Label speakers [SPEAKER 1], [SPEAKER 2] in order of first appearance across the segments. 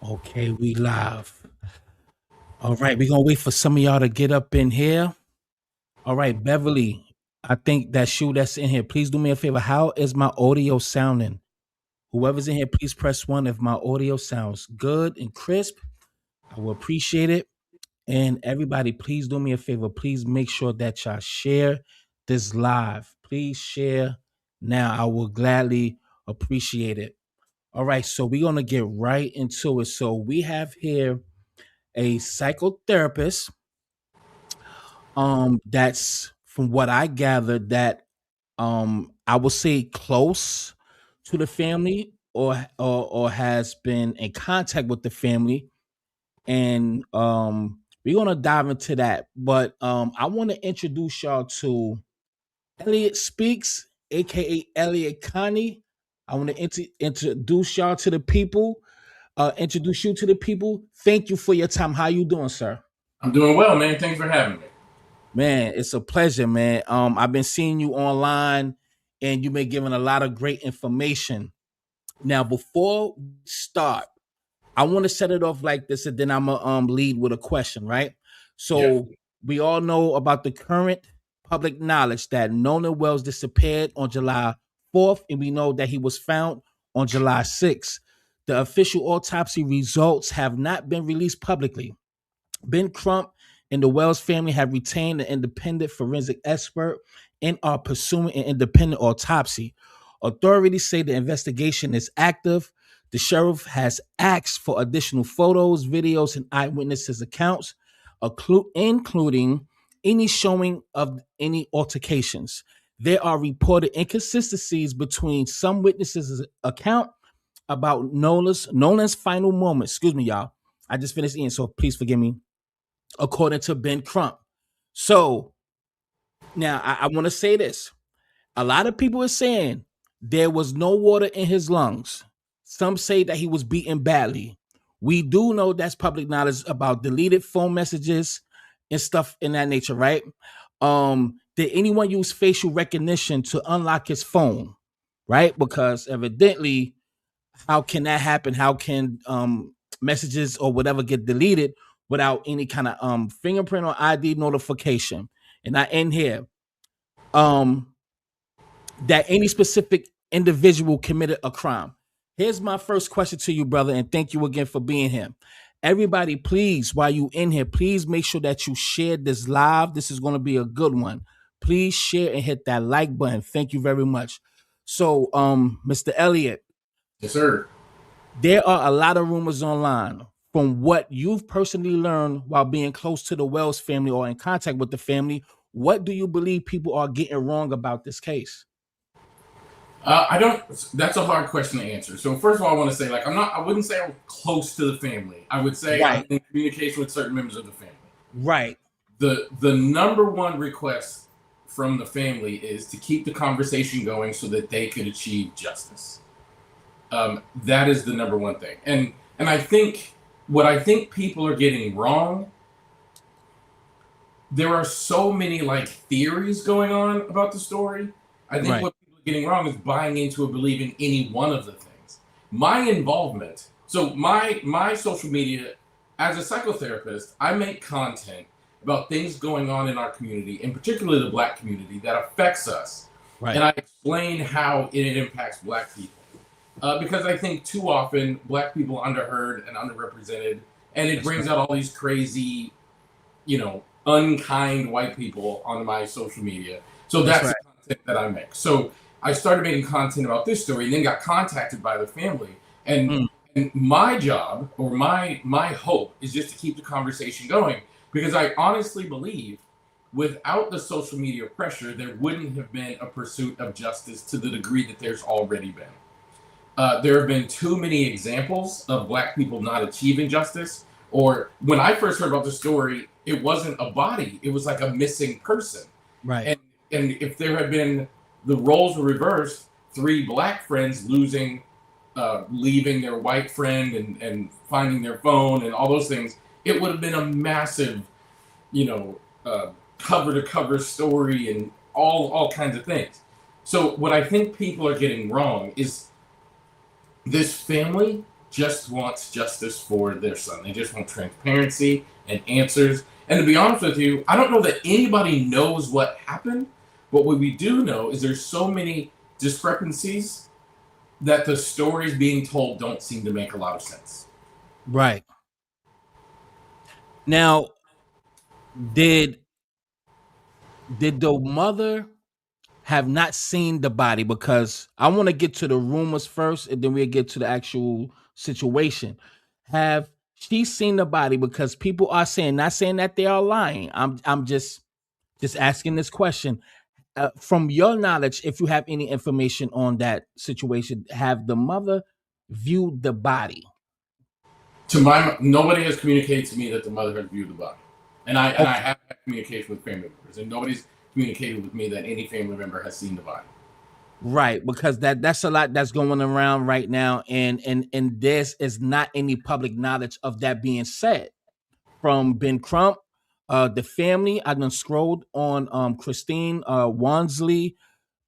[SPEAKER 1] Okay, we live. All right, we're gonna wait for some of y'all to get up in here. All right, Beverly, I think that's you that's in here. Please do me a favor. How is my audio sounding? Whoever's in here, please press one if my audio sounds good and crisp. I will appreciate it. And everybody, please do me a favor. Please make sure that y'all share this live. Please share now. I will gladly appreciate it. All right, so we're gonna get right into it. So we have here a psychotherapist that's from what I gathered that I would say close to the family or has been in contact with the family, and we're gonna dive into that. But I want to introduce y'all to Elliot Speaks, aka Elliot Connie. I want to introduce y'all to the people. Introduce you to the people. Thank you for your time. How you doing, sir?
[SPEAKER 2] I'm doing well, man. Thanks for having me.
[SPEAKER 1] Man, it's a pleasure, man. I've been seeing you online and you've been giving a lot of great information. Now, before we start, I want to set it off like this, and then I'm gonna lead with a question, right?
[SPEAKER 2] Yeah.
[SPEAKER 1] So we all know about the current public knowledge that Nolan Wells disappeared on July 4th, and we know that he was found on July 6th. The official autopsy results have not been released publicly. Ben Crump and the Wells family have retained an independent forensic expert and are pursuing an independent autopsy. Authorities say the investigation is active. The sheriff has asked for additional photos, videos, and eyewitnesses' accounts, including any showing of any altercations. There are reported inconsistencies between some witnesses' account about Nolan's final moments. Excuse me, y'all. I just finished eating, so please forgive me, according to Ben Crump. So now I want to say this. A lot of people are saying there was no water in his lungs. Some say that he was beaten badly. We do know that's public knowledge about deleted phone messages and stuff in that nature, right? Did anyone use facial recognition to unlock his phone? Right? Because evidently, how can that happen? How can messages or whatever get deleted without any kind of fingerprint or ID notification? And I end here. Um that any specific individual committed a crime. Here's my first question to you, brother, and thank you again for being here. Everybody, please, while you in here, please make sure that you share this live. This is going to be a good one. Please share and hit that like button. Thank you very much. So, Mr. Elliott,
[SPEAKER 2] Yes, sir.
[SPEAKER 1] there are a lot of rumors online. From what you've personally learned while being close to the Wells family or in contact with the family, what do you believe people are getting wrong about this case?
[SPEAKER 2] I don't. That's a hard question to answer. So first of all, I want to say, like, I'm not. I wouldn't say I'm close to the family. I would say I'm
[SPEAKER 1] Right,
[SPEAKER 2] in communication with certain members of the family.
[SPEAKER 1] right.
[SPEAKER 2] The number one request from the family is to keep the conversation going so that they could achieve justice. That is the number one thing. And I think what I think people are getting wrong. There are so many like theories going on about the story. I think
[SPEAKER 1] Right.
[SPEAKER 2] what people are getting wrong is buying into or believing any one of the things. My involvement, so my social media as a psychotherapist, I make content about things going on in our community, and particularly the Black community, that affects us, and
[SPEAKER 1] Right.
[SPEAKER 2] I explain how it impacts Black people. Because I think too often Black people are underheard and underrepresented, and it
[SPEAKER 1] That's
[SPEAKER 2] brings
[SPEAKER 1] right.
[SPEAKER 2] out all these crazy, unkind white people on my social media. So
[SPEAKER 1] That's
[SPEAKER 2] that's
[SPEAKER 1] right.
[SPEAKER 2] the content that I make. So I started making content about this story and then got contacted by the family. And
[SPEAKER 1] Mm,
[SPEAKER 2] and my job or my hope is just to keep the conversation going because I honestly believe without the social media pressure, there wouldn't have been a pursuit of justice to the degree that there's already been. There have been too many examples of Black people not achieving justice. Or when I first heard about the story, it wasn't a body; it was like a missing person.
[SPEAKER 1] right.
[SPEAKER 2] And and if there had been the roles were reversed, three Black friends leaving their white friend and finding their phone and all those things, it would have been a massive, you know, cover to cover story and all kinds of things. So what I think people are getting wrong is this family. just wants justice for their son. They just want transparency and answers. And to be honest with you, I don't know that anybody knows what happened, but what we do know is there's so many discrepancies that the stories being told don't seem to make a lot of sense.
[SPEAKER 1] Right. Now, did the mother have not seen the body? Because I want to get to the rumors first, and then we'll get to the actual situation. Have she seen the body? Because people are saying, not saying that they are lying. I'm just asking this question. From your knowledge, if you have any information on that situation, have the mother viewed the body?
[SPEAKER 2] Nobody has communicated to me that the mother has viewed the body, and I
[SPEAKER 1] Okay.
[SPEAKER 2] have had communication with family members, and nobody's communicated with me that any family member has seen the body.
[SPEAKER 1] Right, because that's a lot that's going around right now, and this is not any public knowledge of that being said from Ben Crump, the family. I done scrolled on Christine Wonsley,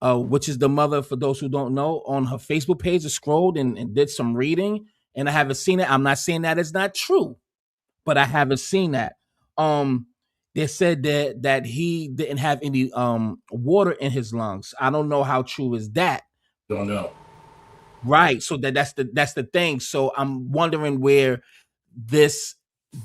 [SPEAKER 1] which is the mother for those who don't know, on her Facebook page. I scrolled and did some reading, and I haven't seen it. I'm not saying that it's not true, but I haven't seen that. Um, they said that he didn't have any water in his lungs. I don't know how true is that.
[SPEAKER 2] Don't know.
[SPEAKER 1] Right. So that's the thing. So I'm wondering where this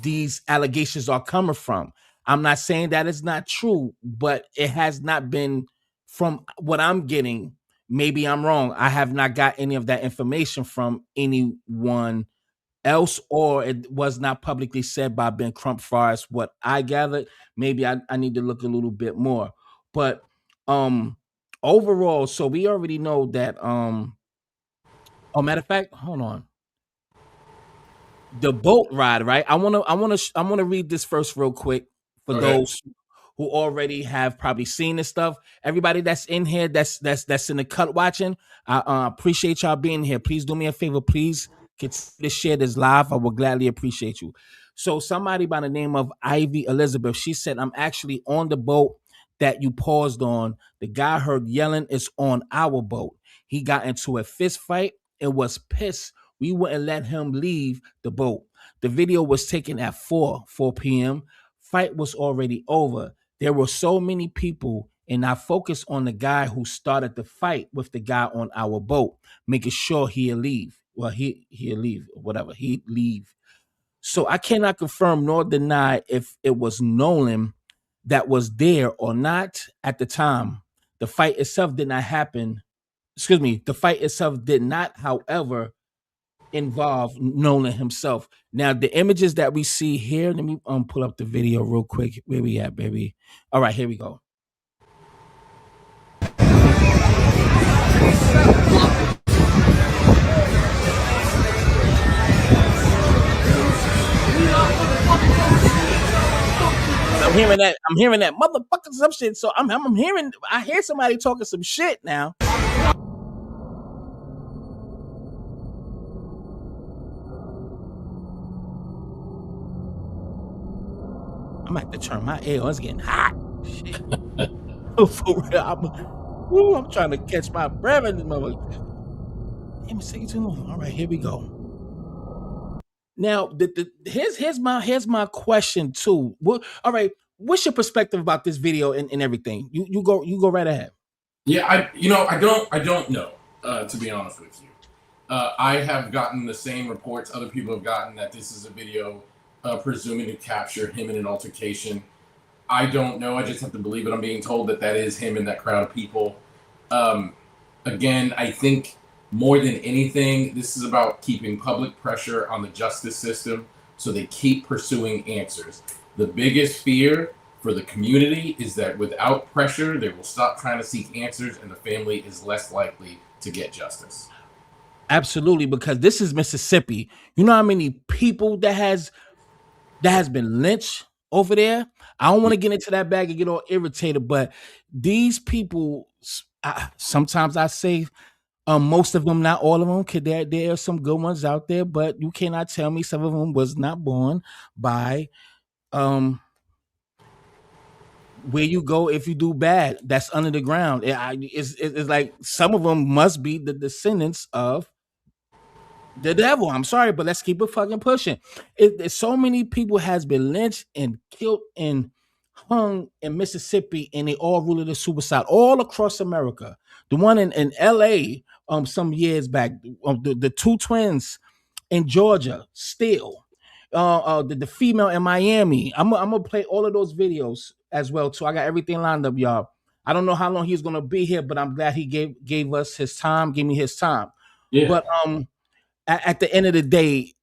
[SPEAKER 1] these allegations are coming from. I'm not saying that it's not true, but it has not been, from what I'm getting. Maybe I'm wrong. I have not got any of that information from anyone else, or it was not publicly said by Ben Crump. Far as what I gathered, maybe I need to look a little bit more. But um overall, so we already know that oh, matter of fact, hold on. The boat ride, right? I want to read this first real quick for
[SPEAKER 2] Okay.
[SPEAKER 1] those who already have probably seen this stuff. Everybody that's in here, that's in the cut watching, I appreciate y'all being here. Please do me a favor. Please consider to share this live. I will gladly appreciate you. So somebody by the name of Ivy Elizabeth, she said, "I'm actually on the boat that you paused on. The guy heard yelling is on our boat. He got into a fist fight and was pissed we wouldn't let him leave the boat. The video was taken at 4 p.m. Fight was already over. There were so many people, and I focused on the guy who started the fight with the guy on our boat, making sure he'll leave. Well, he'll leave, whatever. He'd leave. So I cannot confirm nor deny if it was Nolan that was there or not at the time. The fight itself did not happen. Excuse me. The fight itself did not, however, involve Nolan himself. Now, the images that we see here, let me pull up the video real quick. Where we at, baby? All right, here we go. I'm hearing that motherfucking some shit. So I'm hearing. I hear somebody talking some shit now. I'm gonna have to turn my air on. It's getting hot. Shit. For real. I'm trying to catch my breath in this motherfucker. Damn, it's taking too long. All right, here we go. Now, here's my question too. All right, what's your perspective about this video and everything? You go right ahead.
[SPEAKER 2] Yeah, I don't know. To be honest with you, I have gotten the same reports other people have gotten that this is a video presuming to capture him in an altercation. I don't know. I just have to believe it. I'm being told that that is him and that crowd of people. Um, Again, I think more than anything, this is about keeping public pressure on the justice system so they keep pursuing answers. The biggest fear for the community is that without pressure, they will stop trying to seek answers and the family is less likely to get justice.
[SPEAKER 1] Absolutely, because this is Mississippi. You know how many people that has been lynched over there? I don't want to get into that bag and get all irritated, but these people, sometimes I say, most of them, not all of them, could there are some good ones out there, but you cannot tell me some of them was not born by um where you go if you do bad. That's under the ground. It's like some of them must be the descendants of The devil. I'm sorry, but let's keep it fucking pushing. So many people has been lynched and killed and hung in Mississippi, and they all ruled the suicide all across America. The one in L.A. Some years back, the two twins in Georgia, still. The female in Miami. I'm gonna play all of those videos as well too. I got everything lined up, y'all. I don't know how long he's gonna be here, but I'm glad he gave us his time, gave me his time.
[SPEAKER 2] Yeah.
[SPEAKER 1] But at the end of the day,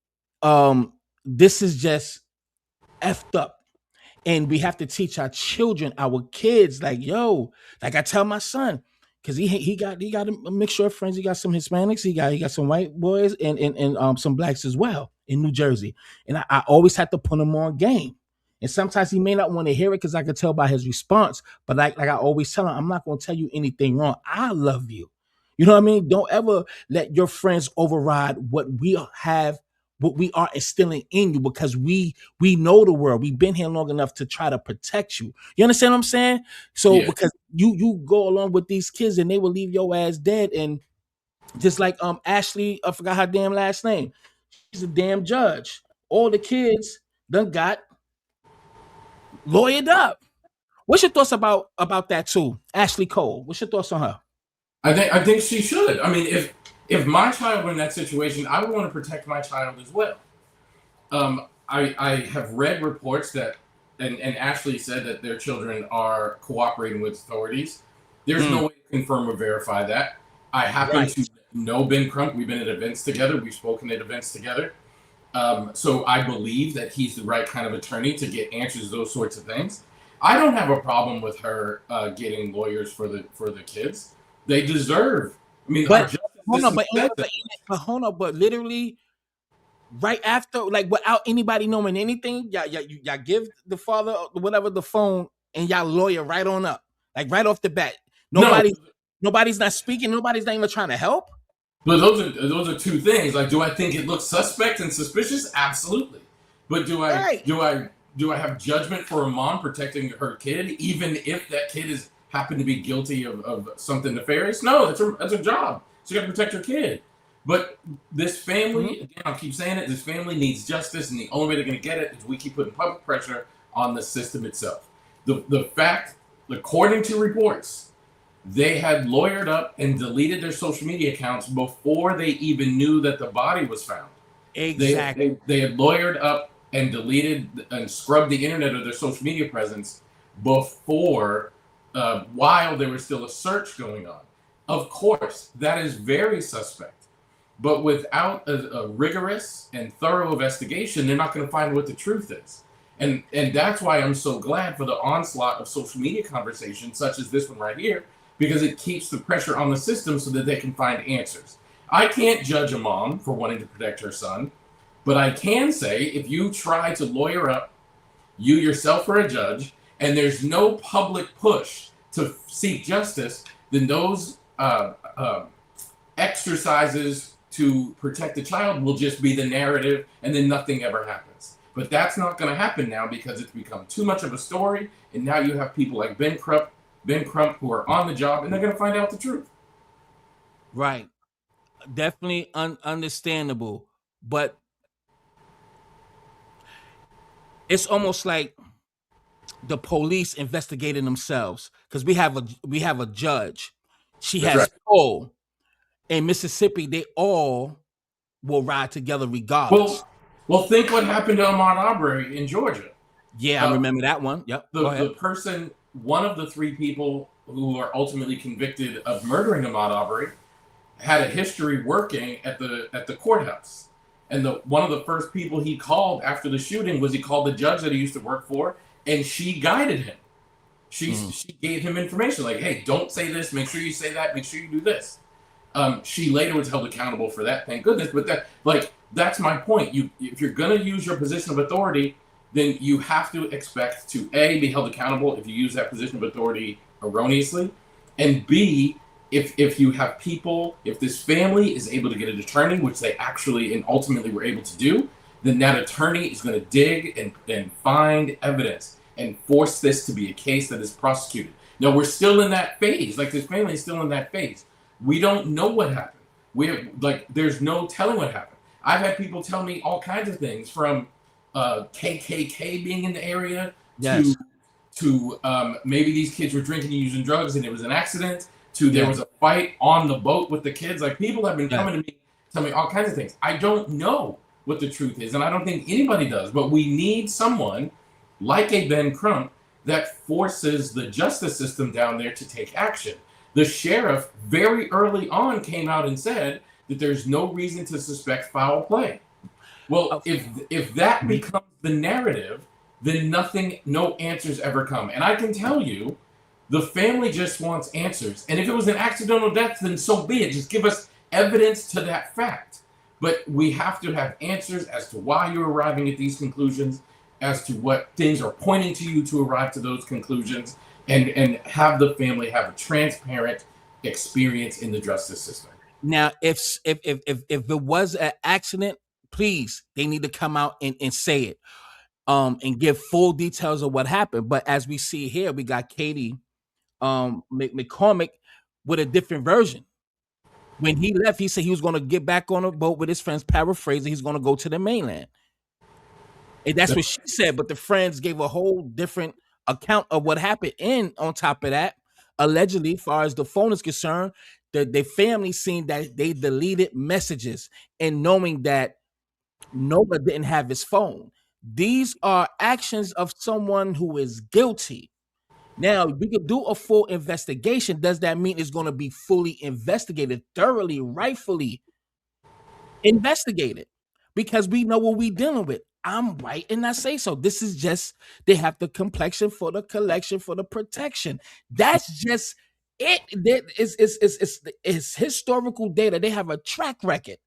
[SPEAKER 1] this is just effed up. And we have to teach our children, our kids, like, yo, like I tell my son, because he got a mixture of friends. He got some Hispanics, he got some white boys and some blacks as well in New Jersey. And I always have to put him on game. And sometimes he may not want to hear it because I could tell by his response. But like I always tell him, I'm not going to tell you anything wrong. I love you. You know what I mean? Don't ever let your friends override what we have, what we are instilling in you, because we know the world. We've been here long enough to try to protect you. You understand what I'm saying? So
[SPEAKER 2] Yeah.
[SPEAKER 1] because you go along with these kids and they will leave your ass dead. And just like Ashley, I forgot her damn last name. She's a damn judge. All the kids done got lawyered up. What's your thoughts about that too? Ashley Cole. What's your thoughts on her?
[SPEAKER 2] I think she should. I mean, if my child were in that situation, I would want to protect my child as well. I have read reports that, and Ashley said that their children are cooperating with authorities. There's no way to confirm or verify that. I happen to know Ben Crump. We've been at events together. We've spoken at events together. So I believe that he's the right kind of attorney to get answers to those sorts of things. I don't have a problem with her getting lawyers for the kids. They deserve. I mean,
[SPEAKER 1] but hold on, but literally right after, like without anybody knowing anything, y'all give the father whatever the phone and y'all lawyer right on up, like right off the bat. Nobody's not speaking. Nobody's not even trying to help.
[SPEAKER 2] But those are two things. Like, do I think it looks suspect and suspicious? Absolutely. But do I have judgment for a mom protecting her kid, even if that kid is happened to be guilty of something nefarious? No, that's her job. She got to protect her kid. But this family, again, I'll keep saying it, this family needs justice, and the only way they're going to get it is we keep putting public pressure on the system itself. The fact, according to reports, they had lawyered up and deleted their social media accounts before they even knew that the body was found.
[SPEAKER 1] Exactly.
[SPEAKER 2] They had lawyered up and deleted and scrubbed the internet of their social media presence before, while there was still a search going on. Of course, that is very suspect. But without a rigorous and thorough investigation, they're not going to find what the truth is. And that's why I'm so glad for the onslaught of social media conversations such as this one right here, because it keeps the pressure on the system so that they can find answers. I can't judge a mom for wanting to protect her son, but I can say if you try to lawyer up you yourself are a judge and there's no public push to seek justice, then those exercises to protect the child will just be the narrative, and then nothing ever happens. But that's not going to happen now because it's become too much of a story, and now you have people like Ben Crump who are on the job, and they're going to find out the truth.
[SPEAKER 1] Right. Definitely understandable. But it's almost like the police investigating themselves, because we have a judge. She
[SPEAKER 2] That's
[SPEAKER 1] has
[SPEAKER 2] right.
[SPEAKER 1] parole. In Mississippi, they all will ride together regardless.
[SPEAKER 2] Well, think what happened to Ahmaud Arbery in Georgia.
[SPEAKER 1] Yeah, I remember that one. Yep.
[SPEAKER 2] The person, one of the three people who are ultimately convicted of murdering Ahmaud Arbery, had a history working at the courthouse. And one of the first people he called after the shooting he called the judge that he used to work for, and she guided him. She gave him information like, hey, don't say this, make sure you say that, make sure you do this. She later was held accountable for that, thank goodness. But that's my point. If you're going to use your position of authority, then you have to expect to A, be held accountable if you use that position of authority erroneously, and B, if you have people, if this family is able to get an attorney, which they actually and ultimately were able to do, then that attorney is going to dig and find evidence and force this to be a case that is prosecuted. Now, we're still in that phase. This family is still in that phase. We don't know what happened. There's no telling what happened. I've had people tell me all kinds of things, from KKK being in the area
[SPEAKER 1] Yes.
[SPEAKER 2] to maybe these kids were drinking and using drugs and it was an accident, to there
[SPEAKER 1] Yes.
[SPEAKER 2] was a fight on the boat with the kids. Like, people have been
[SPEAKER 1] Yes.
[SPEAKER 2] coming to me, telling me all kinds of things. I don't know what the truth is, and I don't think anybody does, but we need someone like a Ben Crump that forces the justice system down there to take action. The sheriff very early on came out and said that there's no reason to suspect foul play. Well, if that becomes the narrative, then no answers ever come. And I can tell you, the family just wants answers. And if it was an accidental death, then so be it. Just give us evidence to that fact. But we have to have answers as to why you're arriving at these conclusions, as to what things are pointing to you to arrive to those conclusions, and have the family have a transparent experience in the justice system.
[SPEAKER 1] Now, if it was an accident, please, they need to come out and say it, and give full details of what happened. But as we see here, we got Katie McCormick with a different version. When he left, he said he was going to get back on a boat with his friends, paraphrasing, he's going to go to the mainland. And that's what she said, but the friends gave a whole different account of what happened. And on top of that, allegedly, as far as the phone is concerned, the family seen that they deleted messages, and knowing that Noah didn't have his phone. These are actions of someone who is guilty. Now, we could do a full investigation. Does that mean it's going to be fully investigated, thoroughly, rightfully investigated? Because we know what we're dealing with. I'm right and I say so. This is just, they have the complexion for the collection for the protection. That's just it. It's historical data. They have a track record.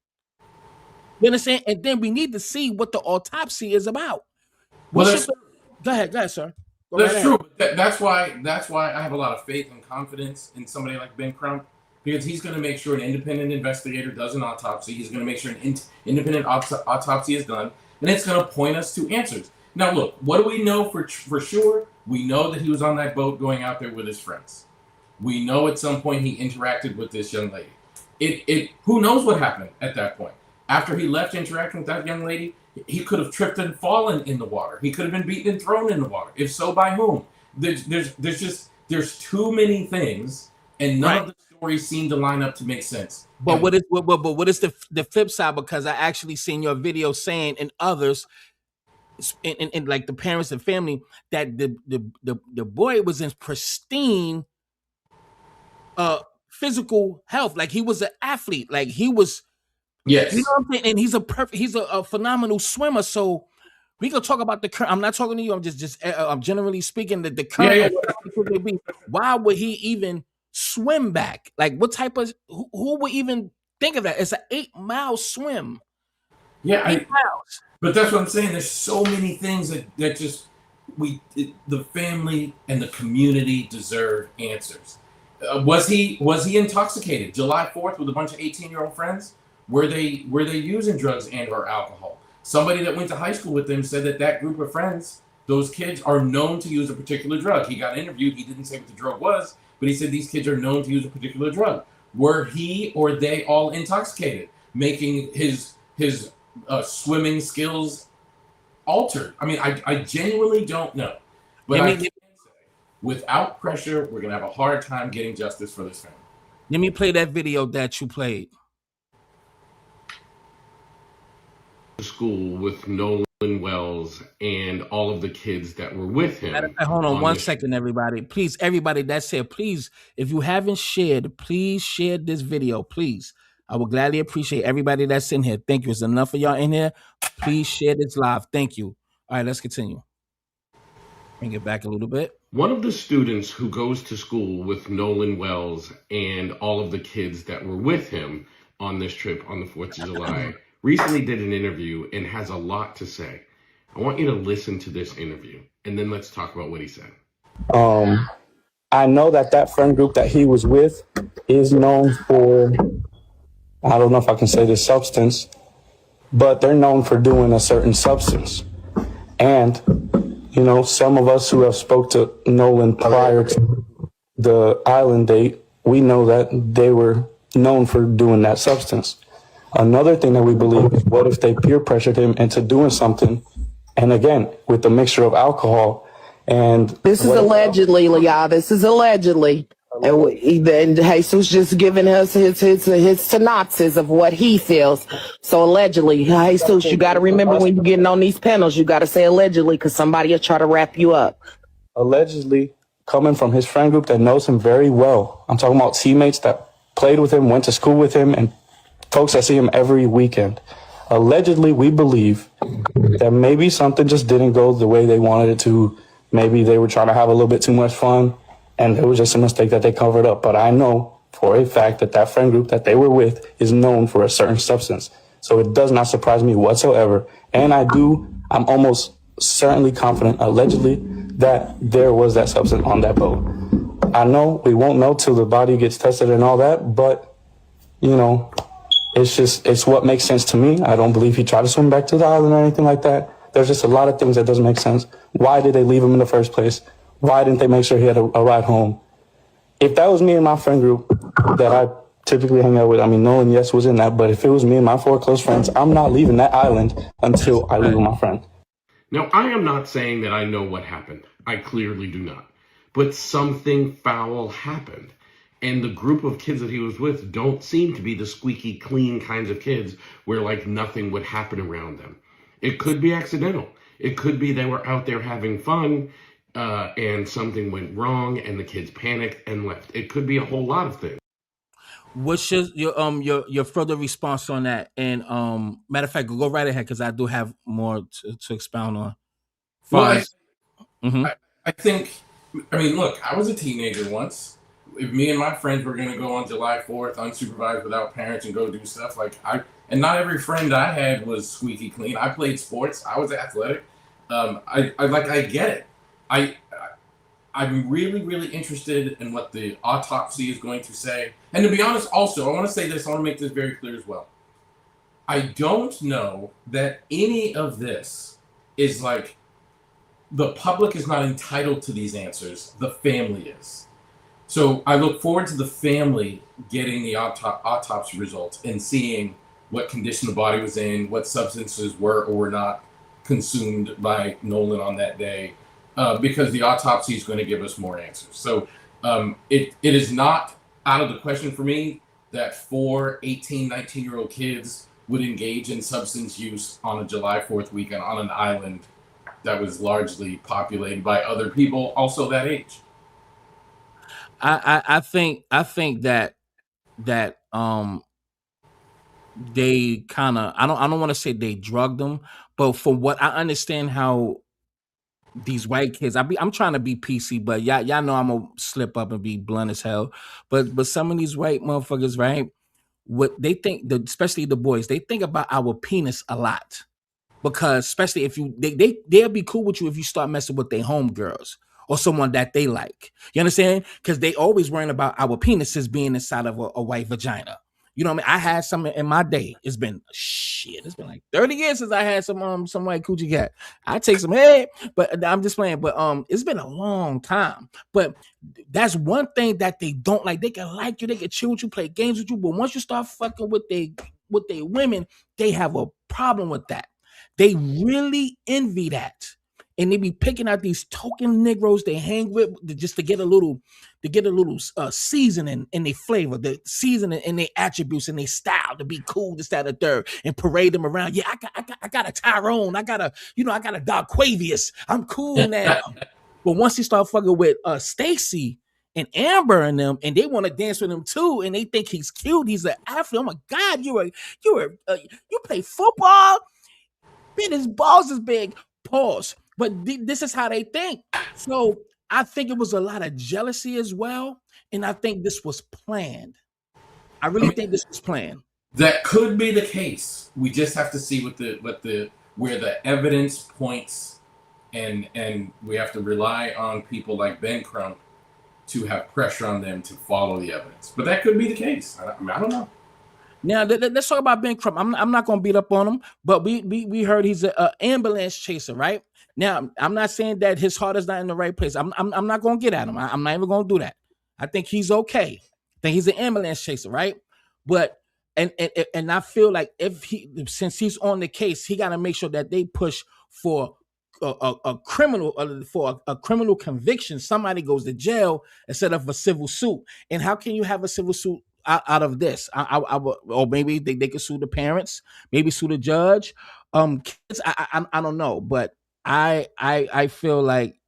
[SPEAKER 1] You understand? And then we need to see what the autopsy is about. Go ahead, sir.
[SPEAKER 2] That's true. That's why I have a lot of faith and confidence in somebody like Ben Crump, because he's going to make sure an independent investigator does an autopsy. He's going to make sure an independent autopsy is done, and it's going to point us to answers. Now, look, what do we know for sure? We know that he was on that boat going out there with his friends. We know at some point he interacted with this young lady. Who knows what happened at that point? After he left interacting with that young lady, he could have tripped and fallen in the water. He could have been beaten and thrown in the water. If so, by whom? There's too many things, and none of the stories seem to line up to make sense.
[SPEAKER 1] But what is the flip side? Because I actually seen your video saying, and others, and like the parents and family, that the boy was in pristine physical health. Like, he was an athlete. Like, he was.
[SPEAKER 2] Yes.
[SPEAKER 1] You know what I'm saying? And he's a phenomenal swimmer. So we can talk about the current. I'm not talking to you. I'm generally speaking that the current. Yeah. Why would he even swim back? Like, what type of, who would even think of that? It's an 8-mile swim.
[SPEAKER 2] Yeah. 8 miles. But that's what I'm saying. There's so many things that just, the family and the community deserve answers. Was he intoxicated July 4th with a bunch of 18-year-old friends? Were they using drugs and or alcohol? Somebody that went to high school with them said that group of friends, those kids, are known to use a particular drug. He got interviewed. He didn't say what the drug was, but he said these kids are known to use a particular drug. Were he or they all intoxicated, making his swimming skills altered? I mean, I genuinely don't know. But I can say, without pressure, we're going to have a hard time getting justice for this family.
[SPEAKER 1] Let me play that video that you played.
[SPEAKER 3] School with Nolan Wells and all of the kids that were with him.
[SPEAKER 1] Hold on 1 second, everybody. Please, everybody that's here, please, if you haven't shared, please share this video, please. I would gladly appreciate everybody that's in here. Thank you. It's enough of y'all in here. Please share this live. Thank you. All right, let's continue. Bring it back a little bit.
[SPEAKER 3] One of the students who goes to school with Nolan Wells and all of the kids that were with him on this trip on the 4th of July recently did an interview and has a lot to say. I want you to listen to this interview, and then let's talk about what he said.
[SPEAKER 4] I know that friend group that he was with is known for, I don't know if I can say this substance, but they're known for doing a certain substance. And, you know, some of us who have spoke to Nolan prior to the island date, we know that they were known for doing that substance. Another thing that we believe is, what if they peer pressured him into doing something? And again, with the mixture of alcohol and
[SPEAKER 5] this is allegedly, y'all. This is allegedly. And Jesus just giving us his synopsis of what he feels. So allegedly, Jesus, you got to remember when you're getting on these panels, you got to say allegedly, because somebody will try to wrap you up.
[SPEAKER 4] Allegedly coming from his friend group that knows him very well. I'm talking about teammates that played with him, went to school with him, and folks that see him every weekend. Allegedly, we believe that maybe something just didn't go the way they wanted it to. Maybe they were trying to have a little bit too much fun, and it was just a mistake that they covered up. But I know for a fact that that friend group that they were with is known for a certain substance. So it does not surprise me whatsoever. And I'm almost certainly confident, allegedly, that there was that substance on that boat. I know we won't know till the body gets tested and all that, but, you know, it's what makes sense to me. I don't believe he tried to swim back to the island or anything like that. There's just a lot of things that doesn't make sense. Why did they leave him in the first place? Why didn't they make sure he had a ride home? If that was me and my friend group that I typically hang out with, I mean, Nolan, yes, was in that, but if it was me and my 4 close friends, I'm not leaving that island until I leave with my friend.
[SPEAKER 3] Now, I am not saying that I know what happened. I clearly do not. But something foul happened. And the group of kids that he was with don't seem to be the squeaky clean kinds of kids where like nothing would happen around them. It could be accidental. It could be they were out there having fun and something went wrong and the kids panicked and left. It could be a whole lot of things.
[SPEAKER 1] What's your further response on that? And matter of fact, go right ahead because I do have more to expound on.
[SPEAKER 2] Well, I think, I mean, look, I was a teenager once. If me and my friends were going to go on July 4th unsupervised without parents and go do stuff, and not every friend I had was squeaky clean. I played sports. I was athletic. I get it. I'm really, really interested in what the autopsy is going to say. And to be honest, also, I want to say this. I want to make this very clear as well. I don't know that any of this is like, the public is not entitled to these answers. The family is. So I look forward to the family getting the autopsy results and seeing what condition the body was in, what substances were or were not consumed by Nolan on that day, because the autopsy is going to give us more answers. So it is not out of the question for me that 4 18, 19-year-old kids would engage in substance use on a July 4th weekend on an island that was largely populated by other people also that age.
[SPEAKER 1] I think that they kind of, I don't want to say they drugged them, but from what I understand how these white kids, I'm trying to be PC, but y'all know I'm gonna slip up and be blunt as hell. But some of these white motherfuckers, right? What they think, especially the boys, they think about our penis a lot. Because especially if they'll be cool with you if you start messing with their homegirls or someone that they like. You understand? Because they always worrying about our penises being inside of a white vagina. You know what I mean? I had some in my day. It's been like 30 years since I had some white coochie cat. I take some head, but I'm just playing. But it's been a long time. But that's one thing that they don't like. They can like you, they can chill with you, play games with you. But once you start fucking with their women, they have a problem with that. They really envy that. And they be picking out these token Negroes they hang with just to get a little seasoning in their flavor, the seasoning in their attributes and their style to be cool, this, that, or third, and parade them around. Yeah, I got a Tyrone. I got a Darquavius. I'm cool now. But once you start fucking with Stacy and Amber and them, and they want to dance with him too, and they think he's cute, he's an athlete. Oh my God, you play football? Man, his balls is big. Pause. But this is how they think. So I think it was a lot of jealousy as well, and I think this was planned. I think this was planned.
[SPEAKER 2] That could be the case. We just have to see where the evidence points, and we have to rely on people like Ben Crump to have pressure on them to follow the evidence. But that could be the case. I don't know.
[SPEAKER 1] Now let's talk about Ben Crump. I'm not gonna beat up on him, but we heard he's an ambulance chaser, right? Now I'm not saying that his heart is not in the right place. I'm not gonna get at him. I'm not even gonna do that. I think he's okay. I think he's an ambulance chaser, right? But and I feel like since he's on the case, he got to make sure that they push for a criminal for a criminal conviction. Somebody goes to jail instead of a civil suit. And how can you have a civil suit out of this? Or maybe they could sue the parents, maybe sue the judge. Kids, I don't know, but I feel like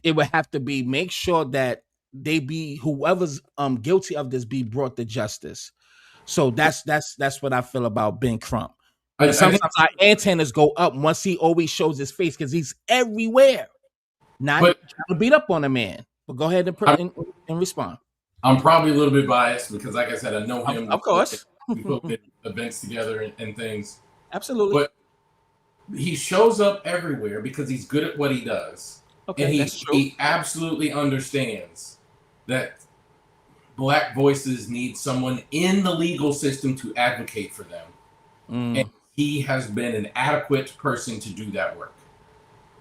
[SPEAKER 1] it would have to be make sure that they be whoever's guilty of this be brought to justice. So that's what I feel about Ben Crump. And sometimes our antennas go up once he always shows his face because he's everywhere. Not trying to beat up on a man. But go ahead and respond.
[SPEAKER 2] I'm probably a little bit biased because, like I said, I know him.
[SPEAKER 1] Of course.
[SPEAKER 2] We both did events together and things.
[SPEAKER 1] Absolutely.
[SPEAKER 2] But he shows up everywhere because he's good at what he does.
[SPEAKER 1] Okay,
[SPEAKER 2] and he absolutely understands that Black voices need someone in the legal system to advocate for them. And he has been an adequate person to do that work.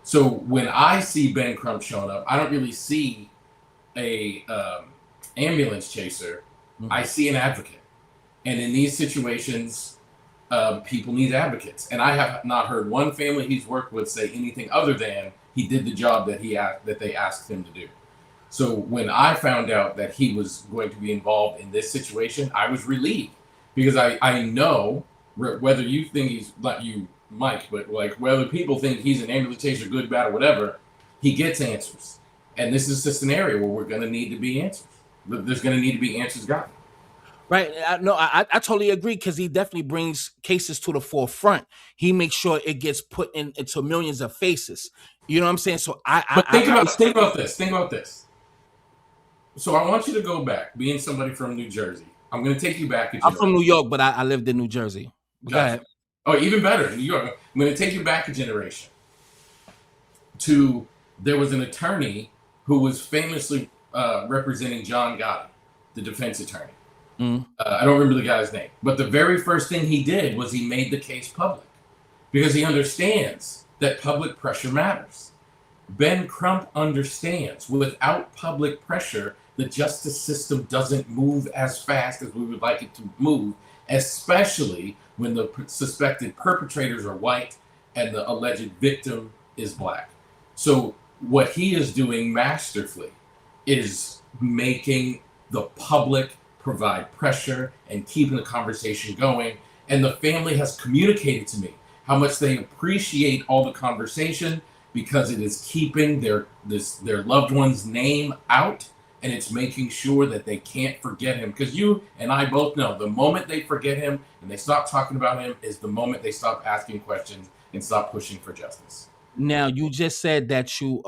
[SPEAKER 2] So when I see Ben Crump showing up, I don't really see a ambulance chaser. I see an advocate. And in these situations, people need advocates. And I have not heard one family he's worked with say anything other than he did the job that they asked him to do. So when I found out that he was going to be involved in this situation, I was relieved because I know whether you think he's not you, Mike, but like whether people think he's an ambulance chaser, good, bad, or whatever, he gets answers. And this is a scenario where we're going to need to be answers. There's going to need to be answers gotten.
[SPEAKER 1] Right. I totally agree because he definitely brings cases to the forefront. He makes sure it gets put into millions of faces. You know what I'm saying? So think
[SPEAKER 2] about this. So I want you to go back, being somebody from New Jersey. I'm going to take you back.
[SPEAKER 1] I'm from New York, but I lived in New Jersey. Go ahead.
[SPEAKER 2] Oh, even better, New York. I'm going to take you back a generation. There was an attorney who was famously representing John Gotti, the defense attorney. I don't remember the guy's name, but the very first thing he did was he made the case public because he understands that public pressure matters. Ben Crump understands without public pressure, the justice system doesn't move as fast as we would like it to move, especially when the suspected perpetrators are white and the alleged victim is Black. So what he is doing masterfully is making the public provide pressure and keeping the conversation going. And the family has communicated to me how much they appreciate all the conversation because it is keeping their loved one's name out, and it's making sure that they can't forget him. Because you and I both know the moment they forget him and they stop talking about him is the moment they stop asking questions and stop pushing for justice.
[SPEAKER 1] Now, you just said that you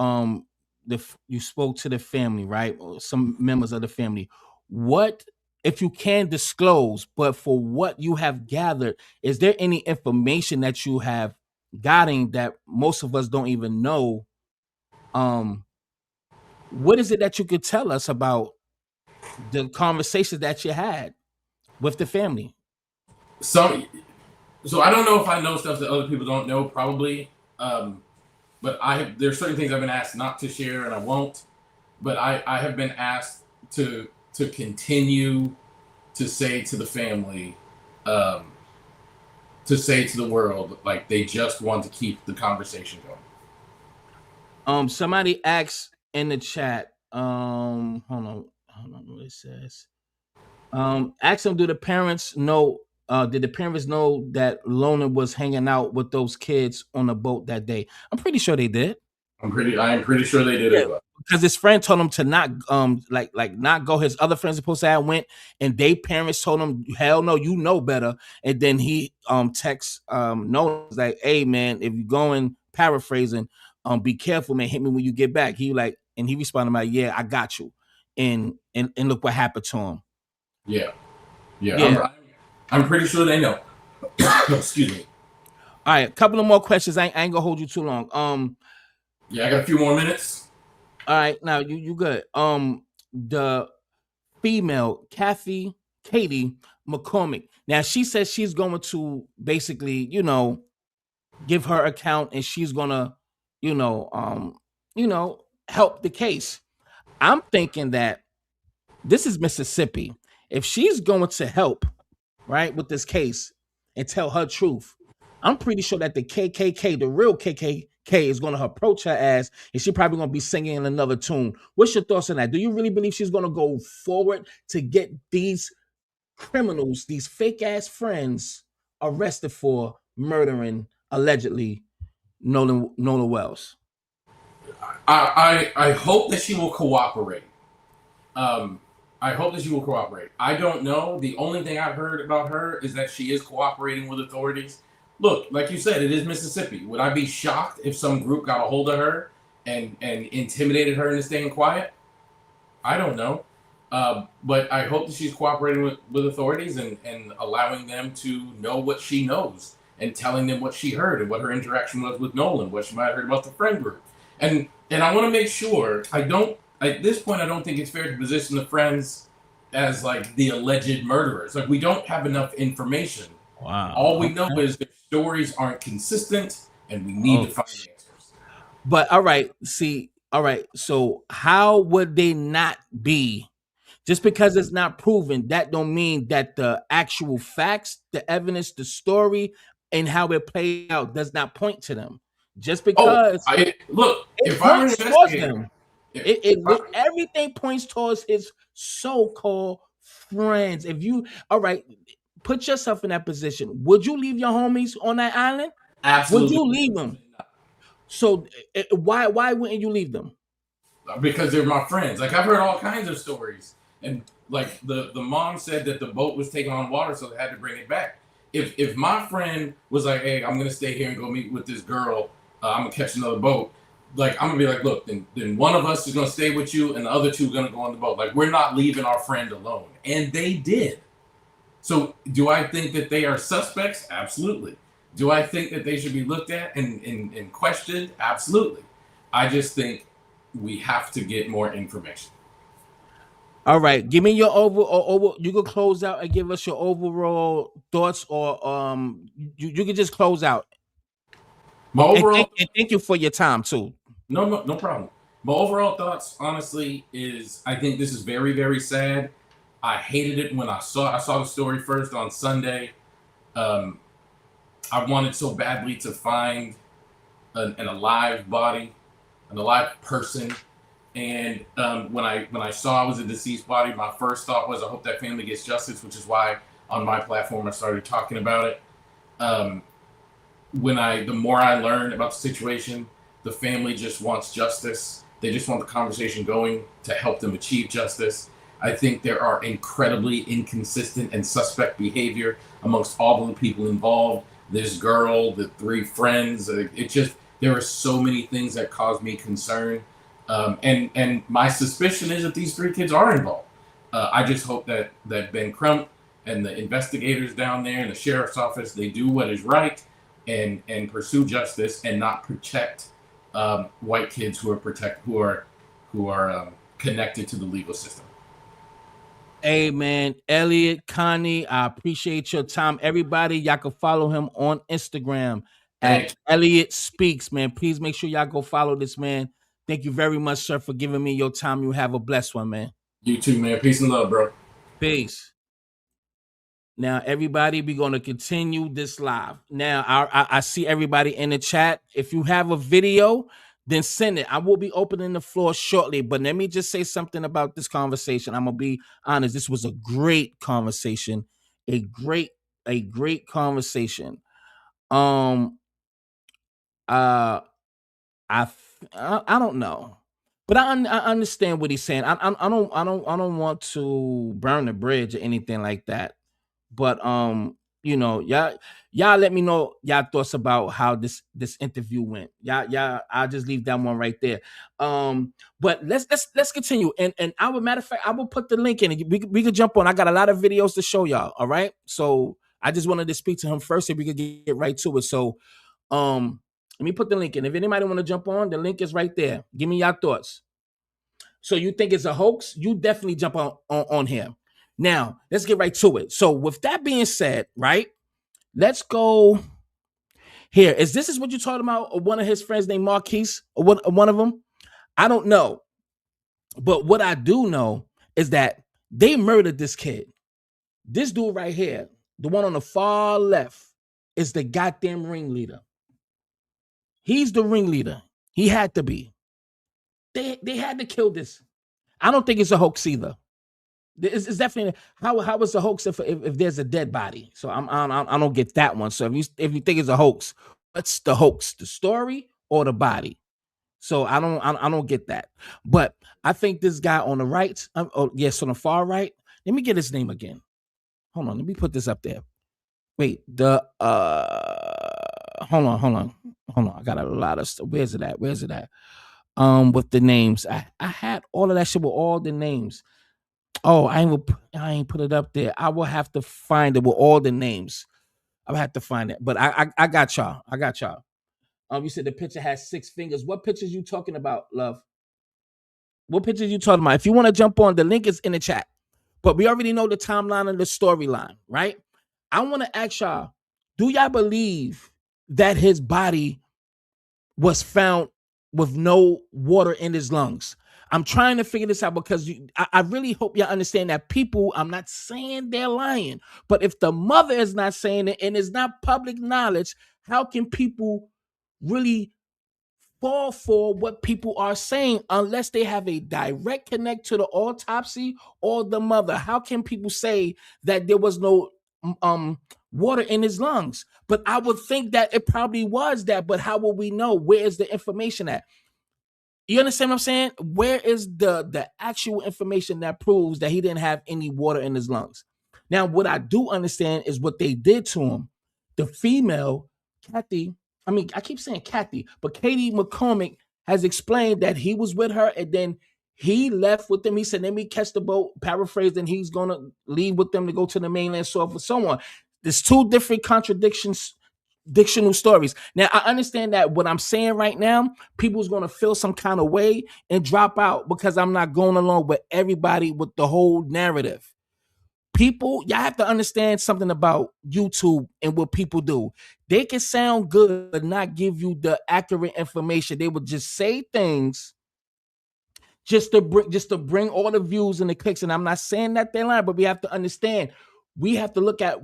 [SPEAKER 1] spoke to the family, right? Or some members of the family. What, if you can disclose, but for what you have gathered, is there any information that you have gotten that most of us don't even know? What is it that you could tell us about the conversations that you had with the family?
[SPEAKER 2] So I don't know if I know stuff that other people don't know, probably. But there's certain things I've been asked not to share, and I won't. But I have been asked to continue to say to the family, to say to the world, like they just want to keep the conversation going.
[SPEAKER 1] Somebody asked in the chat, hold on what it says. Ask them, did the parents know that Lonan was hanging out with those kids on the boat that day? I'm pretty sure they did.
[SPEAKER 2] I am pretty sure they did as well.
[SPEAKER 1] Because his friend told him to not not go. His other friends supposed to have went, and they parents told him, hell no, you know better. And then he texts Nolan, like, hey man, if you're going, paraphrasing, be careful, man, hit me when you get back. He responded like, yeah, I got you. And look what happened to him.
[SPEAKER 2] Yeah. I'm pretty sure they know. Excuse me.
[SPEAKER 1] All right, a couple of more questions. I ain't gonna hold you too long.
[SPEAKER 2] Yeah, I got a few more minutes.
[SPEAKER 1] All right, now you good. The female Katie McCormick. Now she says she's going to basically, give her account, and she's gonna, help the case. I'm thinking that this is Mississippi, if she's going to help, right, with this case and tell her truth, I'm pretty sure that the KKK, the real KKK, is going to approach her ass, and she probably going to be singing in another tune. What's your thoughts on that? Do you really believe she's going to go forward to get these criminals, these fake ass friends, arrested for murdering allegedly Nolan Wells?
[SPEAKER 2] I hope that she will cooperate. I hope that she will cooperate. I don't know. The only thing I've heard about her is that she is cooperating with authorities. Look, like you said, it is Mississippi. Would I be shocked if some group got a hold of her and intimidated her into staying quiet? I don't know. But I hope that she's cooperating with authorities and allowing them to know what she knows and telling them what she heard and what her interaction was with Nolan, what she might have heard about the friend group. And I want to make sure, at this point, I don't think it's fair to position the friends as like the alleged murderers. Like, we don't have enough information.
[SPEAKER 1] Wow.
[SPEAKER 2] All we know is their stories aren't consistent, and we need to find the answers.
[SPEAKER 1] But all right, so how would they not be? Just because it's not proven, that don't mean that the actual facts, the evidence, the story, and how it played out does not point to them. Just because
[SPEAKER 2] if I were an investigator,
[SPEAKER 1] everything points towards his so-called friends. If you, all right, put yourself in that position. Would you leave your homies on that island?
[SPEAKER 2] Absolutely.
[SPEAKER 1] Would you leave them? So why wouldn't you leave them?
[SPEAKER 2] Because they're my friends. Like, I've heard all kinds of stories. And like the mom said that the boat was taking on water, so they had to bring it back. If my friend was like, hey, I'm gonna stay here and go meet with this girl, I'm gonna catch another boat. Like, I'm gonna be like, look, then one of us is gonna stay with you, and the other two are gonna go on the boat. Like, we're not leaving our friend alone, and they did. So, do I think that they are suspects? Absolutely. Do I think that they should be looked at and questioned? Absolutely. I just think we have to get more information.
[SPEAKER 1] All right, give me your over. You can close out and give us your overall thoughts, or you can just close out.
[SPEAKER 2] My overall,
[SPEAKER 1] and thank you for your time too.
[SPEAKER 2] No problem. My overall thoughts, honestly, is I think this is very, very sad. I hated it when I saw the story first on Sunday. I wanted so badly to find an alive body, an alive person. And when I saw it was a deceased body, my first thought was, I hope that family gets justice, which is why on my platform I started talking about it. The more I learned about the situation, the family just wants justice. They just want the conversation going to help them achieve justice. I think there are incredibly inconsistent and suspect behavior amongst all of the people involved. This girl, the three friends, there are so many things that cause me concern. And my suspicion is that these three kids are involved. I just hope that Ben Crump and the investigators down there in the sheriff's office, they do what is right and pursue justice and not protect white kids who are connected to the legal system.
[SPEAKER 1] Hey man, Elliot Connie, I appreciate your time. Everybody, y'all can follow him on Instagram at Elliot Speaks, man. Please make sure y'all go follow this man. Thank you very much, sir, for giving me your time. You have a blessed one, man.
[SPEAKER 2] You too, man. Peace and love, bro.
[SPEAKER 1] Peace. Now, everybody, we're going to continue this live. Now, I see everybody in the chat. If you have a video, then send it. I will be opening the floor shortly, but let me just say something about this conversation. I'm going to be honest. This was a great conversation, a great conversation. I don't know, but I understand what he's saying. I don't want to burn the bridge or anything like that. But y'all let me know y'all thoughts about how this interview went. Y'all, I'll just leave that one right there. But let's continue. And matter of fact, I will put the link in. We could jump on. I got a lot of videos to show y'all. All right. So I just wanted to speak to him first, if we could get right to it. So let me put the link in. If anybody want to jump on, the link is right there. Give me your thoughts. So you think it's a hoax? You definitely jump on here. Now, let's get right to it. So with that being said, right, let's go here. Is what you're talking about? Or one of his friends named Marquise? Or one of them? I don't know. But what I do know is that they murdered this kid. This dude right here, the one on the far left, is the goddamn ringleader. He's the ringleader. He had to be. They had to kill this. I don't think it's a hoax either. It's definitely how is a hoax if there's a dead body? So I don't get that one. So if you think it's a hoax, what's the hoax? The story or the body? So I don't get that. But I think this guy on the right, on the far right. Let me get his name again. Hold on, let me put this up there. Wait, hold on. I got a lot of stuff. Where's it at? With the names. I had all of that shit with all the names. Oh, I ain't put it up there. I will have to find it with all the names. I will have to find it. But I got y'all. You said the picture has 6 fingers. What pictures you talking about, love? What pictures you talking about? If you want to jump on, the link is in the chat. But we already know the timeline and the storyline, right? I want to ask y'all, do y'all believe that his body was found with no water in his lungs? I'm trying to figure this out because I really hope y'all understand that people, I'm not saying they're lying, but if the mother is not saying it and it's not public knowledge, how can people really fall for what people are saying unless they have a direct connect to the autopsy or the mother? How can people say that there was no water in his lungs? But I would think that it probably was that, but how will we know? Where is the information at? You understand what I'm saying? Where is the actual information that proves that he didn't have any water in his lungs? Now, what I do understand is what they did to him. The female, Kathy, I keep saying Kathy, but Katie McCormick has explained that he was with her and then he left with them. He said, let me catch the boat, paraphrased, and he's going to leave with them to go to the mainland, so for so on. There's 2 different dictional stories. Now, I understand that what I'm saying right now, people's going to feel some kind of way and drop out because I'm not going along with everybody with the whole narrative. People, y'all have to understand something about YouTube and what people do. They can sound good, but not give you the accurate information. They would just say things just to bring all the views and the clicks. And I'm not saying that they're lying, but we have to understand. We have to look at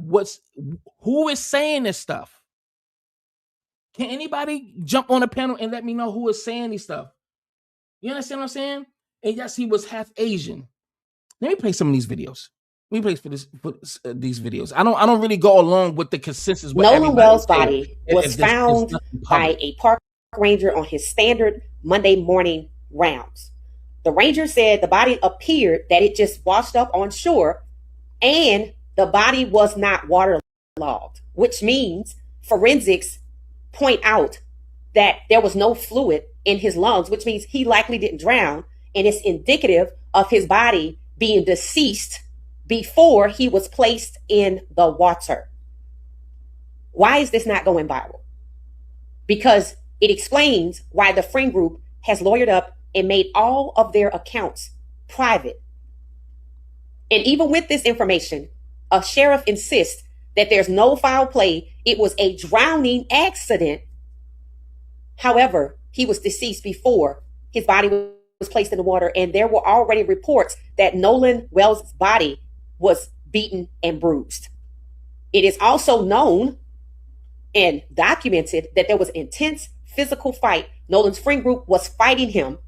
[SPEAKER 1] who is saying this stuff. Can anybody jump on the panel and let me know who is saying this stuff? You understand what I'm saying? And yes, he was half Asian. Let me play some of these videos. Let me play these videos. I don't really go along with the consensus.
[SPEAKER 6] Nolan Wells' body was found by a park ranger on his standard Monday morning rounds. The ranger said the body appeared that it just washed up on shore and the body was not waterlogged, which means forensics point out that there was no fluid in his lungs, which means he likely didn't drown, and it's indicative of his body being deceased before he was placed in the water. Why is this not going viral? Because it explains why the friend group has lawyered up and made all of their accounts private. And even with this information, a sheriff insists that there's no foul play. It was a drowning accident. However, he was deceased before his body was placed in the water, and there were already reports that Nolan Wells' body was beaten and bruised. It is also known and documented that there was intense physical fight. Nolan's friend group was fighting him,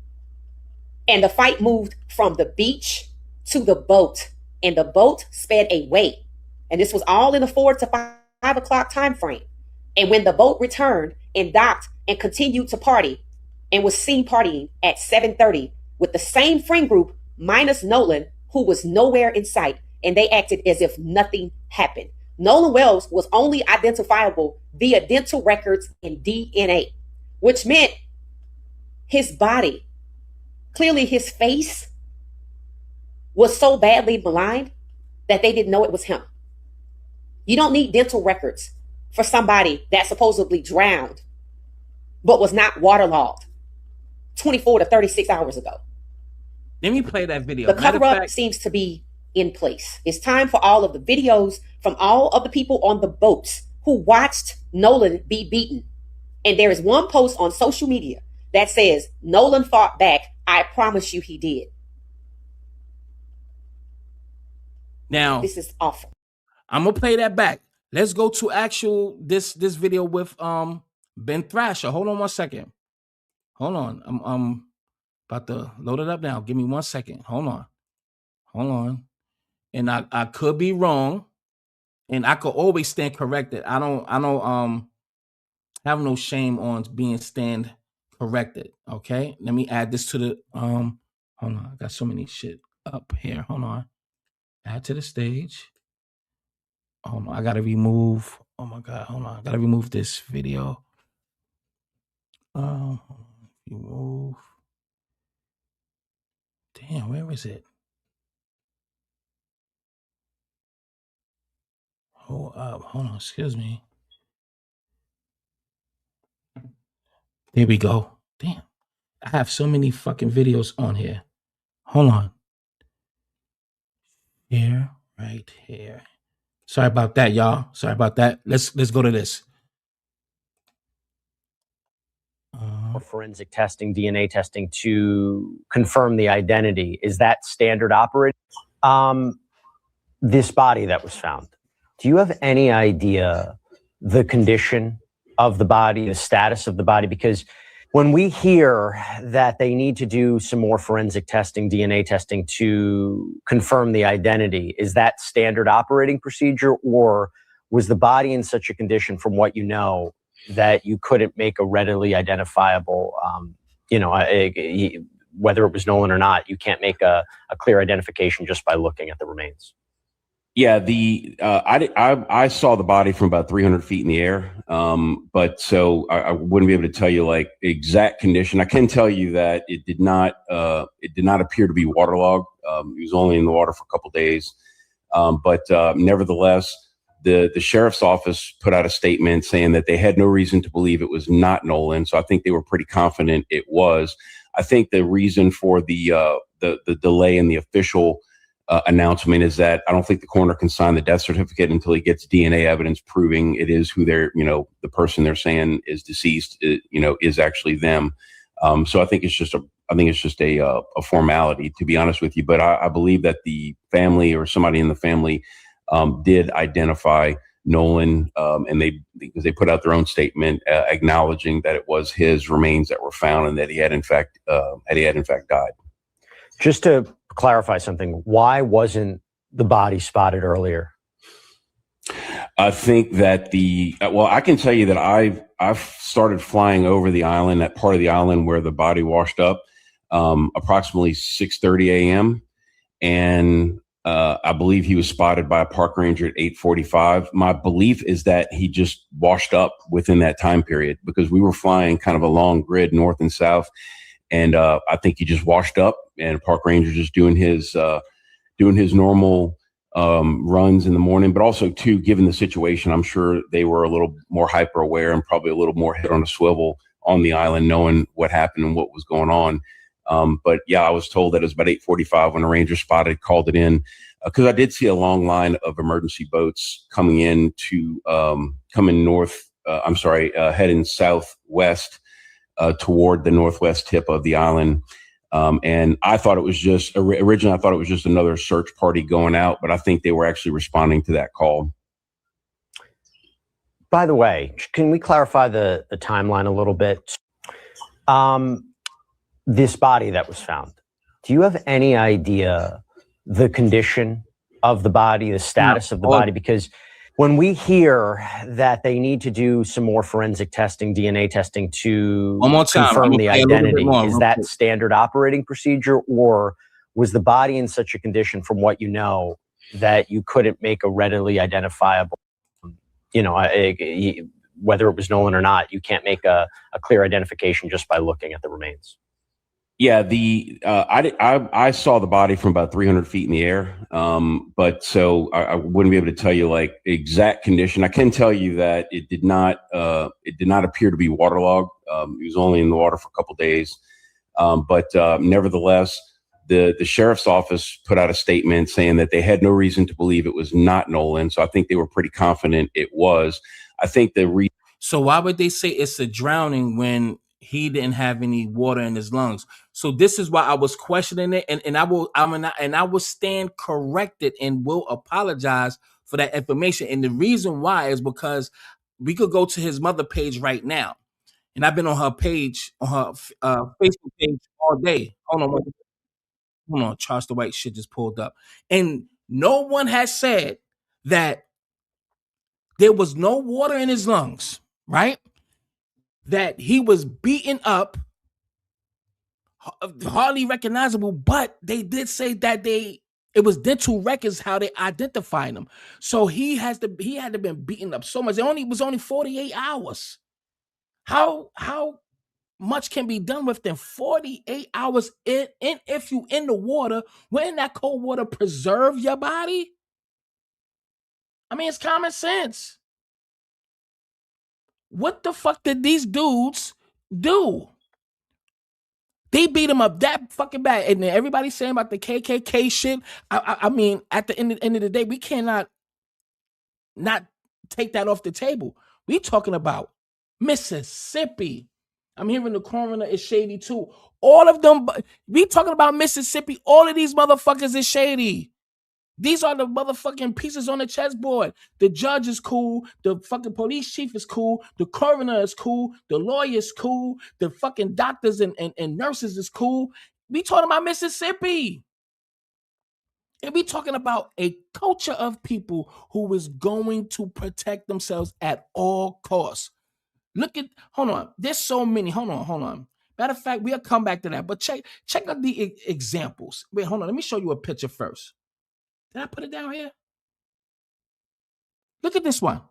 [SPEAKER 6] and the fight moved from the beach to the boat, and the boat sped away. And this was all in the 4 to 5 o'clock time frame. And when the boat returned and docked and continued to party and was seen partying at 7:30 with the same friend group minus Nolan, who was nowhere in sight, and they acted as if nothing happened. Nolan Wells was only identifiable via dental records and DNA, which meant his body, clearly his face, was so badly maligned that they didn't know it was him. You don't need dental records for somebody that supposedly drowned but was not waterlogged 24 to 36 hours ago.
[SPEAKER 1] Let me play that video.
[SPEAKER 6] The cover-up seems to be in place. It's time for all of the videos from all of the people on the boats who watched Nolan be beaten. And there is one post on social media that says, Nolan fought back. I promise you he did.
[SPEAKER 1] Now,
[SPEAKER 6] this is awful.
[SPEAKER 1] I'm gonna play that back. Let's go to actual this video with Ben Thrasher. Hold on one second. Hold on. I'm about to load it up now. Give me 1 second. Hold on. And I could be wrong, and I could always stand corrected. I don't have no shame on being stand corrected. Okay. Let me add this to the hold on. I got so many shit up here. Hold on. Add to the stage. Hold on. I gotta remove. Oh my God. Hold on. I gotta remove this video. Remove. Damn, where is it? Hold up. Hold on. Excuse me. There we go. Damn. I have so many fucking videos on here. Hold on. Here, right here. Sorry about that, y'all. Sorry about that. Let's go to this.
[SPEAKER 7] Forensic testing, DNA testing to confirm the identity. Is that standard operating? This body that was found, do you have any idea the condition of the body, the status of the body? Because when we hear that they need to do some more forensic testing, DNA testing to confirm the identity, is that standard operating procedure, or was the body in such a condition, from what you know, that you couldn't make a readily identifiable, whether it was Nolan or not, you can't make a clear identification just by looking at the remains?
[SPEAKER 3] Yeah, I saw the body from about 300 feet in the air, but so I wouldn't be able to tell you like exact condition. I can tell you that it did not appear to be waterlogged. It was only in the water for a couple of days, but nevertheless, the sheriff's office put out a statement saying that they had no reason to believe it was not Nolan. So I think they were pretty confident it was. I think the reason for the delay in the official announcement is that I don't think the coroner can sign the death certificate until he gets DNA evidence proving it is who they're, the person they're saying is deceased, is actually them. So I think it's just a formality, to be honest with you. But I believe that the family or somebody in the family did identify Nolan, because they put out their own statement acknowledging that it was his remains that were found and that he had in fact died.
[SPEAKER 7] Just to clarify something, why wasn't the body spotted earlier?
[SPEAKER 3] I think that I can tell you that I've started flying over the island, that part of the island where the body washed up, approximately 6:30 a.m. And I believe he was spotted by a park ranger at 8:45. My belief is that he just washed up within that time period, because we were flying kind of a long grid north and south. And I think he just washed up, and park ranger just doing his normal runs in the morning. But also, too, given the situation, I'm sure they were a little more hyper aware and probably a little more head on a swivel on the island, knowing what happened and what was going on. But yeah, I was told that it was about 8:45 when a ranger spotted, called it in, because I did see a long line of emergency boats coming heading southwest toward the northwest tip of the island. And I thought it was just another search party going out, but I think they were actually responding to that call.
[SPEAKER 7] By the way, can we clarify the timeline a little bit? This body that was found, do you have any idea the condition of the body, the status of the body? Because when we hear that they need to do some more forensic testing, DNA testing to confirm the identity, is that standard operating procedure, or was the body in such a condition, from what you know, that you couldn't make a readily identifiable, whether it was Nolan or not, you can't make a clear identification just by looking at the remains?
[SPEAKER 3] Yeah, I saw the body from about 300 feet in the air, but so I wouldn't be able to tell you like exact condition. I can tell you that it did not appear to be waterlogged. It was only in the water for a couple of days, but nevertheless, the sheriff's office put out a statement saying that they had no reason to believe it was not Nolan. So I think they were pretty confident it was. I think
[SPEAKER 1] So why would they say it's a drowning when he didn't have any water in his lungs? So this is why I was questioning it, and I will stand corrected and will apologize for that information. And the reason why is because we could go to his mother page right now. And I've been on her page, on her Facebook page all day. Hold on, Charles the White shit just pulled up. And no one has said that there was no water in his lungs, right? That he was beaten up, hardly recognizable, but they did say that it was dental records how they identified him. So he had to been beaten up so much. It was only 48 hours. How much can be done within 48 hours? And if you in the water, wouldn't that cold water preserve your body? I mean, it's common sense. What the fuck did these dudes do? They beat him up that fucking bad. And then everybody's saying about the KKK shit. I mean, at the end of the day, we cannot not take that off the table. We talking about Mississippi. I'm hearing the coroner is shady too. All of them, we talking about Mississippi. All of these motherfuckers is shady. These are the motherfucking pieces on the chessboard. The judge is cool. The fucking police chief is cool. The coroner is cool. The lawyer is cool. The fucking doctors and nurses is cool. We talking about Mississippi. And we talking about a culture of people who is going to protect themselves at all costs. Hold on. There's so many. Hold on. Matter of fact, we'll come back to that. But check out the examples. Wait, hold on. Let me show you a picture first. Did I put it down here? Look at this one.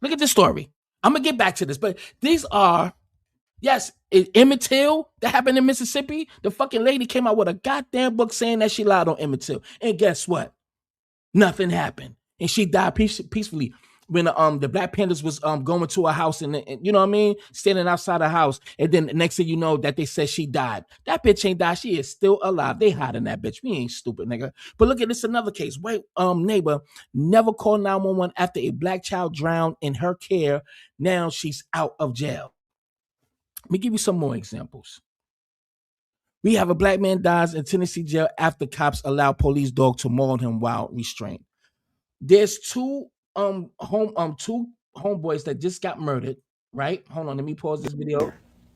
[SPEAKER 1] Look at this story. I'm going to get back to this, but these are, yes, Emmett Till that happened in Mississippi. The fucking lady came out with a goddamn book saying that she lied on Emmett Till. And guess what? Nothing happened. And she died peacefully. When the Black Panthers was going to a house and you know what I mean, standing outside a house, and then the next thing you know that they said she died. That bitch ain't died. She is still alive. They hiding that bitch. We ain't stupid, nigga. But look at this, another case. White neighbor never called 911 after a black child drowned in her care. Now she's out of jail. Let me give you some more examples. We have a black man dies in Tennessee jail after cops allow police dog to maul him while restrained. There's two homeboys that just got murdered, right? Hold on, let me pause this video.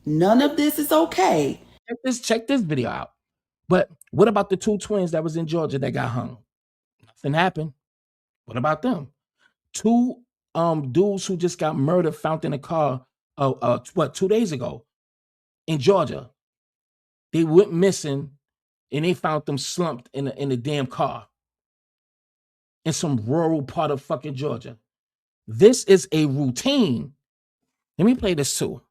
[SPEAKER 8] None of this is okay.
[SPEAKER 1] Check this video out. But what about the two twins that was in Georgia that got hung? Nothing happened. What about them? Two dudes who just got murdered found in a car 2 days ago in Georgia. They went missing and they found them slumped in a damn car in some rural part of fucking Georgia. This is a routine. Let me play this too.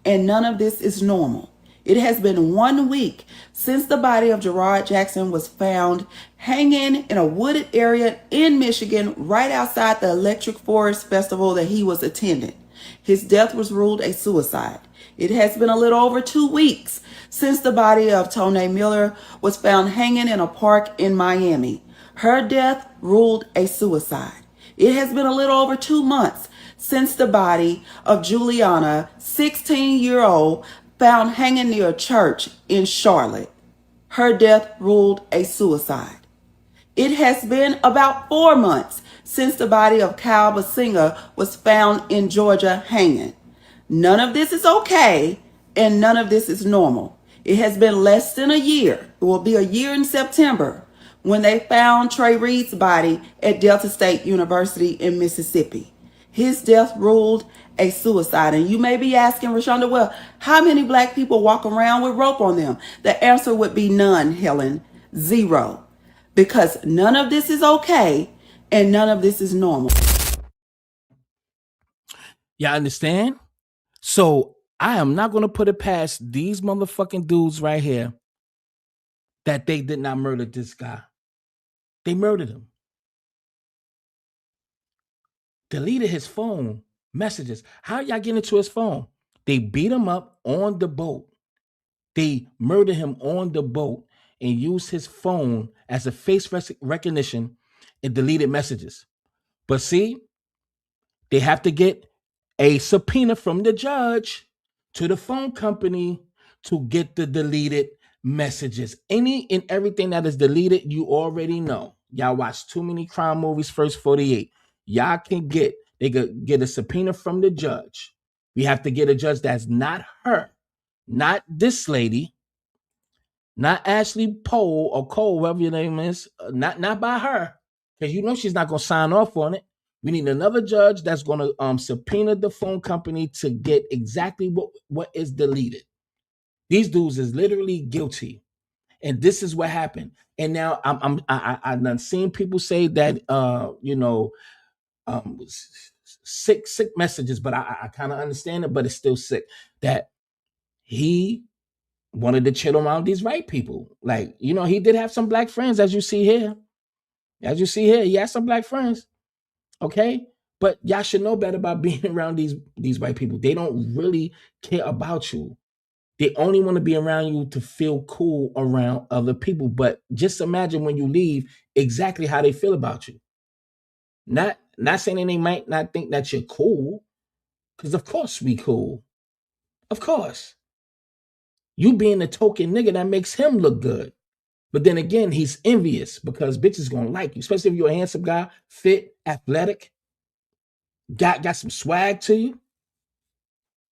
[SPEAKER 8] And none of this is normal. It has been 1 week since the body of Gerard Jackson was found hanging in a wooded area in Michigan right outside the Electric Forest Festival that he was attending. His death was ruled a suicide. It has been a little over 2 weeks since the body of Tone Miller was found hanging in a park in Miami. Her death ruled a suicide. It has been a little over 2 months since the body of Juliana, 16-year-old, found hanging near a church in Charlotte. Her death ruled a suicide. It has been about 4 months since the body of Kyle Basinga was found in Georgia hanging. None of this is okay, and none of this is normal. It has been less than a year. It will be a year in September when they found Trey Reed's body at Delta State University in Mississippi. His death ruled a suicide. And you may be asking, Rashonda, well, how many black people walk around with rope on them? The answer would be none, Helen. 0. Because none of this is okay and none of this is normal.
[SPEAKER 1] Y'all understand? So I am not going to put it past these motherfucking dudes right here that they did not murder this guy. They murdered him. Deleted his phone messages. How y'all get into his phone? They beat him up on the boat. They murdered him on the boat and used his phone as a face recognition and deleted messages. But see, they have to get a subpoena from the judge to the phone company to get the deleted messages. Any and everything that is deleted, you already know. Y'all watch too many crime movies, First 48. Y'all can get, they could get a subpoena from the judge. We have to get a judge that's not her, not this lady, not Ashley Poe or Cole, whatever your name is, not by her, because you know she's not going to sign off on it. We need another judge that's going to subpoena the phone company to get exactly what is deleted. These dudes is literally guilty, and this is what happened. And now I've done seen people say that sick messages, but I kind of understand it, but it's still sick that he wanted to chill around these white people. Like, he did have some black friends, as you see here. He has some black friends. Okay? But y'all should know better about being around these white people. They don't really care about you. They only want to be around you to feel cool around other people. But just imagine when you leave exactly how they feel about you. Not saying that they might not think that you're cool, because of course we cool. Of course. You being the token nigga, that makes him look good. But then again, he's envious because bitches gonna like you, especially if you're a handsome guy, fit, athletic, got some swag to you.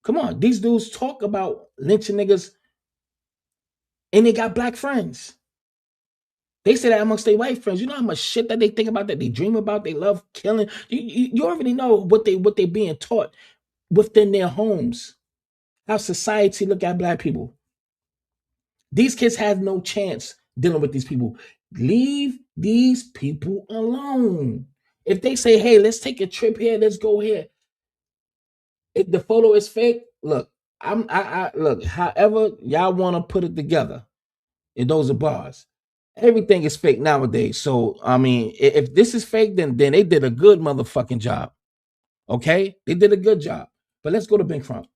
[SPEAKER 1] Come on, these dudes talk about lynching niggas and they got black friends. They say that amongst their white friends. You know how much shit that they think about, that they dream about, they love killing. You already know what they being taught within their homes, how society look at black people. These kids have no chance dealing with these people. Leave these people alone. If they say, hey, let's take a trip here, let's go here. If the photo is fake, look, look, however y'all want to put it together, and those are bars. Everything is fake nowadays. So, I mean, if this is fake, then they did a good motherfucking job. Okay? They did a good job. But let's go to Ben Crump.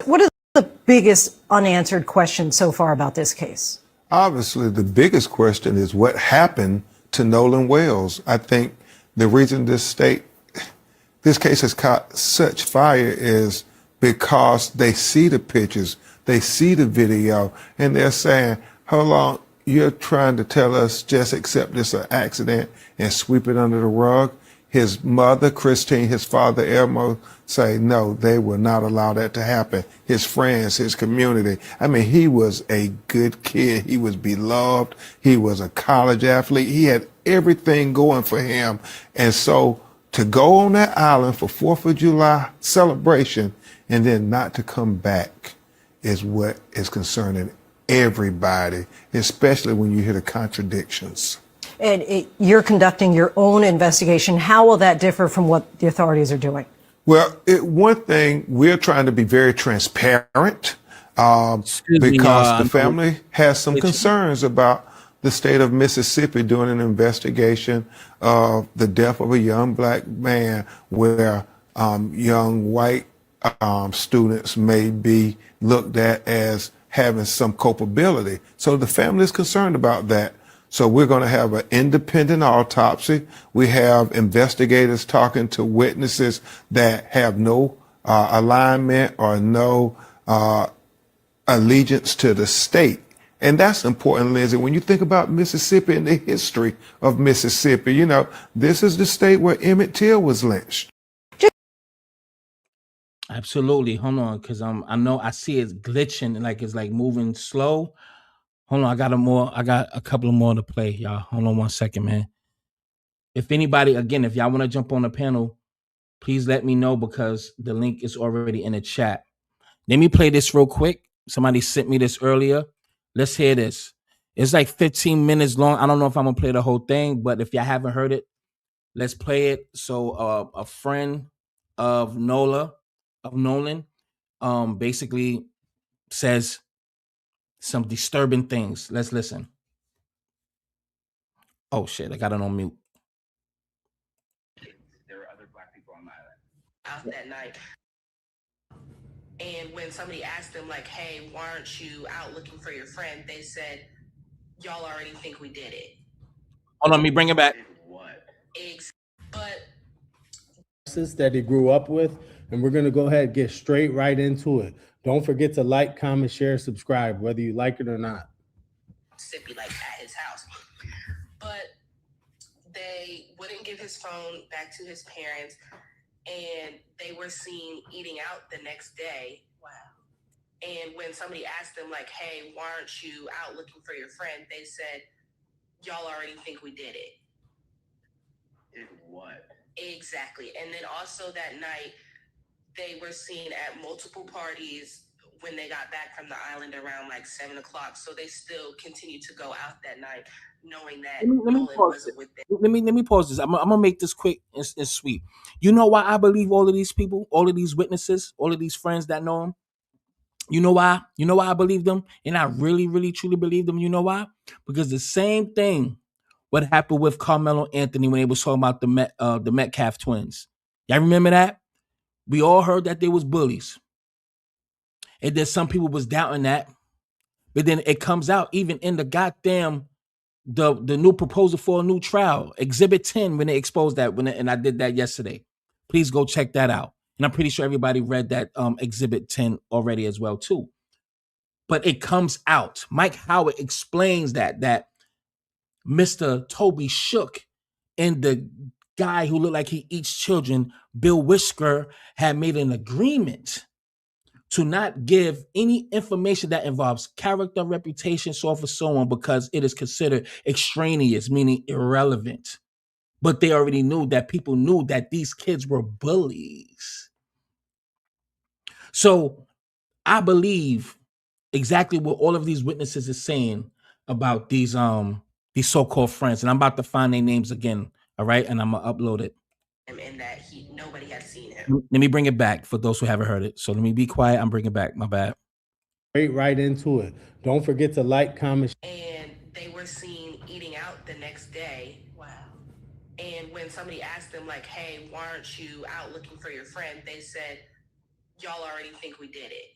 [SPEAKER 9] What is the biggest unanswered question so far about this case?
[SPEAKER 10] Obviously, the biggest question is what happened to Nolan Wells. I think the reason this case has caught such fire is because they see the pictures, they see the video, and they're saying, hold on, you're trying to tell us just accept this an accident and sweep it under the rug? His mother, Christine, his father, Elmo, say, no, they will not allow that to happen. His friends, his community. I mean, he was a good kid. He was beloved. He was a college athlete. He had everything going for him. And so to go on that island for 4th of July celebration and then not to come back is what is concerning everybody, especially when you hear the contradictions.
[SPEAKER 9] And you're conducting your own investigation. How will that differ from what the authorities are doing?
[SPEAKER 10] Well, one thing, we're trying to be very transparent because the family has some concerns about the state of Mississippi doing an investigation of the death of a young black man where young white students may be looked at as having some culpability. So the family is concerned about that. So we're going to have an independent autopsy. We have investigators talking to witnesses that have no alignment or no allegiance to the state. And that's important, Lindsay. When you think about Mississippi and the history of Mississippi, you know, this is the state where Emmett Till was lynched.
[SPEAKER 1] Absolutely. Hold on, because I know I see it's glitching, like it's like moving slow. Hold on, I got a couple of more to play, y'all. Hold on one second, man. If anybody, again, if y'all want to jump on the panel, please let me know because the link is already in the chat. Let me play this real quick. Somebody sent me this earlier. Let's hear this. It's like 15 minutes long. I don't know if I'm going to play the whole thing, but if y'all haven't heard it, let's play it. So a friend of Nolan, basically says some disturbing things. Let's listen. Oh shit, I got it on mute.
[SPEAKER 11] There were other black people on the island. Out that night. And when somebody asked them, like, hey, why aren't you out looking for your friend? They said, y'all already think we did it.
[SPEAKER 1] Hold on, let me bring it back.
[SPEAKER 11] What? But
[SPEAKER 12] that he grew up with, and we're going to go ahead and get straight right into it. Don't forget to like, comment, share, subscribe, whether you like it or not.
[SPEAKER 11] Mississippi, like at his house. But they wouldn't give his phone back to his parents, and they were seen eating out the next day. Wow. And when somebody asked them, like, hey, why aren't you out looking for your friend? They said, y'all already think we did it.
[SPEAKER 13] Did what?
[SPEAKER 11] Exactly. And then also that night, they were seen at multiple parties when they got back from the island around like 7 o'clock. So they still continued to go out that night, knowing that Nolan wasn't with them.
[SPEAKER 1] Let me pause this. I'm gonna make this quick and sweet. You know why I believe all of these people, all of these witnesses, all of these friends that know him? You know why? You know why I believe them? And I really, really, truly believe them. You know why? Because the same thing what happened with Carmelo Anthony when they was talking about the Metcalf twins. Y'all remember that? We all heard that they was bullies. And then some people was doubting that. But then it comes out even in the goddamn the new proposal for a new trial, Exhibit 10, when they exposed that, and I did that yesterday. Please go check that out. And I'm pretty sure everybody read that Exhibit 10 already as well too. But it comes out. Mike Howard explains that Mr. Toby Shook and the guy who looked like he eats children, Bill Whisker, had made an agreement to not give any information that involves character, reputation, so forth, so on, because it is considered extraneous, meaning irrelevant. But they already knew that people knew that these kids were bullies. So I believe exactly what all of these witnesses are saying about these so-called friends. And I'm about to find their names again, all right? And I'm going to upload it.
[SPEAKER 11] And that nobody had seen him.
[SPEAKER 1] Let me bring it back for those who haven't heard it. So let me be quiet. I'm bringing it back. My bad.
[SPEAKER 12] Right into it. Don't forget to like, comment.
[SPEAKER 11] And they were seen eating out the next day. Wow. And when somebody asked them, like, hey, why aren't you out looking for your friend? They said, y'all already think we did it.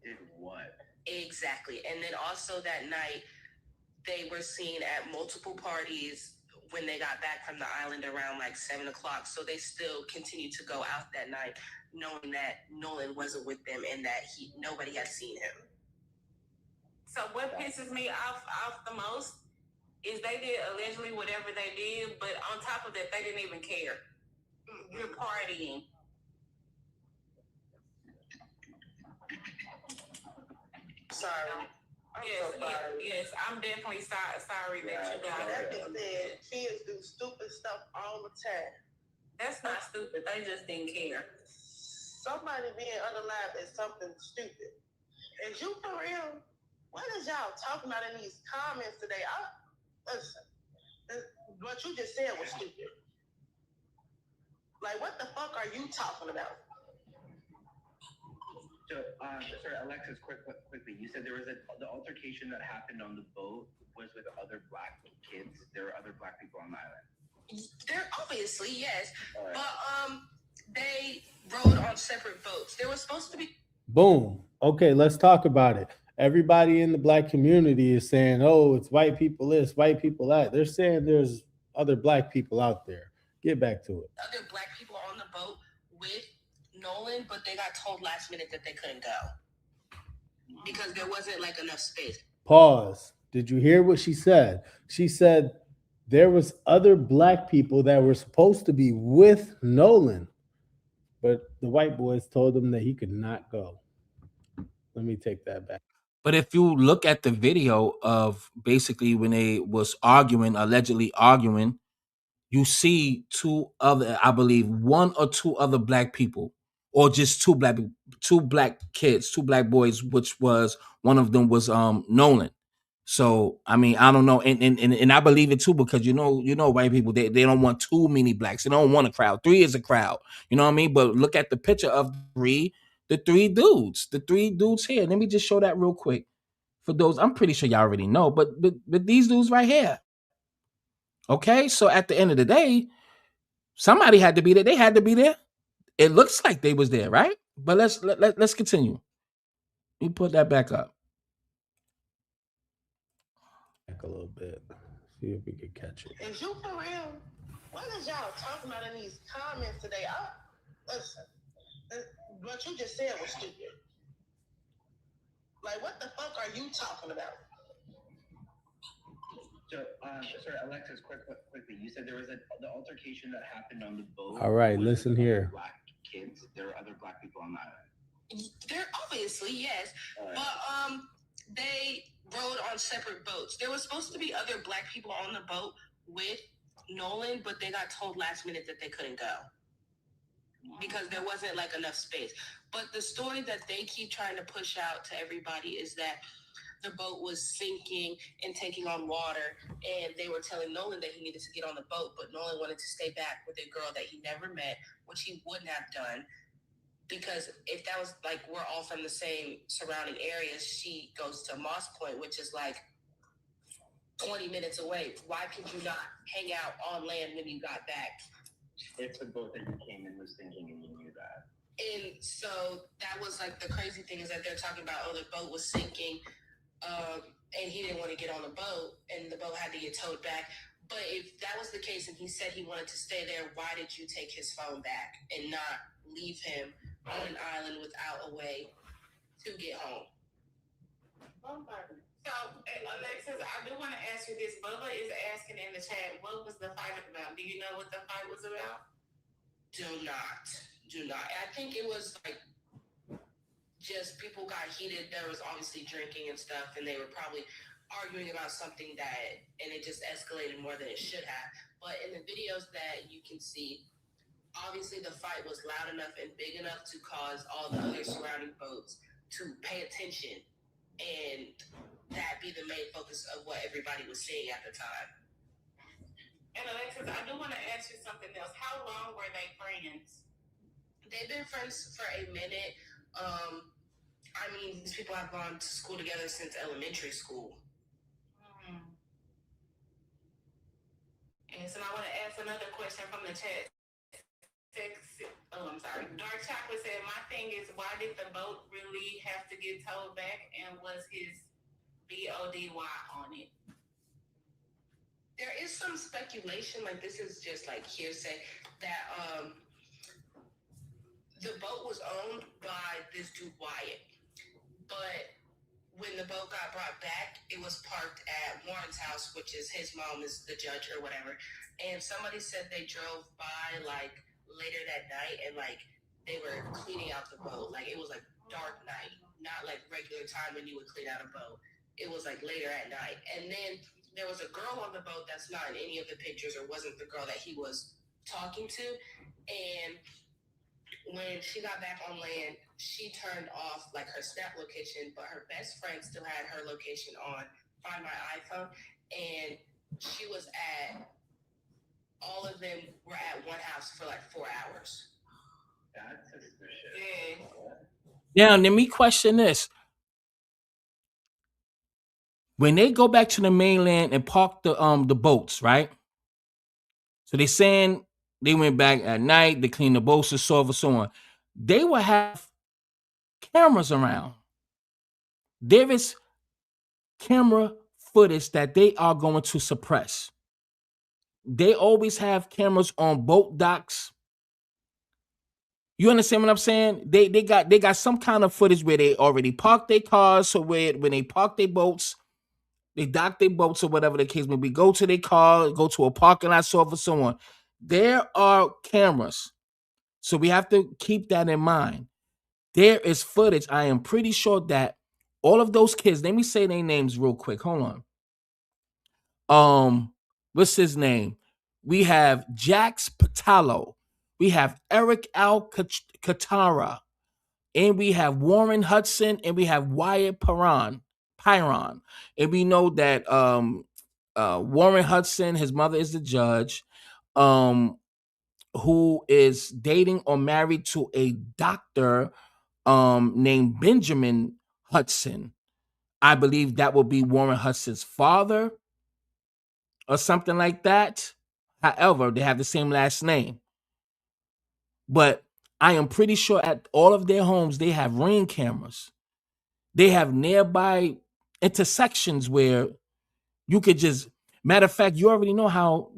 [SPEAKER 13] Did what?
[SPEAKER 11] Exactly. And then also that night, they were seen at multiple parties when they got back from the island around like 7 o'clock. So they still continued to go out that night, knowing that Nolan wasn't with them and that nobody had seen him.
[SPEAKER 14] So what pisses me off the most is they did allegedly whatever they did, but on top of that, they didn't even care. You're partying.
[SPEAKER 11] Sorry.
[SPEAKER 14] Yes, I'm definitely sorry that you got
[SPEAKER 15] That being said, kids do stupid stuff all the time.
[SPEAKER 14] That's not stupid. They just didn't care.
[SPEAKER 15] Somebody being unalive is something stupid. Is you for real? What is y'all talking about in these comments today? Listen, what you just said was stupid. Like, what the fuck are you talking about?
[SPEAKER 13] So, sorry, Alexis, quickly, you said there was the altercation that happened on the boat was with other black kids. There were other black people on the island.
[SPEAKER 11] There obviously, yes, right. But they rode on separate boats. There was supposed to be.
[SPEAKER 12] Boom. Okay, let's talk about it. Everybody in the black community is saying, "Oh, it's white people this, white people that." They're saying there's other black people out there. Get back to it.
[SPEAKER 11] Other black people on the boat with Nolan, but they got told last minute that they couldn't go because there wasn't like enough space.
[SPEAKER 12] Pause. Did you hear what she said? She said there was other black people that were supposed to be with Nolan, but the white boys told him that he could not go. Let me take that back.
[SPEAKER 1] But if you look at the video of basically when they was allegedly arguing, you see two other, I believe, one or two other black people, or just two black kids, two black boys, which was one of them was Nolan. So I mean, I don't know, and I believe it too, because you know white people, they don't want too many blacks. They don't want a crowd. 3 is a crowd. You know what I mean? But look at the picture of the three dudes here. Let me just show that real quick. For those, I'm pretty sure y'all already know, but these dudes right here. Okay, so at the end of the day, somebody had to be there. They had to be there. It looks like they was there, right? But let's continue. Let me put that back up.
[SPEAKER 12] Back a little bit. See if we can catch it.
[SPEAKER 15] Is you for real? What is y'all talking about in these comments today? Listen, what you just said was stupid. Like, what the fuck are you talking about?
[SPEAKER 13] So, Sorry, Alexis, quickly. You said there was the altercation that happened on the boat.
[SPEAKER 12] All right, listen here.
[SPEAKER 13] Black kids. There were other black people on the island.
[SPEAKER 11] There obviously, yes, but they rode on separate boats. There was supposed to be other black people on the boat with Nolan, but they got told last minute that they couldn't go because there wasn't like enough space. But the story that they keep trying to push out to everybody is that the boat was sinking and taking on water, and they were telling Nolan that he needed to get on the boat, but Nolan wanted to stay back with a girl that he never met, which he wouldn't have done, because if that was like we're all from the same surrounding areas, she goes to Moss Point, which is like 20 minutes away. Why could you not hang out on land when you got back?
[SPEAKER 13] If the boat that you came in was sinking and you knew that.
[SPEAKER 11] And so that was like the crazy thing is that they're talking about, oh, the boat was sinking, and he didn't want to get on the boat, and the boat had to get towed back. But if that was the case and he said he wanted to stay there, why did you take his phone back and not leave him on an island without a way to get home?
[SPEAKER 14] So, Alexis, I do want to ask you this. Bubba is asking in the chat, what was the fight about? Do you know what the fight was about?
[SPEAKER 11] Do not. I think it was like just people got heated. There was obviously drinking and stuff, and they were probably arguing about something and it just escalated more than it should have. But in the videos that you can see, obviously the fight was loud enough and big enough to cause all the other surrounding boats to pay attention, and that be the main focus of what everybody was saying at the time.
[SPEAKER 14] And Alexis, I do want to ask you something else. How long were they friends?
[SPEAKER 11] They've been friends for a minute. I mean, these people have gone to school together since elementary school.
[SPEAKER 14] And so I want to ask another question from the chat. I'm sorry. Dark Chocolate said, my thing is, why did the boat really have to get towed back, and was his BODY on it?
[SPEAKER 11] There is some speculation, like this is just like hearsay, that the boat was owned by this dude Wyatt, but when the boat got brought back, it was parked at Warren's house, which is his mom is the judge or whatever, and somebody said they drove by like later that night and like they were cleaning out the boat, like it was like dark night, not like regular time when you would clean out a boat. It was like later at night, and then there was a girl on the boat that's not in any of the pictures or wasn't the girl that he was talking to, and when she got back on land, she turned off like her Snap location, but her best friend still had her location on Find My iPhone, and she was at, all of them were at one house for like 4 hours.
[SPEAKER 13] That's suspicious.
[SPEAKER 14] Yeah.
[SPEAKER 1] Now, let me question this. When they go back to the mainland and park the boats, right? So they saying they went back at night, they cleaned the boats and so on. They will have cameras around. There is camera footage that they are going to suppress. They always have cameras on boat docks. You understand what I'm saying? They got some kind of footage where they already parked their cars, so when they park their boats, they dock their boats or whatever the case may be, go to their car, go to a parking lot, so on. There are cameras. So we have to keep that in mind. There is footage. I am pretty sure that all of those kids, let me say their names real quick. Hold on. What's his name? We have Jax Patalo. We have Eric Katara. And we have Warren Hudson. And we have Wyatt Pyron. And we know that Warren Hudson, his mother is the judge, who is dating or married to a doctor named Benjamin Hudson. I believe that will be Warren Hudson's father or something like that. However, they have the same last name. But I am pretty sure at all of their homes, they have Ring cameras. They have nearby intersections where you could just, Matter of fact, you already know how,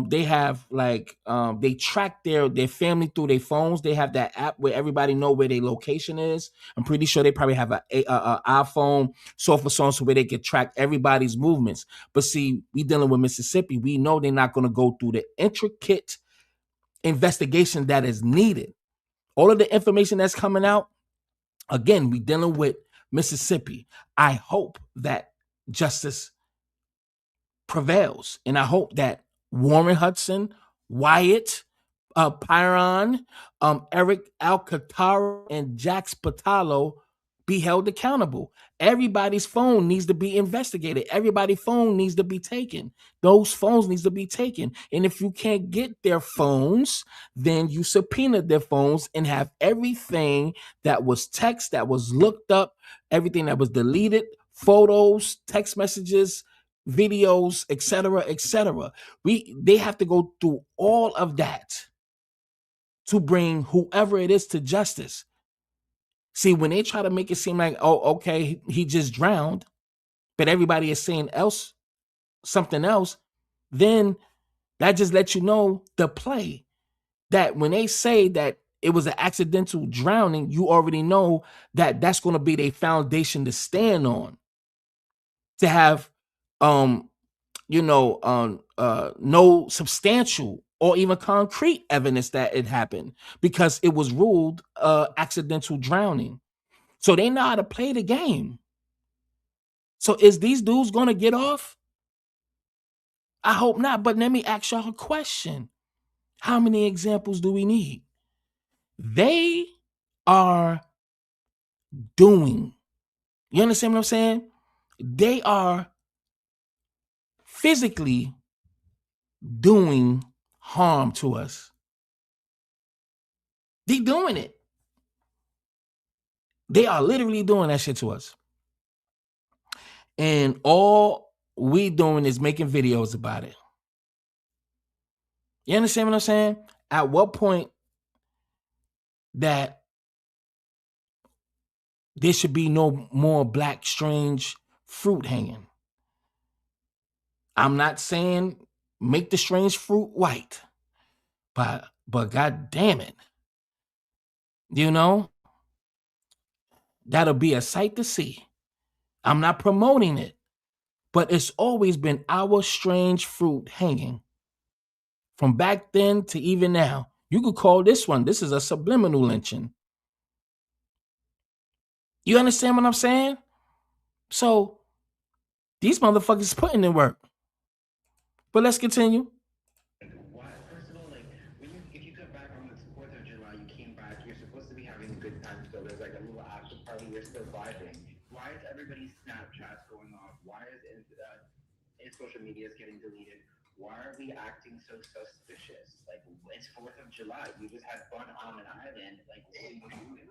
[SPEAKER 1] they have like, they track their family through their phones. They have that app where everybody know where their location is. I'm pretty sure they probably have a iPhone software so where they can track everybody's movements. But see, we dealing with Mississippi. We know they're not going to go through the intricate investigation that is needed. All of the information that's coming out, again, we dealing with Mississippi. I hope that justice prevails. And I hope that Warren Hudson, Wyatt, Pyron, Eric Alcantara, and Jax Patalo be held accountable. Everybody's phone needs to be investigated. Everybody's phone needs to be taken. Those phones needs to be taken. And if you can't get their phones, then you subpoena their phones and have everything that was text, that was looked up, everything that was deleted, photos, text messages, videos, etc., etc. They have to go through all of that to bring whoever it is to justice. See, when they try to make it seem like, oh, okay, he just drowned, but everybody is saying something else, then that just lets you know the play. That when they say that it was an accidental drowning, you already know that that's going to be their foundation to stand on. To have no substantial or even concrete evidence that it happened, because it was ruled accidental drowning. So they know how to play the game. So is these dudes going to get off? I hope not. But let me ask y'all a question. How many examples do we need? They are doing. You understand what I'm saying? They are physically doing harm to us. They doing it. They are literally doing that shit to us. And all we doing is making videos about it. You understand what I'm saying? At what point that there should be no more black strange fruit hanging? I'm not saying make the strange fruit white, but God damn it. That'll be a sight to see. I'm not promoting it, but it's always been our strange fruit hanging. From back then to even now. You could call this is a subliminal lynching. You understand what I'm saying? So these motherfuckers putting in work. But let's continue.
[SPEAKER 13] First of all, if you come back on the 4th of July, you came back, you're supposed to be having a good time still. There's like a little after party, you're still vibing. Why is everybody's Snapchats going off? Why is social media is getting deleted? Why are we acting so suspicious? Like, it's 4th of July. You just had fun on an island. Like, what are you doing?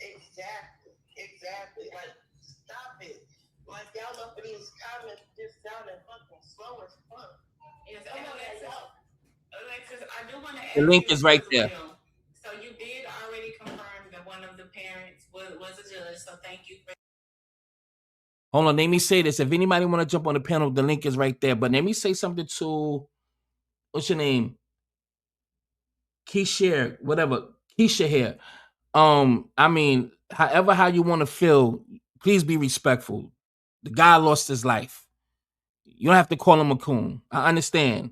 [SPEAKER 15] Exactly. Like, stop it. Like, y'all up in these comments just sounding fucking slow as fuck.
[SPEAKER 14] Yes, Alexis, I do want to ask
[SPEAKER 1] The link
[SPEAKER 14] you
[SPEAKER 1] is right
[SPEAKER 14] as
[SPEAKER 1] there.
[SPEAKER 14] well. So you did already confirm that one of the parents was a judge. So thank you for.
[SPEAKER 1] Hold on, let me say this. If anybody want to jump on the panel, the link is right there. But let me say something to, what's your name? Keisha, whatever. Keisha here. How you want to feel, please be respectful. The guy lost his life. You don't have to call him a coon. I understand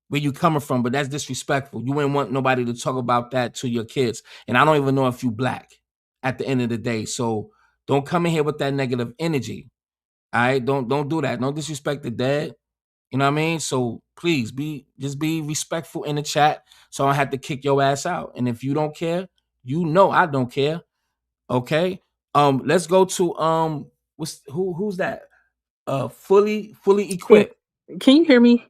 [SPEAKER 1] where you coming from, but that's disrespectful. You wouldn't want nobody to talk about that to your kids. And I don't even know if you black at the end of the day. So don't come in here with that negative energy. All right? Don't do that. Don't disrespect the dead. You know what I mean? So please just be respectful in the chat so I don't have to kick your ass out. And if you don't care, I don't care. Okay? Let's go to who's that? Fully equipped.
[SPEAKER 16] Can you hear me?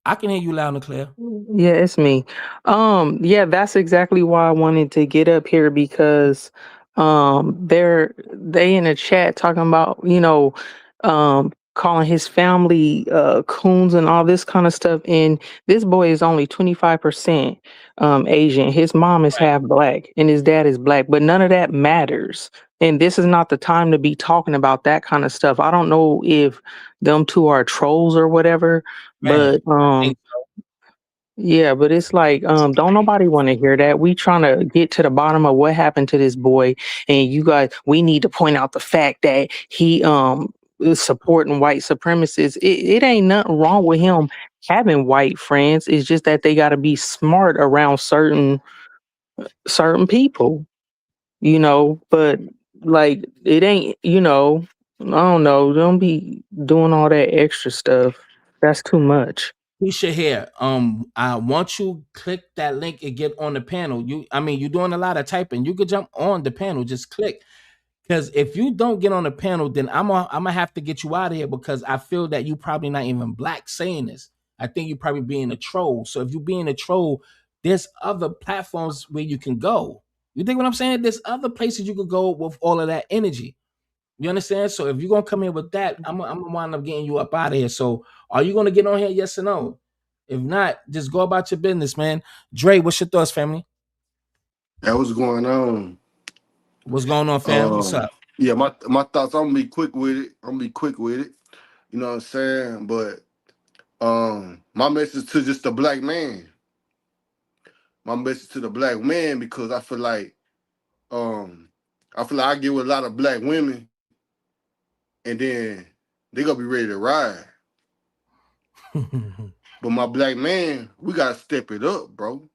[SPEAKER 1] I can hear you loud and clear.
[SPEAKER 16] Yeah, it's me. Yeah, that's exactly why I wanted to get up here, because they in the chat talking about, calling his family coons and all this kind of stuff. And this boy is only 25% Asian. His mom is half black and his dad is black, but none of that matters. And this is not the time to be talking about that kind of stuff. I don't know if them two are trolls or whatever,
[SPEAKER 1] Man,
[SPEAKER 16] but
[SPEAKER 1] I think so.
[SPEAKER 16] yeah, but it's like don't nobody want to hear that. We trying to get to the bottom of what happened to this boy, and you guys, we need to point out the fact that he is supporting white supremacists. It ain't nothing wrong with him having white friends. It's just that they got to be smart around certain people, you know, but like it ain't, you know, I don't know, don't be doing all that extra stuff. That's too much.
[SPEAKER 1] Keisha here. I want you click that link and get on the panel. You're doing a lot of typing. You could jump on the panel. Just click. Because if you don't get on the panel, then I'm gonna have to get you out of here because I feel that you probably not even black saying this. I think you probably being a troll. So if you being a troll, there's other platforms where you can go. You think what I'm saying? There's other places you could go with all of that energy. You understand? So if you're gonna come in with that, I'm gonna wind up getting you up out of here. So are you gonna get on here? Yes or no? If not, just go about your business, man. Dre, what's your thoughts, family?
[SPEAKER 17] That what's going on.
[SPEAKER 1] What's going on, fam? What's up?
[SPEAKER 17] Yeah, my thoughts. I'm gonna be quick with it. You know what I'm saying? But my message to just the black man. My message to the black man because I feel like I get with a lot of black women, and then they gonna be ready to ride. But my black man, we gotta step it up, bro.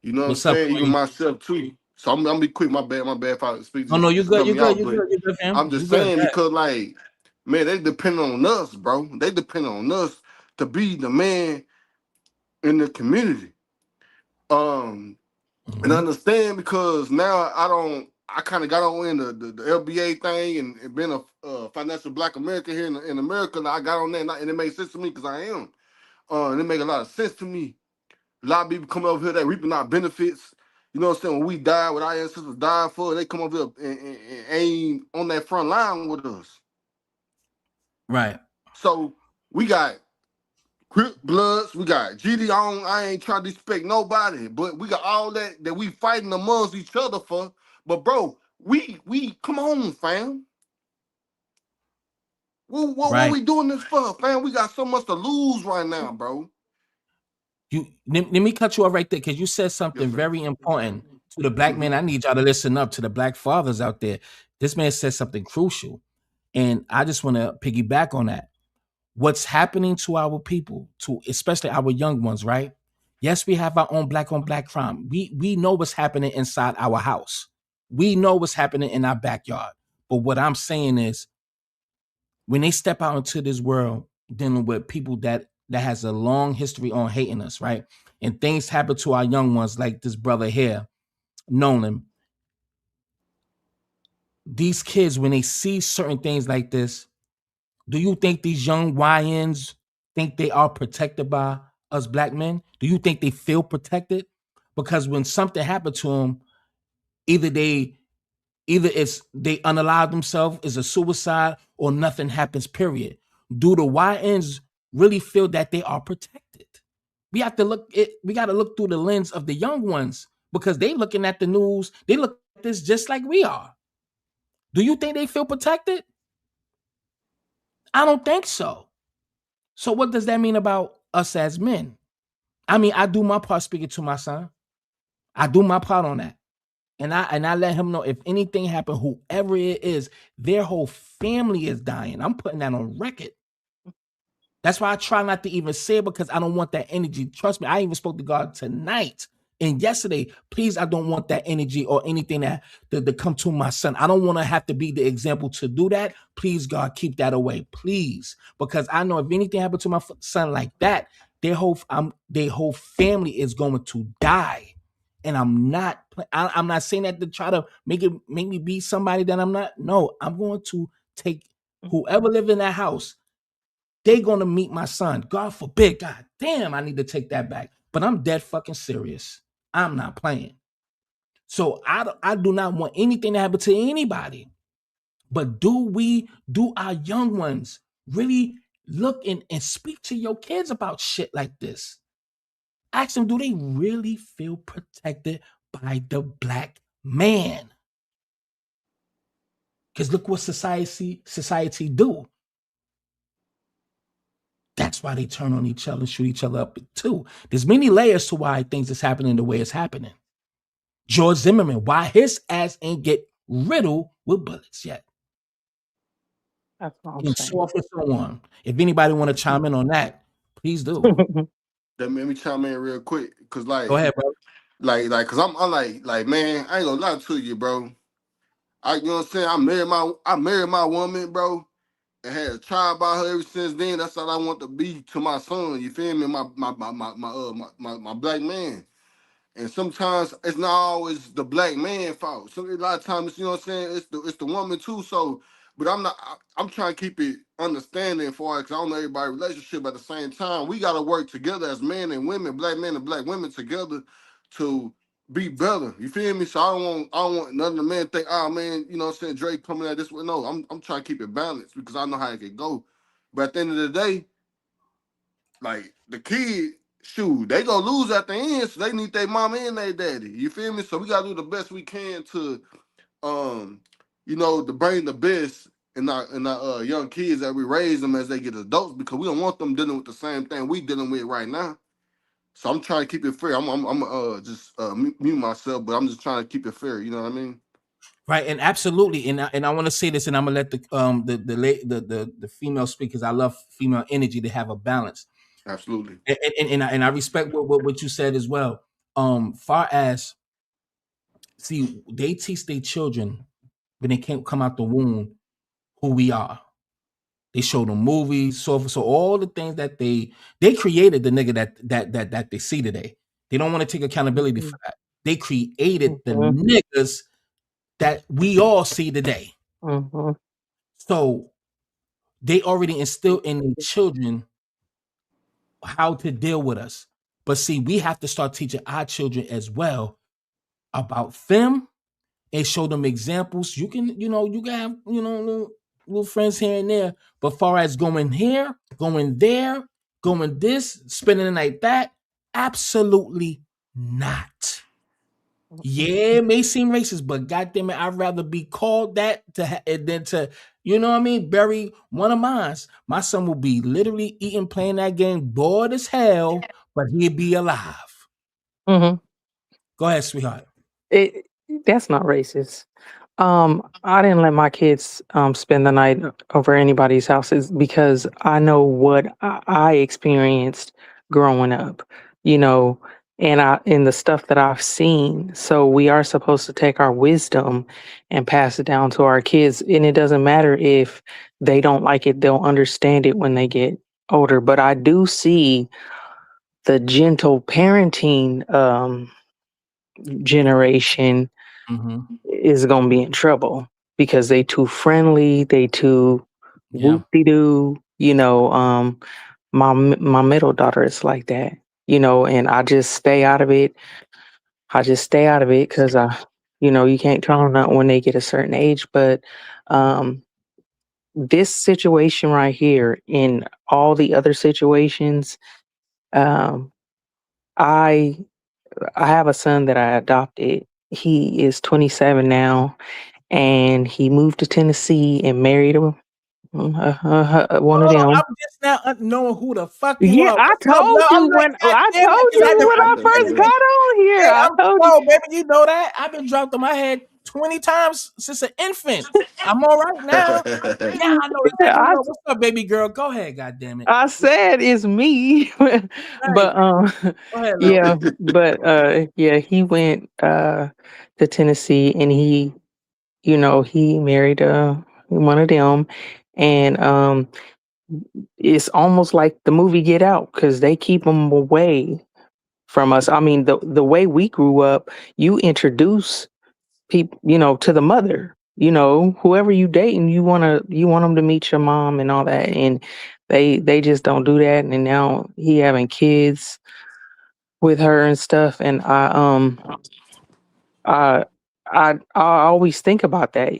[SPEAKER 17] You know what I'm
[SPEAKER 1] What's up,
[SPEAKER 17] saying? Even
[SPEAKER 1] Queen?
[SPEAKER 17] myself too. So I'm gonna be quick. My bad if I speak.
[SPEAKER 1] No, you
[SPEAKER 17] Just
[SPEAKER 1] good.
[SPEAKER 17] cut
[SPEAKER 1] You
[SPEAKER 17] me
[SPEAKER 1] good.
[SPEAKER 17] off.
[SPEAKER 1] You
[SPEAKER 17] But
[SPEAKER 1] good. You good, fam.
[SPEAKER 17] I'm
[SPEAKER 1] You
[SPEAKER 17] just
[SPEAKER 1] good.
[SPEAKER 17] saying
[SPEAKER 1] Go ahead.
[SPEAKER 17] because like, man, they depend on us, bro. They depend on us to be the man in the community. And understand because now I kind of got on in the LBA thing and being a financial black American here in America. Now I got on there and it made sense to me because I am. And it make a lot of sense to me. A lot of people come over here that reaping our benefits. You know what I'm saying? When we die, what our ancestors died for, they come over here and ain't on that front line with us.
[SPEAKER 1] Right.
[SPEAKER 17] So we got Crip Bloods, we got GD on. I ain't trying to disrespect nobody, but we got all that we fighting amongst each other for. But bro, we come on, fam. What
[SPEAKER 1] Right.
[SPEAKER 17] we doing this for, fam? We got so much to lose right now, bro.
[SPEAKER 1] Let me cut you off right there because you said something
[SPEAKER 17] Yes, sir.
[SPEAKER 1] very important to the black man. I need y'all to listen up to the black fathers out there. This man said something crucial, and I just want to piggyback on that. What's happening to our people, to especially our young ones, right? Yes, we have our own black on black crime. We know what's happening inside our house. We know what's happening in our backyard. But what I'm saying is, when they step out into this world dealing with people that has a long history on hating us, right? And things happen to our young ones, like this brother here, Nolan. These kids, when they see certain things like this, do you think these young YNs think they are protected by us black men? Do you think they feel protected? Because when something happened to them, either it's they unalive themselves, is a suicide, or nothing happens, period. Do the YNs really feel that they are protected? We got to look through the lens of the young ones because they looking at the news, they look at this just like we are. Do you think they feel protected? I don't think so. So what does that mean about us as men? I mean, I do my part speaking to my son. I do my part on that. And I let him know if anything happened, whoever it is, their whole family is dying. I'm putting that on record. That's why I try not to even say it because I don't want that energy. Trust me, I even spoke to God tonight and yesterday. Please, I don't want that energy or anything that come to my son. I don't want to have to be the example to do that. Please, God, keep that away, please, because I know if anything happened to my son like that, their whole family is going to die. And I'm not saying that to try to make me be somebody that I'm not. No, I'm going to take whoever live in that house. They're going to meet my son. God forbid. God damn, I need to take that back. But I'm dead fucking serious. I'm not playing. So I do not want anything to happen to anybody. But do our young ones really look and speak to your kids about shit like this? Ask them, do they really feel protected by the black man? Because look what society do. That's why they turn on each other and shoot each other up too. There's many layers to why things is happening the way it's happening. George Zimmerman, why his ass ain't get riddled with bullets yet.
[SPEAKER 16] That's what I'm
[SPEAKER 1] And
[SPEAKER 16] saying.
[SPEAKER 1] so off and so on. If anybody want to chime in on that, please do.
[SPEAKER 17] That made me chime in real quick, cause
[SPEAKER 1] Go ahead, bro.
[SPEAKER 17] cause I'm like, man, I ain't gonna lie to you, bro. You know what I'm saying? I married my woman, bro, and had a child by her ever since then. That's all I want to be to my son. You feel me? My black man. And sometimes it's not always the black man fault. So a lot of times, you know what I'm saying, it's the woman too. So, but I'm trying to keep it understanding for it, because I don't know everybody's relationship. At the same time, we gotta work together as men and women, black men and black women together to be better. You feel me? So I don't want none of the men think, oh man, you know what I'm saying, Drake coming at this way. No, I'm trying to keep it balanced, because I know how it can go. But at the end of the day, like the kid, shoot, they gonna lose at the end, so they need their mama and their daddy. You feel me? So we gotta do the best we can to, to bring the best in our young kids, that we raise them as they get adults, because we don't want them dealing with the same thing we dealing with right now. So I'm trying to keep it fair. I'm just mute myself, but I'm just trying to keep it fair. You know what I mean?
[SPEAKER 1] Right, and absolutely, and I want to say this, and I'm gonna let the female speak, because I love female energy to have a balance.
[SPEAKER 17] Absolutely,
[SPEAKER 1] and I respect what you said as well. Far as, see, they teach their children when they can't come out the womb who we are. They show them movies, so all the things that they created the nigga that they see today. They don't want to take accountability for that. They created the niggas that we all see today. So they already instilled in the children how to deal with us. But see, we have to start teaching our children as well about them and show them examples. You can have, little friends here and there. But far as going here, going there, going this, spending the night that, absolutely not. Yeah, it may seem racist, but goddamn it, I'd rather be called that than to, bury one of mine. My son will be literally eating, playing that game, bored as hell, but he'll be alive.
[SPEAKER 16] Mm-hmm.
[SPEAKER 1] Go ahead, sweetheart.
[SPEAKER 16] That's not racist. I didn't let my kids spend the night over anybody's houses, because I know what I experienced growing up, and the stuff that I've seen. So we are supposed to take our wisdom and pass it down to our kids. And it doesn't matter if they don't like it, they'll understand it when they get older. But I do see the gentle parenting generation is going to be in trouble, because they too friendly, they too whoop-de-doo. My middle daughter is like that, and I just stay out of it. Because you can't tell them that when they get a certain age. But this situation right here, in all the other situations, I have a son that I adopted. He is 27 now, and he moved to Tennessee and married one of them.
[SPEAKER 1] I'm just now knowing who the fuck you
[SPEAKER 16] Yeah,
[SPEAKER 1] are.
[SPEAKER 16] I told you when I first got on here.
[SPEAKER 1] Yeah,
[SPEAKER 16] I told you.
[SPEAKER 1] baby, you know that. I've been dropped on my head 20 times since an infant. I'm all right now. Yeah, I know exactly. What's up, baby girl? Go ahead, goddamn it.
[SPEAKER 16] I said it's me, but
[SPEAKER 1] Go ahead,
[SPEAKER 16] yeah, but yeah, he went to Tennessee, and he married one of them, and it's almost like the movie Get Out, because they keep them away from us. I mean, the way we grew up, you introduce people, to the mother. Whoever you dating, you want them to meet your mom and all that, and they just don't do that. And now he having kids with her and stuff, and I always think about that.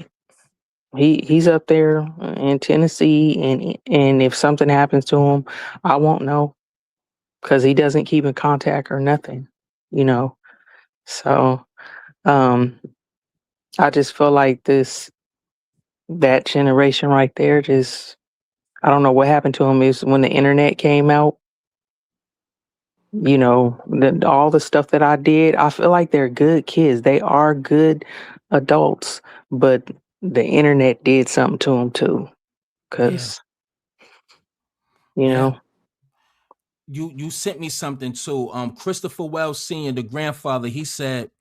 [SPEAKER 16] He's up there in Tennessee, and if something happens to him, I won't know, because he doesn't keep in contact or nothing. So I just feel like this that generation right there, just I don't know what happened to them. Is when the internet came out, all the stuff that I did, I feel like they're good kids. They are good adults, but the internet did something to them too.
[SPEAKER 1] Yeah.
[SPEAKER 16] Cause
[SPEAKER 1] Yeah. You sent me something too. Christopher Wells Sr., the grandfather, he said,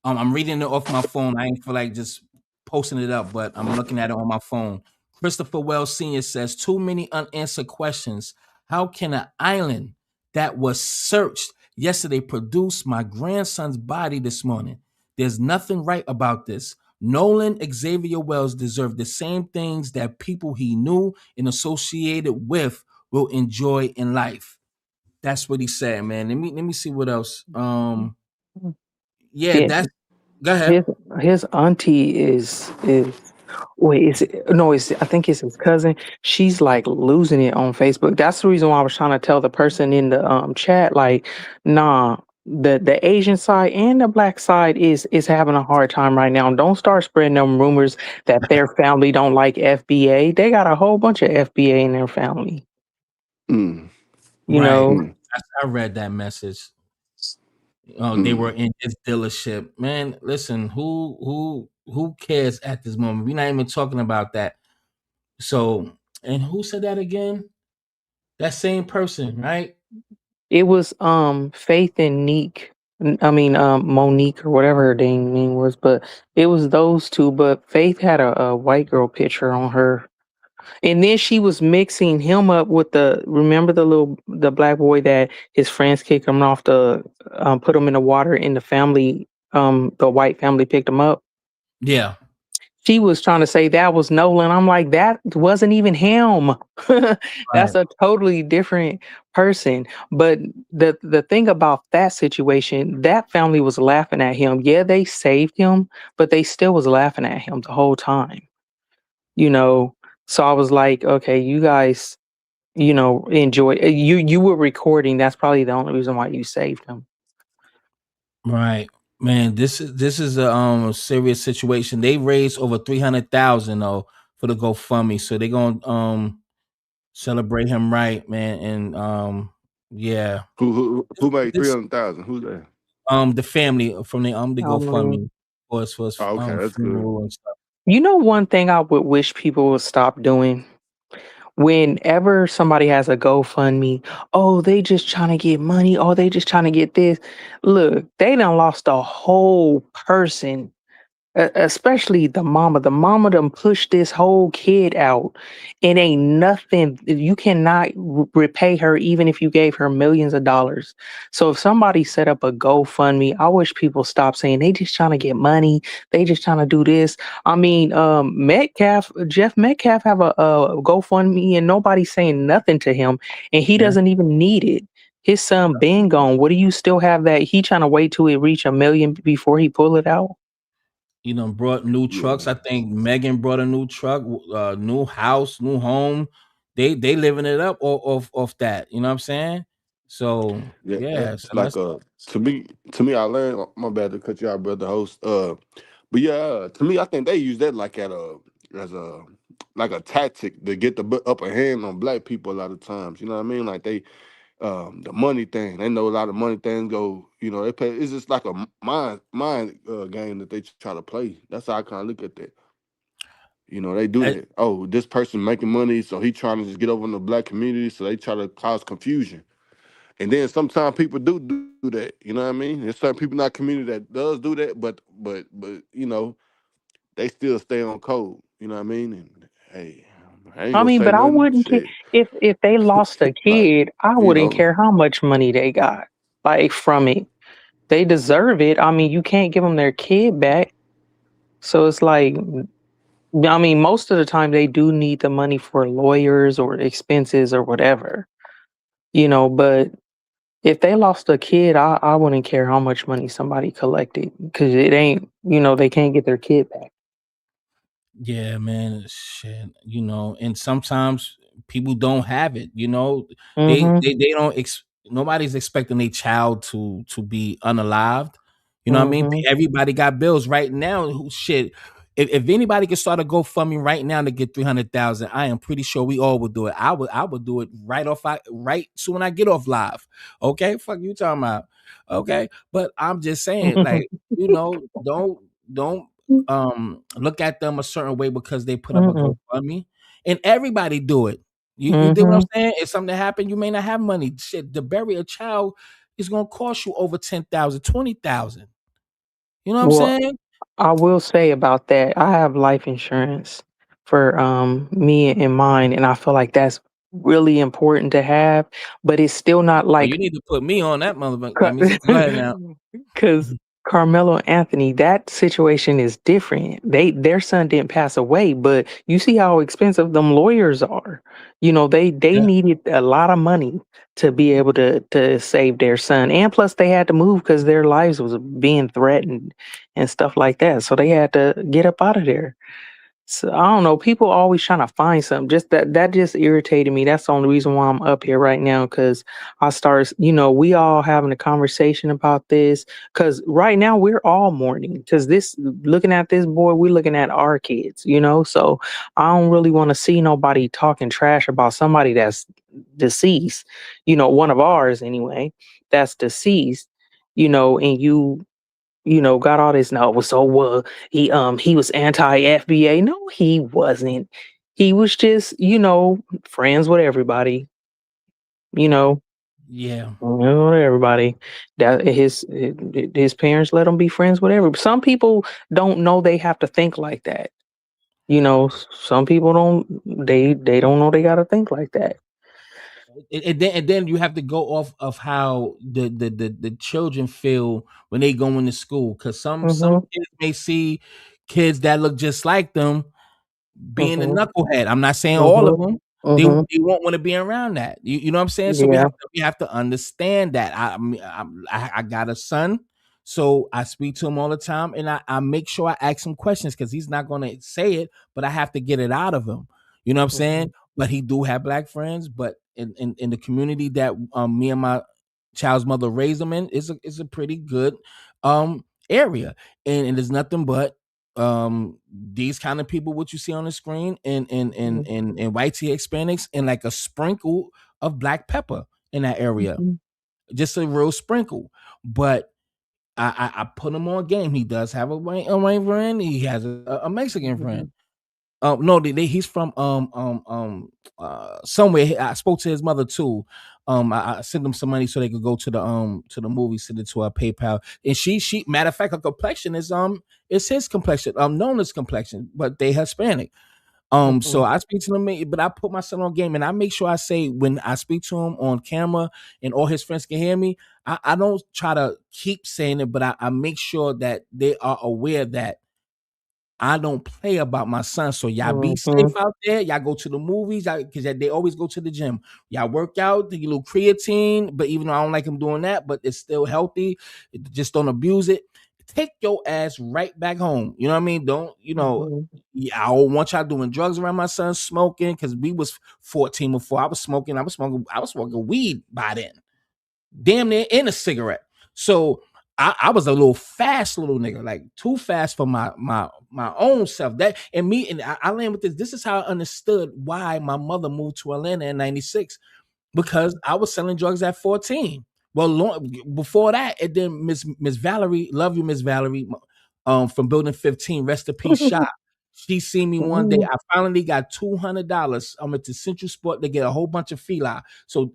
[SPEAKER 1] I'm reading it off my phone. I ain't feel like just posting it up, but I'm looking at it on my phone. Christopher Wells Sr. says, too many unanswered questions. How can an island that was searched yesterday produce my grandson's body this morning? There's nothing right about this. Nolan Xavier Wells deserved the same things that people he knew and associated with will enjoy in life. That's what he said, man. Let me see what else. Yeah,
[SPEAKER 16] yeah,
[SPEAKER 1] that's go ahead.
[SPEAKER 16] his auntie is wait, is it no, it's I think it's his cousin. She's like losing it on Facebook. That's the reason why I was trying to tell the person in the chat, like, nah, the Asian side and the black side is having a hard time right now. Don't start spreading them rumors that their family don't like FBA. They got a whole bunch of FBA in their family.
[SPEAKER 1] Right. I read that message. They were
[SPEAKER 17] Mm.
[SPEAKER 1] in his dealership. Man, listen, who cares at this moment? We're not even talking about that. So, and who said that again? That same person, right?
[SPEAKER 16] It was Faith and Neek. I mean Monique or whatever her dang name was, but it was those two. But Faith had a white girl picture on her, and then she was mixing him up with remember the black boy that his friends kicked him off the put him in the water, and the white family picked him up.
[SPEAKER 1] Yeah.
[SPEAKER 16] She was trying to say that was Nolan. I'm like, that wasn't even him. That's a totally different person. But the thing about that situation, that family was laughing at him. Yeah, they saved him, but they still was laughing at him the whole time. So I was like, okay, you guys, enjoy. You were recording. That's probably the only reason why you saved him.
[SPEAKER 1] Right. Man, this is a serious situation. They raised over 300,000 though for the GoFundMe. So they're gonna celebrate him, right, man. And yeah.
[SPEAKER 17] Who made
[SPEAKER 1] This
[SPEAKER 17] 300,000? Who's that?
[SPEAKER 1] the family from the GoFundMe for his
[SPEAKER 17] Oh, okay, that's good.
[SPEAKER 1] funeral and stuff.
[SPEAKER 16] One thing I would wish people would stop doing whenever somebody has a GoFundMe, oh, they just trying to get money. Oh, they just trying to get this. Look, they done lost a whole person, especially the mama. The mama done pushed this whole kid out. It ain't nothing. You cannot repay her even if you gave her millions of dollars. So if somebody set up a GoFundMe, I wish people stop saying they just trying to get money. They just trying to do this. I mean, Jeff Metcalf have a GoFundMe and nobody's saying nothing to him, and he doesn't even need it. His son been gone. What do you still have that? He trying to wait till it reach 1 million before he pull it out?
[SPEAKER 1] Brought new trucks. I think Megan brought a new truck, new house, new home. They living it up off that. You know what I'm saying? So
[SPEAKER 17] Yeah,
[SPEAKER 1] yeah,
[SPEAKER 17] that's
[SPEAKER 1] so
[SPEAKER 17] like
[SPEAKER 1] that's
[SPEAKER 17] to me I learned, my bad to cut you out, brother host. But yeah, to me I think they use that like as a like a tactic to get the upper hand on black people a lot of times. You know what I mean? Like they the money thing. They know a lot of money things go, they pay. It's just like a mind game that they try to play. That's how I kind of look at that. They do that. Oh, this person making money, so he trying to just get over in the black community, so they try to cause confusion. And then sometimes people do that. You know what I mean? There's certain people in our community that does do that, but they still stay on code. You know what I mean? And hey, I ain't
[SPEAKER 16] I
[SPEAKER 17] gonna
[SPEAKER 16] mean,
[SPEAKER 17] say
[SPEAKER 16] but I
[SPEAKER 17] nothing.
[SPEAKER 16] wouldn't care
[SPEAKER 17] Shit,
[SPEAKER 16] if they lost a
[SPEAKER 17] like
[SPEAKER 16] kid. I
[SPEAKER 17] you
[SPEAKER 16] wouldn't
[SPEAKER 17] know,
[SPEAKER 16] care how much money they got, like from it. They deserve it. I mean, you can't give them their kid back. So it's like, I mean, most of the time they do need the money for lawyers or expenses or whatever, But if they lost a kid, I wouldn't care how much money somebody collected because it ain't, they can't get their kid back.
[SPEAKER 1] yeah, man. Shit, and sometimes people don't have it. They
[SPEAKER 16] Mm-hmm.
[SPEAKER 1] they don't. Nobody's expecting a child to be unalived. You know what I mean?
[SPEAKER 16] Mm-hmm.
[SPEAKER 1] Everybody got bills right now. Shit, if anybody can start a GoFundMe right now to get 300,000, I am pretty sure we all would do it. I would do it right soon when I get off live. Okay, fuck you talking about. Okay, but I'm just saying, like, don't look at them a certain way because they put up a GoFundMe, and everybody do it. You do what I'm saying? If something happened, you may not have money. Shit, to bury a child is gonna cost you over 10,000, 20,000. You know what I'm
[SPEAKER 16] Well,
[SPEAKER 1] saying?
[SPEAKER 16] I will say about that, I have life insurance for me and mine, and I feel like that's really important to have, but it's still not
[SPEAKER 1] Oh, you
[SPEAKER 16] like
[SPEAKER 1] need to put me on that motherfucker. Let me see. Go ahead now.
[SPEAKER 16] because Carmelo Anthony, that situation is different. Their son didn't pass away, but you see how expensive them lawyers are. You know, they
[SPEAKER 1] Yeah.
[SPEAKER 16] needed a lot of money to be able to save their son, and plus they had to move because their lives was being threatened and stuff like that. So they had to get up out of there. So I don't know. People always trying to find something. Just that just irritated me. That's the only reason why I'm up here right now. Cause I start, we all having a conversation about this. Cause right now we're all mourning. Cause looking at this boy, we're looking at our kids, So I don't really want to see nobody talking trash about somebody that's deceased, one of ours anyway, that's deceased, and got all this. No, so he was anti FBA. No, he wasn't. He was just, friends with everybody.
[SPEAKER 1] Yeah.
[SPEAKER 16] Everybody. That his parents let him be friends with everybody. Some people don't know they have to think like that. Some people don't. They don't know they got to think like that.
[SPEAKER 1] And then you have to go off of how the children feel when they go into school, because some kids may see kids that look just like them being a knucklehead. I'm not saying all of them. They won't want to be around that. You know what I'm saying? So
[SPEAKER 16] Yeah.
[SPEAKER 1] we have to understand that. I got a son, so I speak to him all the time, and I make sure I ask him questions because he's not going to say it, but I have to get it out of him. You know what I'm saying? But he do have black friends, but in the community that me and my child's mother raised him in is a pretty good area, and there's nothing but these kind of people what you see on the screen and white tea Hispanics and like a sprinkle of black pepper in that area, just a real sprinkle. But I put him on game. He does have a white friend. He has a Mexican friend. No, he's from somewhere. I spoke to his mother too. I sent them some money so they could go to the movie, send it to her PayPal. And she matter of fact, her complexion is his complexion, Nolan's complexion, but they Hispanic. So I speak to them, but I put my son on game and I make sure I say when I speak to him on camera and all his friends can hear me, I don't try to keep saying it, but I make sure that they are aware that I don't play about my son. So y'all be safe out there. Y'all go to the movies because they always go to the gym. Y'all work out, take a little creatine. But even though I don't like him doing that, but it's still healthy. Just don't abuse it. Take your ass right back home. You know what I mean? Don't, I don't want y'all doing drugs around my son, smoking, because we was 14 before I was smoking. I was smoking weed by then. Damn near in a cigarette. So I was a little fast little nigga, like too fast for my own self. That and me, and I land with this. This is how I understood why my mother moved to Atlanta in '96, because I was selling drugs at 14. Well, before that, and then Miss Valerie, love you, Miss Valerie, from Building 15, rest in peace, shop. She seen me one day. I finally got $200. I'm at the Central Sport to get a whole bunch of fila. So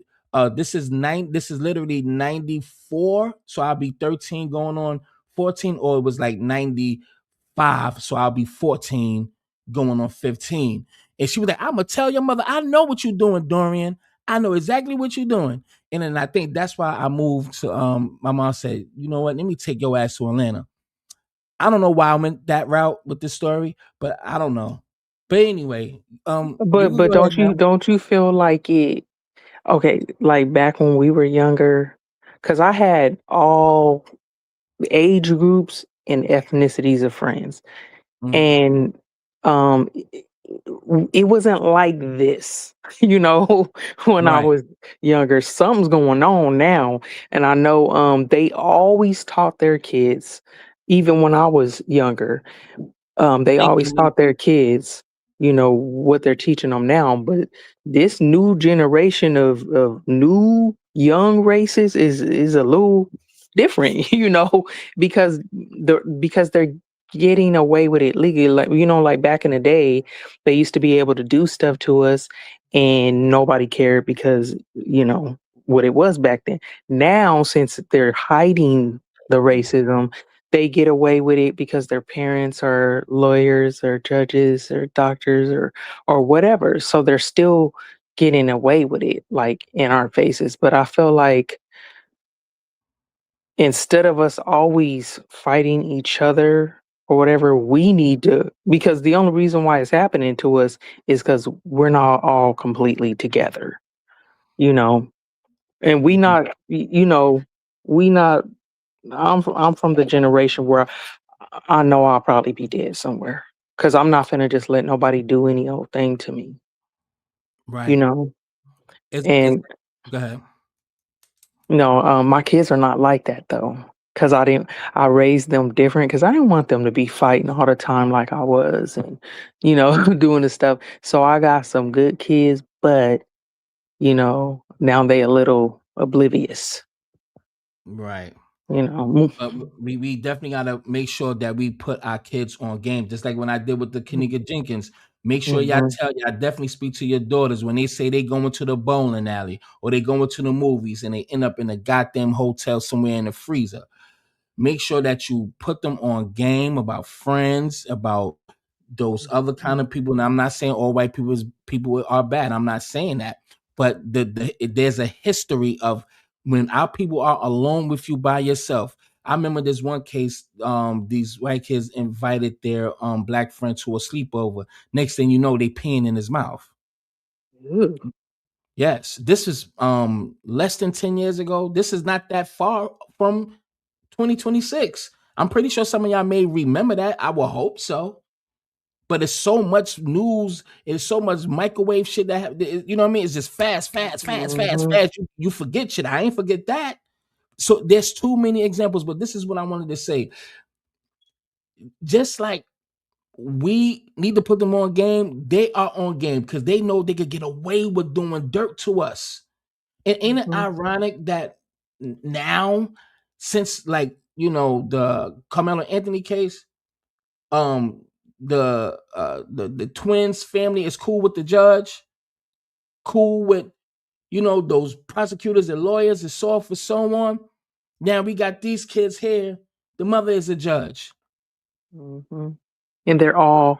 [SPEAKER 1] this is literally 94. So I'll be 13 going on 14, or it was like 95. So I'll be 14 going on 15. And she was like, I'm gonna tell your mother, I know what you're doing, Dorian. I know exactly what you're doing. And then I think that's why I moved to my mom said, you know what, let me take your ass to Atlanta. I don't know why I went that route with this story, but I don't know. But anyway,
[SPEAKER 16] But don't you feel like it? Okay, like back when we were younger, because I had all age groups and ethnicities of friends, and it wasn't like this, when I
[SPEAKER 1] Right.
[SPEAKER 16] was younger. Something's going on now, and I know they always taught their kids, even when I was younger, They
[SPEAKER 1] Thank
[SPEAKER 16] always
[SPEAKER 1] you.
[SPEAKER 16] taught their kids, what they're teaching them now. But this new generation of new young races is a little different, because they're getting away with it legally. Like, like back in the day, they used to be able to do stuff to us and nobody cared because, what it was back then. Now, since they're hiding the racism, they get away with it because their parents are lawyers or judges or doctors or whatever. So they're still getting away with it, like in our faces. But I feel like instead of us always fighting each other or whatever, we need to, because the only reason why it's happening to us is because we're not all completely together, and we not, we not. I'm from the generation where I know I'll probably be dead somewhere because I'm not finna just let nobody do any old thing to me,
[SPEAKER 1] Right. It's
[SPEAKER 16] and
[SPEAKER 1] go ahead.
[SPEAKER 16] my kids are not like that though. Cause I raised them different because I didn't want them to be fighting all the time like I was and, doing the stuff. So I got some good kids, but, now they a little oblivious,
[SPEAKER 1] Right.
[SPEAKER 16] Mm.
[SPEAKER 1] But we definitely gotta make sure that we put our kids on game, just like when I did with the Kanika Jenkins. Make sure
[SPEAKER 16] Mhm.
[SPEAKER 1] y'all definitely speak to your daughters when they say they going to the bowling alley or they going to the movies and they end up in a goddamn hotel somewhere in the freezer. Make sure that you put them on game about friends, about those other kind of people. Now, I'm not saying all white people are bad. I'm not saying that, but there's a history of when our people are alone with you by yourself. I remember this one case. These white kids invited their black friend to a sleepover. Next thing you know, they peeing in his mouth.
[SPEAKER 16] Ooh.
[SPEAKER 1] Yes, this is less than 10 years ago. This is not that far from 2026. I'm pretty sure some of y'all may remember that. I will hope so. But it's so much news. It's so much microwave shit you know what I mean? It's just fast, fast, fast, fast,
[SPEAKER 16] Mhm.
[SPEAKER 1] fast. You forget shit. I ain't forget that. So there's too many examples, but this is what I wanted to say. Just like we need to put them on game, they are on game because they know they could get away with doing dirt to us. And ain't it
[SPEAKER 16] Mhm.
[SPEAKER 1] ironic that now, since the Carmelo Anthony case, um, the twins family is cool with the judge, cool with those prosecutors and lawyers and so forth and so on. Now we got these kids here. The mother is a judge,
[SPEAKER 16] Mhm. And they're all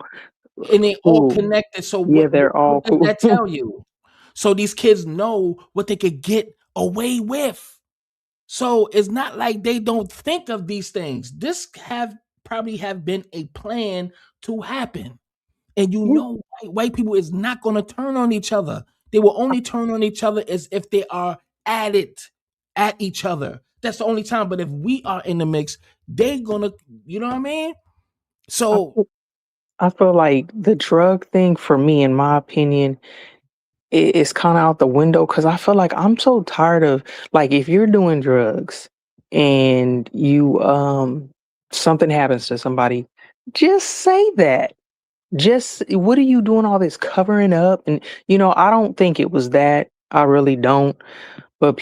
[SPEAKER 1] and they all
[SPEAKER 16] cool.
[SPEAKER 1] connected. So
[SPEAKER 16] Yeah,
[SPEAKER 1] what
[SPEAKER 16] they're all
[SPEAKER 1] does
[SPEAKER 16] cool.
[SPEAKER 1] that tell you? So these kids know what they could get away with. So it's not like they don't think of these things. This probably have been a plan to happen. And
[SPEAKER 16] Yeah.
[SPEAKER 1] white people is not going to turn on each other. They will only turn on each other as if they are at each other. That's the only time. But if we are in the mix, they gonna, you know what I mean?
[SPEAKER 16] I
[SPEAKER 1] So
[SPEAKER 16] feel, I feel like the drug thing for me, in my opinion, is kind of out the window because I feel like I'm so tired of, like, if you're doing drugs and you something happens to somebody, just say that. Just what are you doing all this covering up? And I don't think it was that. I really don't. But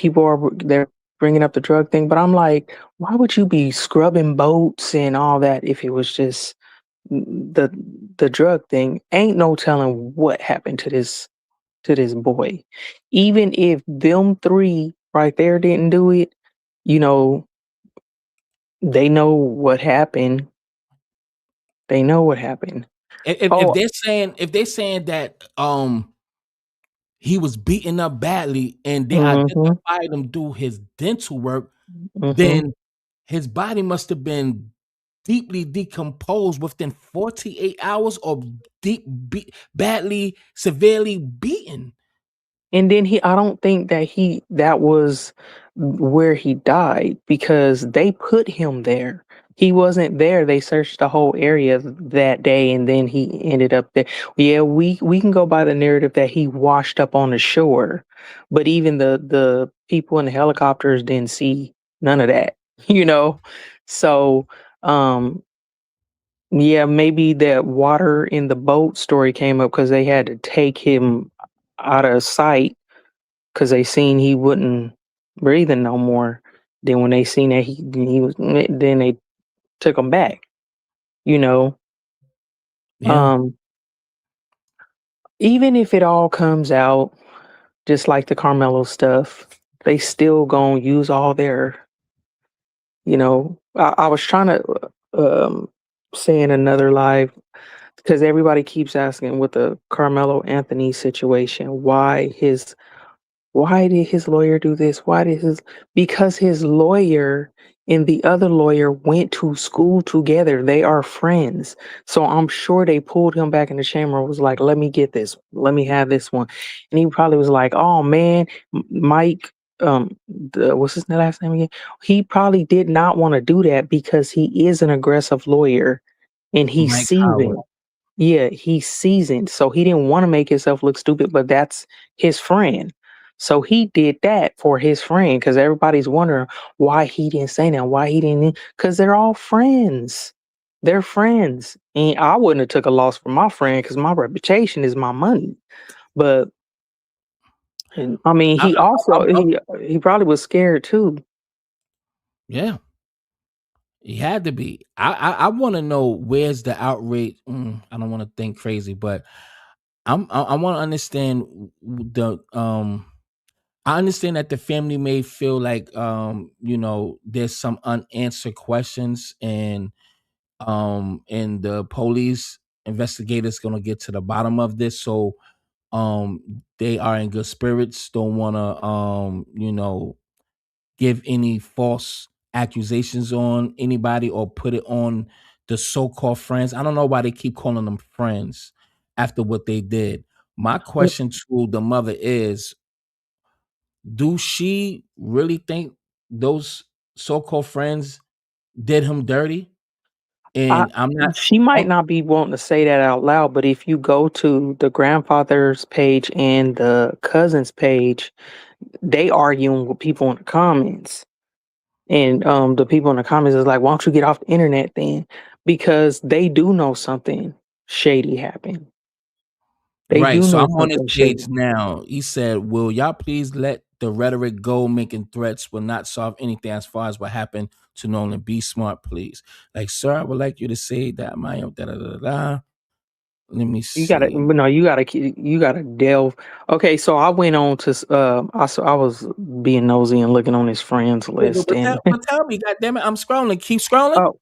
[SPEAKER 16] they're bringing up the drug thing. But I'm like, why would you be scrubbing boats and all that if it was just the the drug thing? Ain't no telling what happened to this boy. Even if them three right there didn't do it, you know, they know what happened. They know what happened.
[SPEAKER 1] if
[SPEAKER 16] Oh,
[SPEAKER 1] they're saying that he was beaten up badly and they
[SPEAKER 16] mm-hmm,
[SPEAKER 1] identified him through his dental work,
[SPEAKER 16] mm-hmm.
[SPEAKER 1] then his body must have been deeply decomposed within 48 hours or badly, severely beaten.
[SPEAKER 16] And then I don't think that was where he died because they put him there. He wasn't there. They searched the whole area that day and then he ended up there. Yeah, we can go by the narrative that he washed up on the shore, but even the people in the helicopters didn't see none of that, you know? So, um Yeah, maybe that water in the boat story came up because they had to take him out of sight because they seen he wouldn't breathing no more. Then when they seen that he was, then they took him back. You know,
[SPEAKER 1] Yeah.
[SPEAKER 16] Even if it all comes out just like the Carmelo stuff, they still gonna use all their. I was trying to say in another live because everybody keeps asking with the Carmelo Anthony situation why did his lawyer do this? Because his lawyer and the other lawyer went to school together. They are friends. So I'm sure they pulled him back in the chamber and was like, let me get this. Let me have this one. And he probably was like, oh man, Mike, what's his last name again? He probably did not want to do that because he is an aggressive lawyer and he's
[SPEAKER 1] Mike Howard.
[SPEAKER 16] seasoned. Yeah, he's seasoned. So he didn't want to make himself look stupid, but that's his friend. So he did that for his friend because everybody's wondering why he didn't say that, why he didn't, because they're all friends. They're friends. And I wouldn't have took a loss for my friend because my reputation is my money. But I mean,
[SPEAKER 1] I,
[SPEAKER 16] he also he probably was scared too.
[SPEAKER 1] yeah, he had to be. I want to know where's the outrage. I don't want to think crazy, but I want to understand the I understand that the family may feel like there's some unanswered questions and the police investigators gonna get to the bottom of this. So they are in good spirits, don't wanna give any false accusations on anybody or put it on the so-called friends. I don't know why they keep calling them friends after what they did. My question to the mother is, do she really think those so-called friends did him dirty?
[SPEAKER 16] I,
[SPEAKER 1] And I'm not.
[SPEAKER 16] she might
[SPEAKER 1] Oh,
[SPEAKER 16] not be wanting to say that out loud, but if you go to the grandfather's page and the cousin's page, they arguing with people in the comments. And the people in the comments is like, why don't you get off the internet then? Because they do know something shady happened. They
[SPEAKER 1] right.
[SPEAKER 16] do
[SPEAKER 1] So
[SPEAKER 16] know
[SPEAKER 1] I'm on his
[SPEAKER 16] something
[SPEAKER 1] page
[SPEAKER 16] shady.
[SPEAKER 1] now. He said, "Will y'all please let the rhetoric go? Making threats will not solve anything as far as what happened to Nolan. Be smart, please." Like, sir, I would like you to say that my da da da da. Let me
[SPEAKER 16] You gotta,
[SPEAKER 1] see.
[SPEAKER 16] no, you gotta delve. Okay, so I went on to, I was being nosy and looking on his friends
[SPEAKER 1] Wait,
[SPEAKER 16] list, and
[SPEAKER 1] but tell me, God damn it, I'm scrolling. Keep scrolling.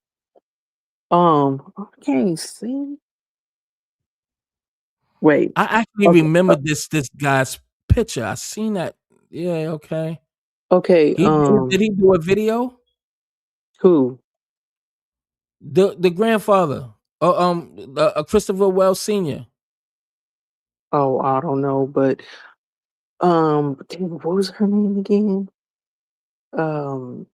[SPEAKER 16] oh, I can't see. Wait,
[SPEAKER 1] I actually
[SPEAKER 16] okay,
[SPEAKER 1] remember this guy's picture. I seen that. Yeah, okay.
[SPEAKER 16] okay,
[SPEAKER 1] Did he do a video?
[SPEAKER 16] who?
[SPEAKER 1] The grandfather, Christopher Wells Sr.
[SPEAKER 16] Oh, I don't know, but damn, what was her name again? Um,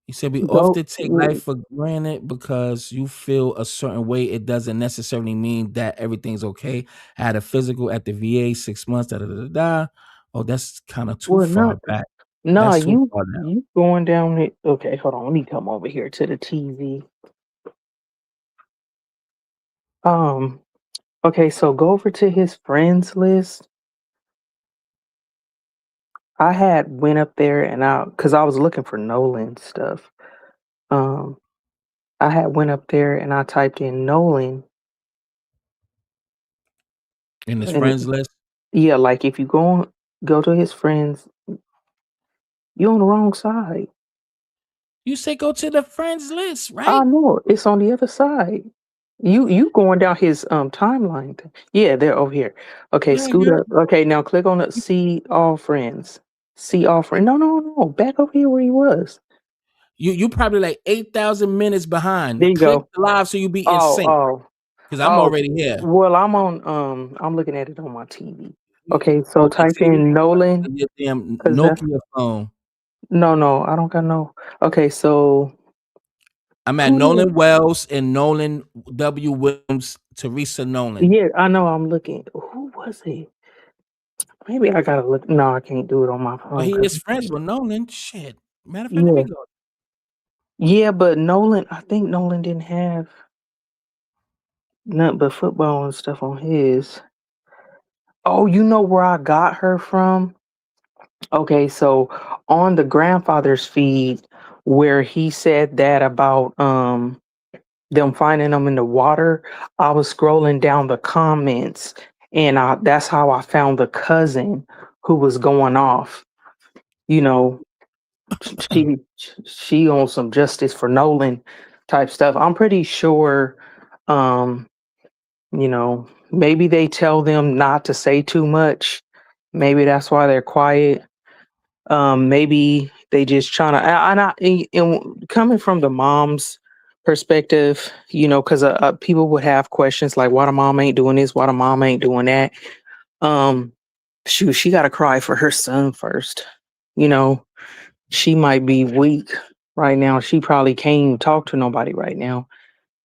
[SPEAKER 1] He said, "We
[SPEAKER 16] go.
[SPEAKER 1] often take life for granted because you feel a certain way. It doesn't necessarily mean that everything's okay. I had a physical at the VA 6 months. Da da da da. Da. Oh, that's kind of too
[SPEAKER 16] Well,
[SPEAKER 1] far
[SPEAKER 16] not.
[SPEAKER 1] back.
[SPEAKER 16] Nah,
[SPEAKER 1] That's too
[SPEAKER 16] you
[SPEAKER 1] far now.
[SPEAKER 16] you going down it. Okay, hold on. Let me come over here to the TV. Um, okay, so go over to his friends list. I had went up there and because I was looking for Nolan stuff. Um, I had went up there and I typed in Nolan,
[SPEAKER 1] In his
[SPEAKER 16] and
[SPEAKER 1] friends list,
[SPEAKER 16] yeah, like if you go to his friends, you're on the wrong side.
[SPEAKER 1] you say go to the friends list,
[SPEAKER 16] I
[SPEAKER 1] right?
[SPEAKER 16] know it's on the other side. You going down his timeline. Yeah, they're over here. Okay,
[SPEAKER 1] Yeah,
[SPEAKER 16] scoot up. Okay, now click on the see all friends. See all friends. No, no, no. Back over here where he was.
[SPEAKER 1] you probably like 8,000 minutes
[SPEAKER 16] There
[SPEAKER 1] behind.
[SPEAKER 16] you
[SPEAKER 1] Click
[SPEAKER 16] go.
[SPEAKER 1] live so you be in
[SPEAKER 16] Oh,
[SPEAKER 1] sync.
[SPEAKER 16] oh,
[SPEAKER 1] Because I'm
[SPEAKER 16] oh.
[SPEAKER 1] already here.
[SPEAKER 16] Well, I'm looking at it on my TV. Okay, so
[SPEAKER 1] Oh,
[SPEAKER 16] type
[SPEAKER 1] continue
[SPEAKER 16] in Nolan,
[SPEAKER 1] your damn
[SPEAKER 16] cause that's
[SPEAKER 1] Nokia phone.
[SPEAKER 16] no, I don't got no. Okay, so
[SPEAKER 1] I'm at
[SPEAKER 16] who
[SPEAKER 1] Nolan
[SPEAKER 16] did?
[SPEAKER 1] Wells and Nolan W. Williams, Teresa Nolan.
[SPEAKER 16] Yeah, I know. I'm looking. Who was it? Maybe I gotta look. No, I can't do it on my
[SPEAKER 1] Oh,
[SPEAKER 16] phone.
[SPEAKER 1] he
[SPEAKER 16] Cause
[SPEAKER 1] is friends with Nolan. Shit. Matter of fact, let me
[SPEAKER 16] yeah,
[SPEAKER 1] go.
[SPEAKER 16] Yeah, but I think Nolan didn't have nothing but football and stuff on his. Oh, you know where I got her from? Okay, so on the grandfather's feed where he said that about them finding them in the water, I was scrolling down the comments and that's how I found the cousin who was going off. You know, she she on some justice for Nolan type stuff. I'm pretty sure um maybe they tell them not to say too much. Maybe that's why they're quiet. Maybe they just trying to and coming from the mom's perspective, because people would have questions like why the mom ain't doing this, why the mom ain't doing that. um Shoot, she got to cry for her son first. you know she might be weak right now. She probably can't even talk to nobody right now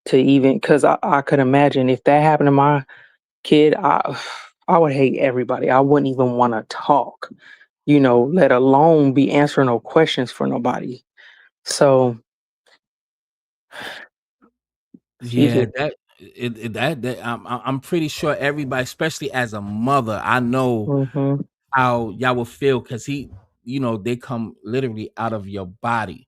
[SPEAKER 16] to even, because I could imagine if that happened to my kid, I would hate everybody. I wouldn't even want to talk, let alone be answering no questions for nobody. So she
[SPEAKER 1] Yeah,
[SPEAKER 16] just
[SPEAKER 1] I'm pretty sure everybody, especially as a mother, I know
[SPEAKER 16] hmm
[SPEAKER 1] how y'all will feel because they come literally out of your body,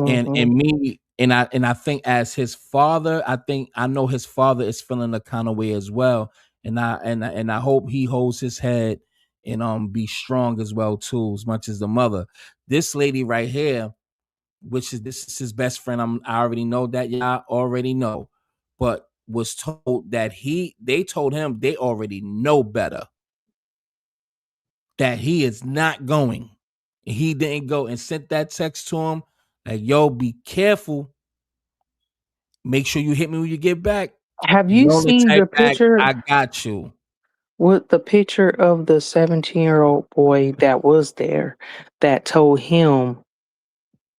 [SPEAKER 1] and
[SPEAKER 16] hmm
[SPEAKER 1] me and I think as his father, I know his father is feeling the kind of way as well, and I hope he holds his head and be strong as well too, as much as the mother. This lady right here, this is his best friend. I already know that, y'all already know, but was told that they told him they already know better, that he is not going. He didn't go and sent that text to him like, yo, be careful. Make sure you hit me when you get back.
[SPEAKER 16] Have you
[SPEAKER 1] Nolan
[SPEAKER 16] seen
[SPEAKER 1] type
[SPEAKER 16] the
[SPEAKER 1] back,
[SPEAKER 16] picture
[SPEAKER 1] I got you.
[SPEAKER 16] with the picture of the 17-year-old boy that was there that told him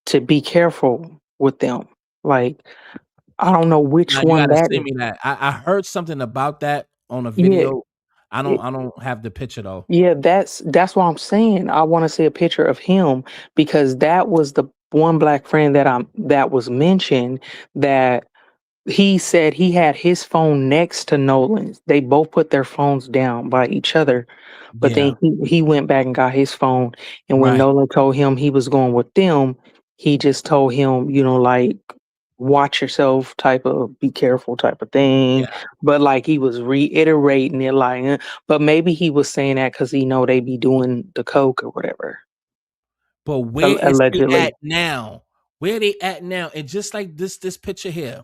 [SPEAKER 16] to be careful with them? Like, I don't know which
[SPEAKER 1] Now you
[SPEAKER 16] one
[SPEAKER 1] gotta
[SPEAKER 16] that
[SPEAKER 1] send
[SPEAKER 16] is.
[SPEAKER 1] me that. I heard something about that on a
[SPEAKER 16] Yeah,
[SPEAKER 1] video. I don't
[SPEAKER 16] it,
[SPEAKER 1] I don't have the picture though.
[SPEAKER 16] yeah, that's what I'm saying. I want to see a picture of him because that was the one black friend that was mentioned that he said he had his phone next to Nolan's. They both put their phones down by each other, but
[SPEAKER 1] Yeah,
[SPEAKER 16] then he went back and got his phone. And when
[SPEAKER 1] right.
[SPEAKER 16] Nolan told him he was going with them, he just told him, like, watch yourself, type of be careful type of thing.
[SPEAKER 1] Yeah.
[SPEAKER 16] But like he was reiterating it, like, but maybe he was saying that because he know they be doing the coke or whatever.
[SPEAKER 1] But where is he
[SPEAKER 16] Allegedly.
[SPEAKER 1] at now? Where they at now? And just like this picture here,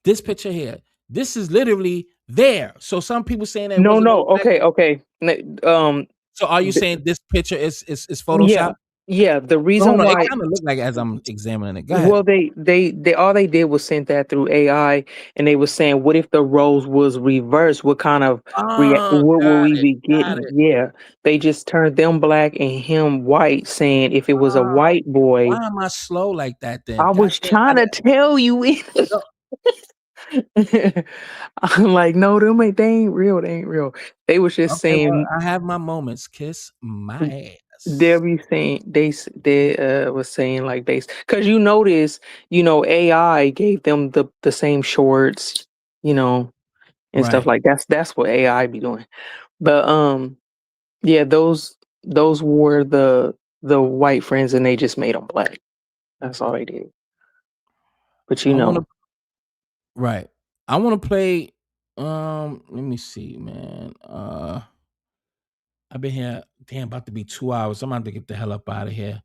[SPEAKER 1] this picture here, this is literally there. So some people saying that
[SPEAKER 16] No,
[SPEAKER 1] wasn't
[SPEAKER 16] no.
[SPEAKER 1] no black.
[SPEAKER 16] Okay, okay.
[SPEAKER 1] So are you
[SPEAKER 16] th-
[SPEAKER 1] saying this picture is
[SPEAKER 16] yeah,
[SPEAKER 1] Photoshop?
[SPEAKER 16] yeah. The
[SPEAKER 1] Well, hold
[SPEAKER 16] reason
[SPEAKER 1] on, it
[SPEAKER 16] why,
[SPEAKER 1] kind of looked like as I'm examining it. Go ahead.
[SPEAKER 16] well, they all they did was send that through AI, and they were saying, what if the roles was reversed? What kind of
[SPEAKER 1] Oh,
[SPEAKER 16] what will
[SPEAKER 1] got
[SPEAKER 16] we
[SPEAKER 1] it,
[SPEAKER 16] be
[SPEAKER 1] got
[SPEAKER 16] getting?
[SPEAKER 1] it.
[SPEAKER 16] Yeah, they just turned them black and him white, saying if it was a
[SPEAKER 1] Oh,
[SPEAKER 16] white boy.
[SPEAKER 1] why am I slow like that then?
[SPEAKER 16] I
[SPEAKER 1] God
[SPEAKER 16] was
[SPEAKER 1] damn,
[SPEAKER 16] trying to tell you.
[SPEAKER 1] no,
[SPEAKER 16] I'm like, no, they ain't real. They ain't real. They was just
[SPEAKER 1] okay, well,
[SPEAKER 16] saying.
[SPEAKER 1] I have my moments. Kiss my
[SPEAKER 16] They'll
[SPEAKER 1] ass.
[SPEAKER 16] be saying they was saying like base because you notice, AI gave them the same shorts, you know, and stuff
[SPEAKER 1] Right.
[SPEAKER 16] like that's what AI be doing. But yeah, those were the white friends and they just made them black. That's all they did. But
[SPEAKER 1] I want to right. I want to play. Let me see, man. I've been here. Damn, about to be 2 hours. I'm about to get the hell up out of here.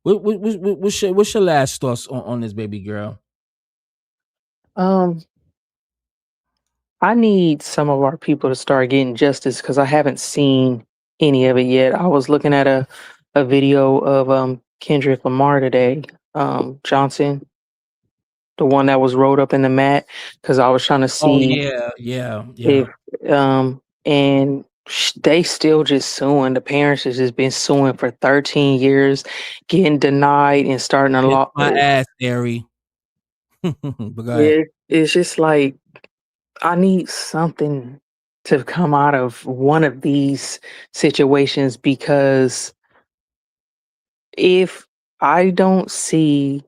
[SPEAKER 1] What's your last thoughts on this baby girl?
[SPEAKER 16] um I need some of our people to start getting justice because I haven't seen any of it yet. I was looking at a video of Kendrick Lamar today, Johnson, the one that was rolled up in the mat, because I was trying to
[SPEAKER 1] Oh
[SPEAKER 16] see
[SPEAKER 1] yeah, yeah, yeah.
[SPEAKER 16] if and they still just suing. The parents has just been suing for 13 years, getting denied and starting a
[SPEAKER 1] Kiss
[SPEAKER 16] law.
[SPEAKER 1] my ass, Ari. But go ahead.
[SPEAKER 16] It's just like I need something to come out of one of these situations because if I don't see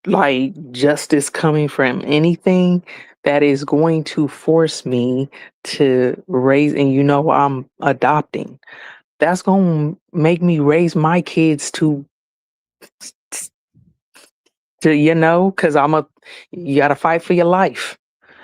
[SPEAKER 16] like justice coming from anything that is going to force me to raise, and I'm adopting. That's going to make me raise my kids to because you got to fight for your life.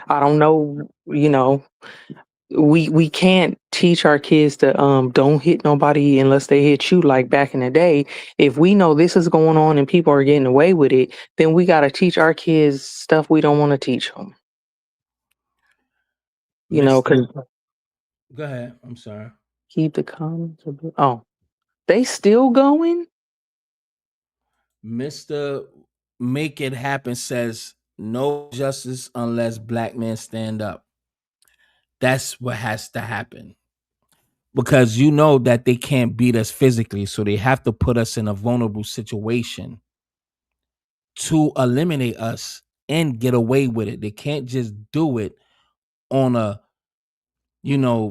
[SPEAKER 16] I don't know, we can't teach our kids to don't hit nobody unless they hit you like back in the day. If we know this is going on and people are getting away with it, then we got to teach our kids stuff we don't want to teach them. Because
[SPEAKER 1] go ahead. I'm sorry.
[SPEAKER 16] Keep the comments. Oh, they still going?
[SPEAKER 1] Mr. Make It Happen says no justice unless black men stand up. That's what has to happen. Because that they can't beat us physically, so they have to put us in a vulnerable situation to eliminate us and get away with it. They can't just do it on a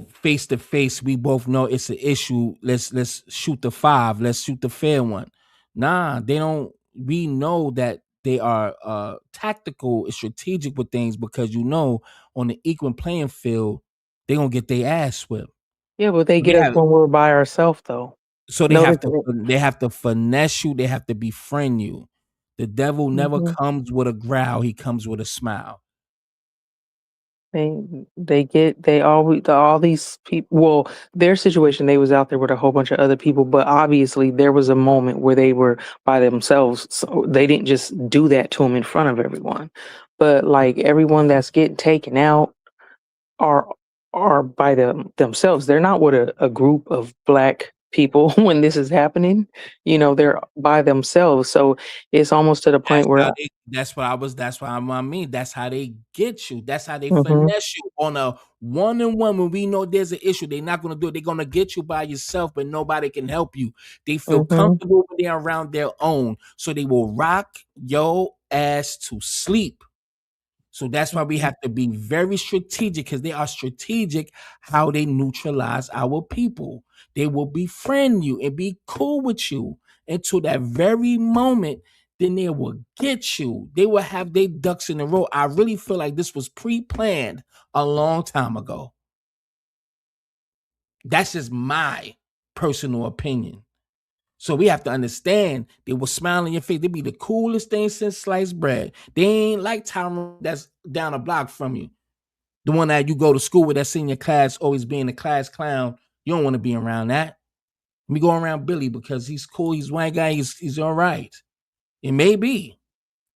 [SPEAKER 1] face to face. We both know it's an issue. Let's shoot the 5. Let's shoot the fair one. Nah, they don't. We know that they are tactical and strategic with things because on the equal playing field, they're gonna get their ass whipped.
[SPEAKER 16] Yeah, but they get us when we're by ourselves, though.
[SPEAKER 1] So they have to finesse you. They have to befriend you. The devil never comes with a growl. He comes with a smile.
[SPEAKER 16] All these people. Well, their situation, they was out there with a whole bunch of other people, but obviously there was a moment where they were by themselves, so they didn't just do that to them in front of everyone. But like everyone that's getting taken out are by themselves. They're not with a group of black people when this is happening. They're by themselves. So it's almost to the point where
[SPEAKER 1] That's what I mean. That's how they get you. That's how they
[SPEAKER 16] Mhm.
[SPEAKER 1] finesse you on a one-on-one. When we know there's an issue, they're not going to do it. They're going to get you by yourself, but nobody can help you. They feel comfortable when they're around their own, so they will rock your ass to sleep. So that's why we have to be very strategic, because they are strategic how they neutralize our people. They will befriend you and be cool with you until that very moment. Then they will get you. They will have their ducks in a row. I really feel like this was pre-planned a long time ago. That's just my personal opinion. So we have to understand they will smile in your face. They be the coolest thing since sliced bread. They ain't like Tyrone that's down a block from you. The one that you go to school with, that's in your class, always being the class clown. You don't want to be around that. We go around Billy because he's cool. He's white guy. He's all right. It may be,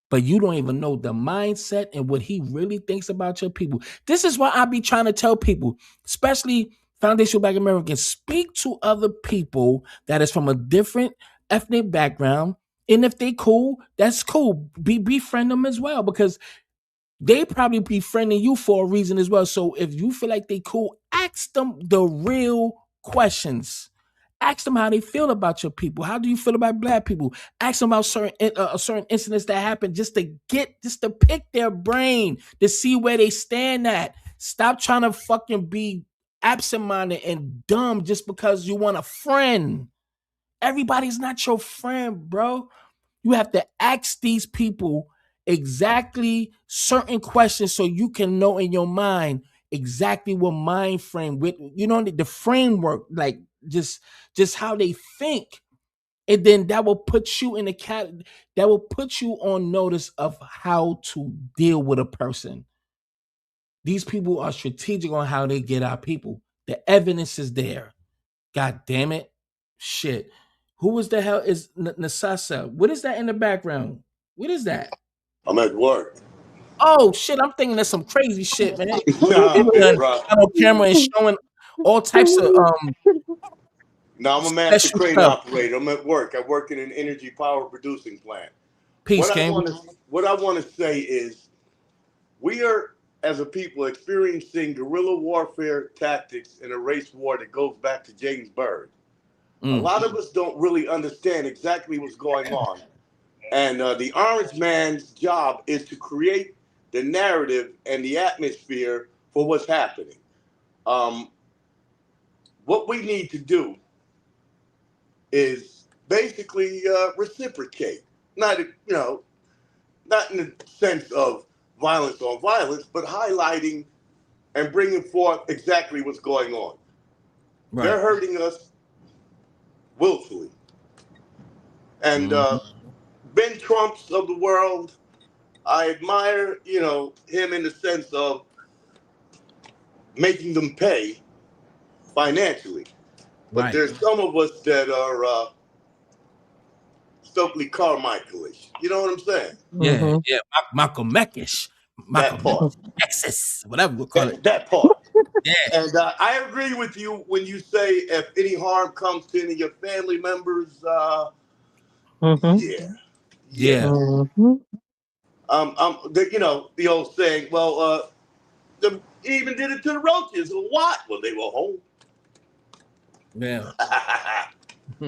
[SPEAKER 1] but you don't even know the mindset and what he really thinks about your people. This is why I be trying to tell people, especially Foundational Black Americans, speak to other people that is from a different ethnic background. And if they cool, that's cool. Befriend them as well, because they probably befriending you for a reason as well. So if you feel like they cool, ask them the real questions. Ask them how they feel about your people. How do you feel about black people? Ask them about certain incidents that happen, just to pick their brain, to see where they stand at. Stop trying to fucking be absent-minded and dumb just because you want a friend. Everybody's not your friend, bro. You have to ask these people exactly certain questions so you can know in your mind exactly what mind frame with the framework, like just how they think. And then that will put you in that will put you on notice of how to deal with a person. These people are strategic on how they get our people. The evidence is there. God damn it. Shit. Who was the hell is Nasasa? What is that in the background? What is that?
[SPEAKER 18] I'm at work.
[SPEAKER 1] Oh shit, I'm thinking that's some crazy shit, man.
[SPEAKER 18] Nah,
[SPEAKER 1] It's
[SPEAKER 18] big
[SPEAKER 1] done
[SPEAKER 18] bro.
[SPEAKER 1] on camera and showing all types of
[SPEAKER 18] No, I'm a master
[SPEAKER 1] special
[SPEAKER 18] crane
[SPEAKER 1] stuff.
[SPEAKER 18] operator. I'm at work. I work in an energy power producing plant.
[SPEAKER 1] Peace,
[SPEAKER 18] What I
[SPEAKER 1] King.
[SPEAKER 18] want to say is, we are as a people experiencing guerrilla warfare tactics in a race war that goes back to James Byrd. A lot of us don't really understand exactly what's going on. And the Orange Man's job is to create the narrative and the atmosphere for what's happening. What we need to do is basically reciprocate. Not, not in the sense of violence on violence, but highlighting and bringing forth exactly what's going on.
[SPEAKER 1] Right.
[SPEAKER 18] They're hurting us willfully. And Ben Trumps of the world, I admire, him in the sense of making them pay financially. But there's some of us that are Stokely Carmichael-ish. You know what I'm saying?
[SPEAKER 1] Yeah, yeah. Malcolm X,
[SPEAKER 18] That part.
[SPEAKER 1] Texas, whatever we'll call it.
[SPEAKER 18] That part.
[SPEAKER 1] Yeah.
[SPEAKER 18] And I agree with you when you say if any harm comes to any of your family members, yeah. The old saying, well, he even did it to the roaches. Well, what? Well, they were home.
[SPEAKER 1] Yeah.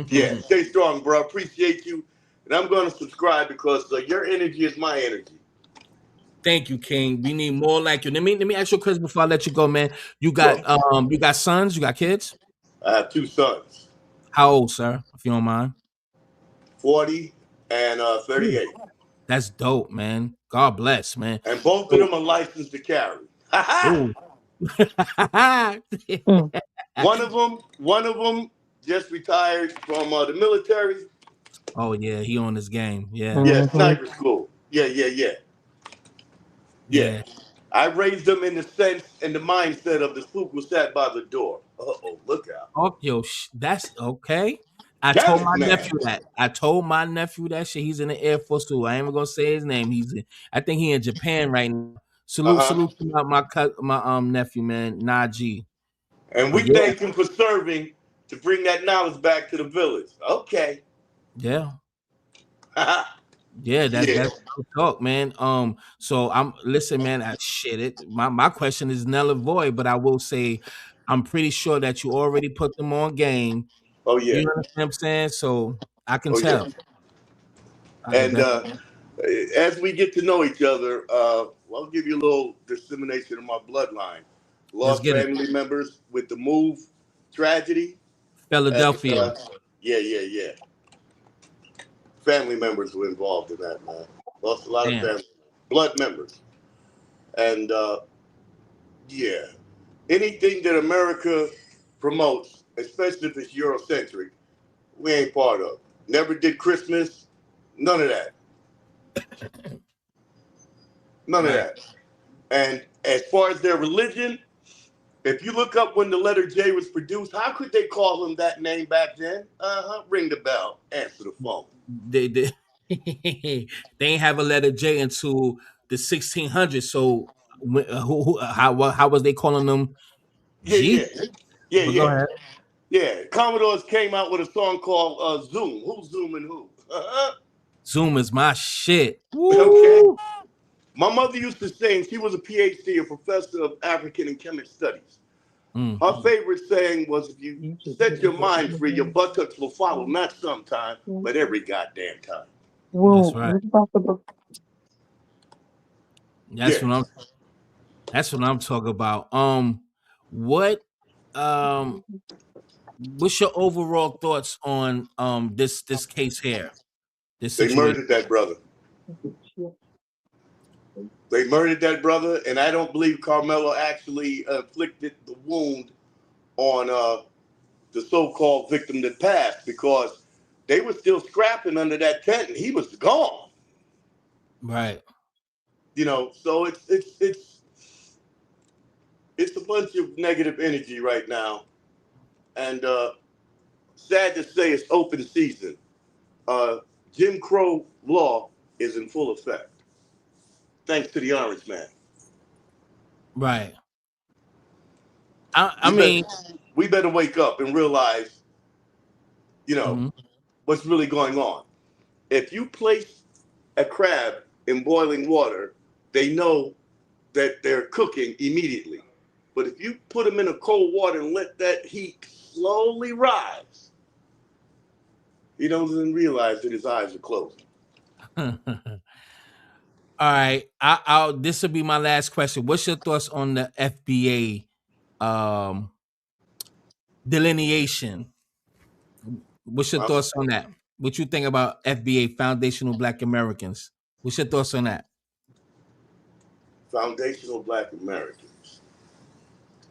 [SPEAKER 18] Yeah, stay strong, bro. Appreciate you. And I'm going to subscribe because your energy is my energy.
[SPEAKER 1] Thank you, King. We need more like you. Let me ask you a question before I let you go, man. You got you got sons? You got kids?
[SPEAKER 18] I have 2 sons.
[SPEAKER 1] How old, sir? If you don't mind.
[SPEAKER 18] 40 and 38.
[SPEAKER 1] That's dope, man. God bless, man.
[SPEAKER 18] And both of them are licensed to carry.
[SPEAKER 1] Ooh.
[SPEAKER 18] One of them just retired from the military.
[SPEAKER 1] Oh yeah, he on his game. Yeah.
[SPEAKER 18] Yeah, sniper school. Yeah. I raised them in the sense and the mindset of the spook was sat by the door. Uh-oh, look out.
[SPEAKER 1] Oh, yo, that's okay. I told my nephew that shit. He's in the Air Force too. I ain't even gonna say his name. I think he in Japan right now. Salute to my nephew, man, Najee.
[SPEAKER 18] And we thank him for serving to bring that knowledge back to the village. Okay.
[SPEAKER 1] Yeah. Yeah, that's talk, man. So listen, man. My question is null and void, but I will say, I'm pretty sure that you already put them on game.
[SPEAKER 18] Oh yeah.
[SPEAKER 1] You know what I'm saying? So I can tell.
[SPEAKER 18] Yeah. And as we get to know each other, I'll give you a little dissemination of my bloodline. Lost family members with the move tragedy.
[SPEAKER 1] Philadelphia.
[SPEAKER 18] Yeah. Family members were involved in that, man. Lost a lot of family, blood members. And anything that America promotes, especially if it's Eurocentric, we ain't part of. Never did Christmas, none of that. None of that. And as far as their religion, if you look up when the letter J was produced, how could they call him that name back then? Ring the bell, answer the phone.
[SPEAKER 1] They ain't have a letter J until the 1600s. So how was they calling them?
[SPEAKER 18] Yeah.
[SPEAKER 1] Go ahead.
[SPEAKER 18] Yeah, Commodores came out with a song called Zoom. Who's zooming who?
[SPEAKER 1] Zoom is my shit.
[SPEAKER 18] Okay. My mother used to sing. She was a PhD, a professor of African and Kemet studies. Her favorite saying was, if you set your mind free, your buttocks will follow, not sometime, but every goddamn time.
[SPEAKER 1] That's right. That's what I'm talking about. What's your overall thoughts on this case here? This situation?
[SPEAKER 18] They murdered that brother. They murdered that brother, and I don't believe Carmelo actually inflicted the wound on the so-called victim that passed, because they were still scrapping under that tent, and he was gone.
[SPEAKER 1] Right.
[SPEAKER 18] So it's a bunch of negative energy right now, and sad to say, it's open season. Jim Crow law is in full effect, thanks to the Orange Man.
[SPEAKER 1] Right. I mean,
[SPEAKER 18] we better wake up and realize, what's really going on. If you place a crab in boiling water, they know that they're cooking immediately. But if you put them in a cold water and let that heat slowly rise, he doesn't realize that his eyes are closed.
[SPEAKER 1] All right. This will be my last question. What's your thoughts on the FBA delineation? What's your thoughts on that? What you think about FBA, Foundational Black Americans? What's your thoughts on that?
[SPEAKER 18] Foundational Black Americans.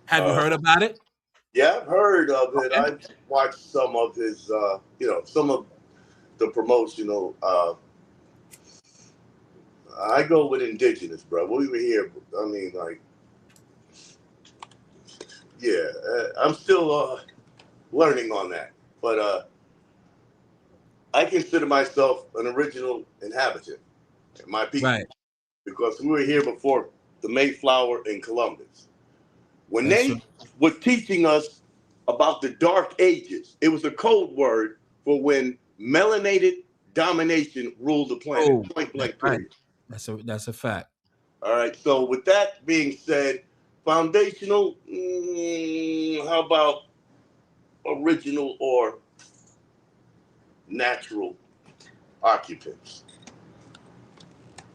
[SPEAKER 1] Have you heard about it?
[SPEAKER 18] Yeah, I've heard of it.
[SPEAKER 1] Okay.
[SPEAKER 18] I've watched some of his, some of the promotional. I go with indigenous, bro. We were here. I mean, like, yeah, I'm still learning on that. But I consider myself an original inhabitant, my people,
[SPEAKER 1] Right.
[SPEAKER 18] because we were here before the Mayflower and Columbus. When
[SPEAKER 1] That's
[SPEAKER 18] they were teaching us about the Dark Ages, it was a code word for when melanated domination ruled the planet.
[SPEAKER 1] Oh,
[SPEAKER 18] Point blank,
[SPEAKER 1] right.
[SPEAKER 18] period.
[SPEAKER 1] That's a fact.
[SPEAKER 18] All right. So with that being said, foundational. How about original or natural occupants?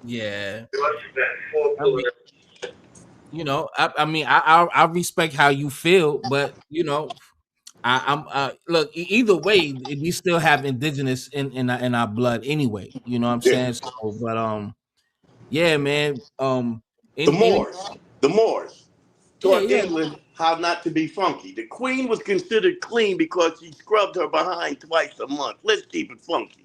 [SPEAKER 1] Yeah. I mean, I respect how you feel, but I'm look, either way, we still have indigenous in our blood anyway. You know what I'm
[SPEAKER 18] Yeah.
[SPEAKER 1] saying? So, but yeah, man.
[SPEAKER 18] The Moors taught
[SPEAKER 1] yeah.
[SPEAKER 18] England how not to be funky. The queen was considered clean because she scrubbed her behind twice a month. Let's keep it funky.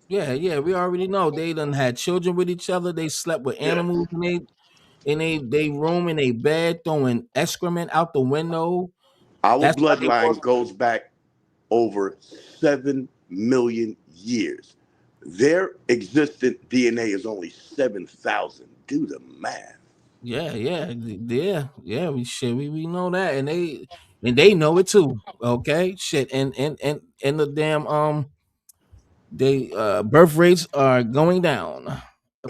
[SPEAKER 1] Yeah, we already know they done had children with each other. They slept with animals in they room in a bed, throwing excrement out the window.
[SPEAKER 18] Our
[SPEAKER 1] That's why they
[SPEAKER 18] bloodline goes back over 7 million years. Their existent DNA is only 7,000. Do the math.
[SPEAKER 1] Yeah. We know that, and they know it too. Okay, shit, and the damn they birth rates are going down.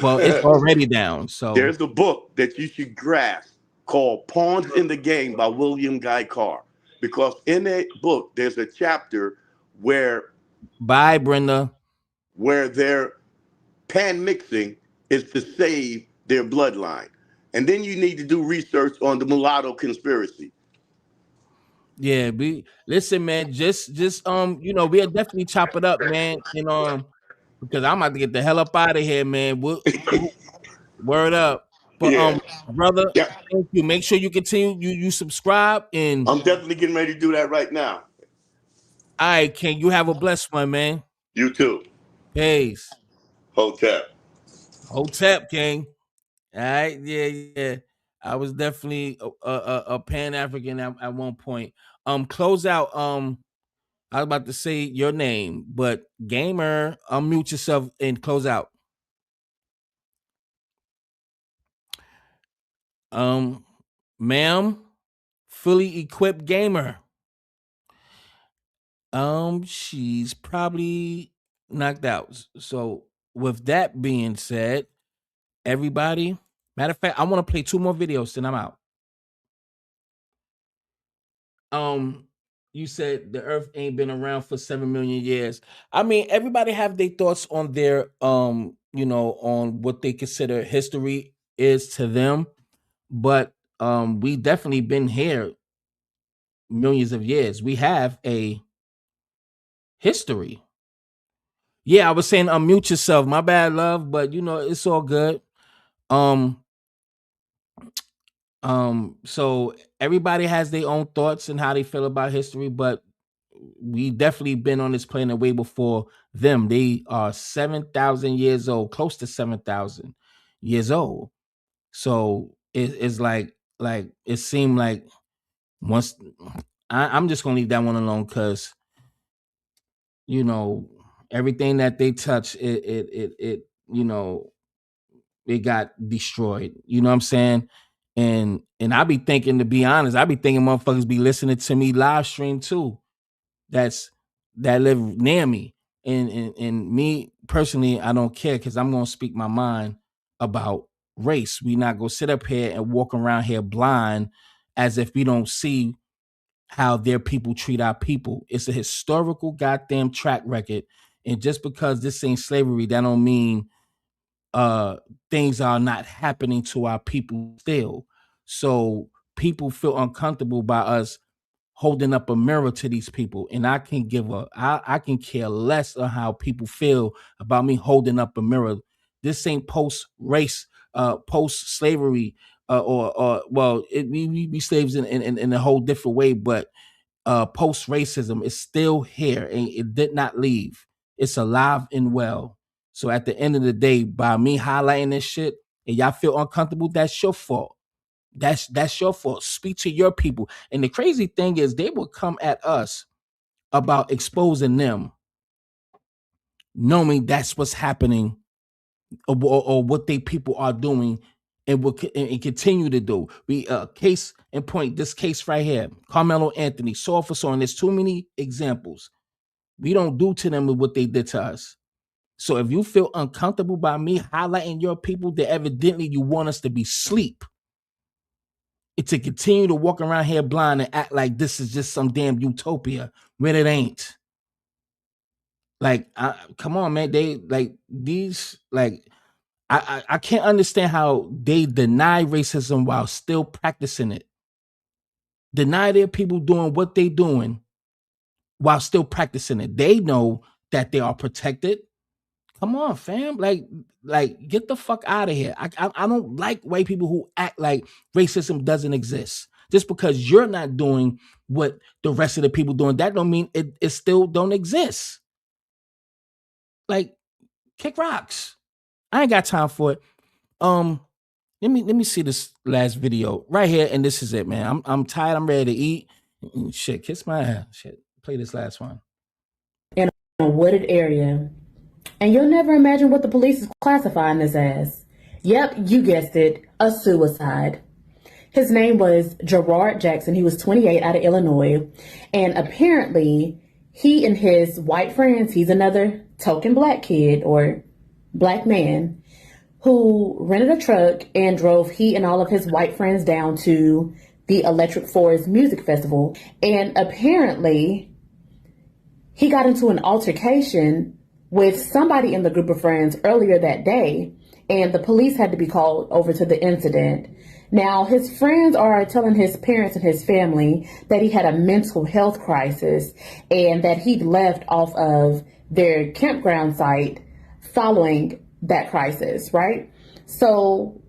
[SPEAKER 1] Well, it's already down. So
[SPEAKER 18] There's a book that you should grasp called Pawns in the Game by William Guy Carr. Because in that book, there's a chapter where
[SPEAKER 1] bye, Brenda.
[SPEAKER 18] Where their pan mixing is to save their bloodline. And then you need to do research on the mulatto conspiracy.
[SPEAKER 1] Yeah, listen, man. Just we'll definitely chop it up, man. And because I'm about to get the hell up out of here, man. Word up. But
[SPEAKER 18] Yeah.
[SPEAKER 1] brother,
[SPEAKER 18] Yeah.
[SPEAKER 1] thank you. Make sure you continue. You subscribe and
[SPEAKER 18] I'm definitely getting ready to do that right now.
[SPEAKER 1] all right, King. You have a blessed one, man.
[SPEAKER 18] You too.
[SPEAKER 1] Peace.
[SPEAKER 18] Hotep,
[SPEAKER 1] King. All right, yeah. I was definitely a Pan African at one point. Close out. I was about to say your name, but gamer, unmute yourself and close out. Ma'am, fully equipped gamer. She's probably knocked out. So with that being said, everybody, matter of fact, I want to play 2 more videos, then I'm out. You said the earth ain't been around for 7 million years. I mean, everybody have their thoughts on their on what they consider history is to them, but we definitely been here millions of years. We have a history. Yeah, I was saying unmute yourself. My bad, love, but it's all good. So everybody has their own thoughts and how they feel about history, but we definitely been on this planet way before them. They are 7,000 years old, close to 7,000 years old. So it's like it seemed like once I'm just gonna leave that one alone because everything that they touch it it got destroyed. You know what I'm saying? And I be thinking, to be honest, I be thinking motherfuckers be listening to me live stream too. That live near me. And me personally, I don't care because I'm gonna speak my mind about race. We not gonna sit up here and walk around here blind as if we don't see how their people treat our people. It's a historical goddamn track record. And just because this ain't slavery, that don't mean things are not happening to our people still. So people feel uncomfortable by us holding up a mirror to these people, and I can care less of how people feel about me holding up a mirror. This ain't post-race, post-slavery, we slaves in a whole different way, but post-racism is still here and it did not leave. It's alive and well. So at the end of the day, by me highlighting this shit and y'all feel uncomfortable, that's your fault. That's your fault. Speak to your people. And the crazy thing is they will come at us about exposing them, knowing that's what's happening or what they people are doing and will and continue to do. We case in point, this case right here, Carmelo Anthony, so for so, and there's too many examples. We don't do to them what they did to us. So if you feel uncomfortable by me highlighting your people, then evidently you want us to be asleep. It's to continue to walk around here blind and act like this is just some damn utopia when it ain't. Like, come on, man. They like these, like, I can't understand how they deny racism while still practicing it. Deny their people doing what they doing while still practicing it. They know that they are protected. Come on, fam. Like get the fuck out of here. I don't like white people who act like racism doesn't exist. Just because you're not doing what the rest of the people doing, that don't mean it still don't exist. Like, kick rocks. I ain't got time for it. Let me see this last video right here, and this is it, man. I'm tired. I'm ready to eat. Shit, kiss my ass. Shit, play this last one.
[SPEAKER 19] In a wooded area, and you'll never imagine what the police is classifying this as. Yep, you guessed it, a suicide. His name was Gerard Jackson. He was 28, out of Illinois, and apparently he and his white friends, he's another token black kid or black man, who rented a truck and drove he and all of his white friends down to the Electric Forest Music Festival. And apparently he got into an altercation with somebody in the group of friends earlier that day, and the police had to be called over to the incident. Now, his friends are telling his parents and his family that he had a mental health crisis and that he left off of their campground site following that crisis, right? So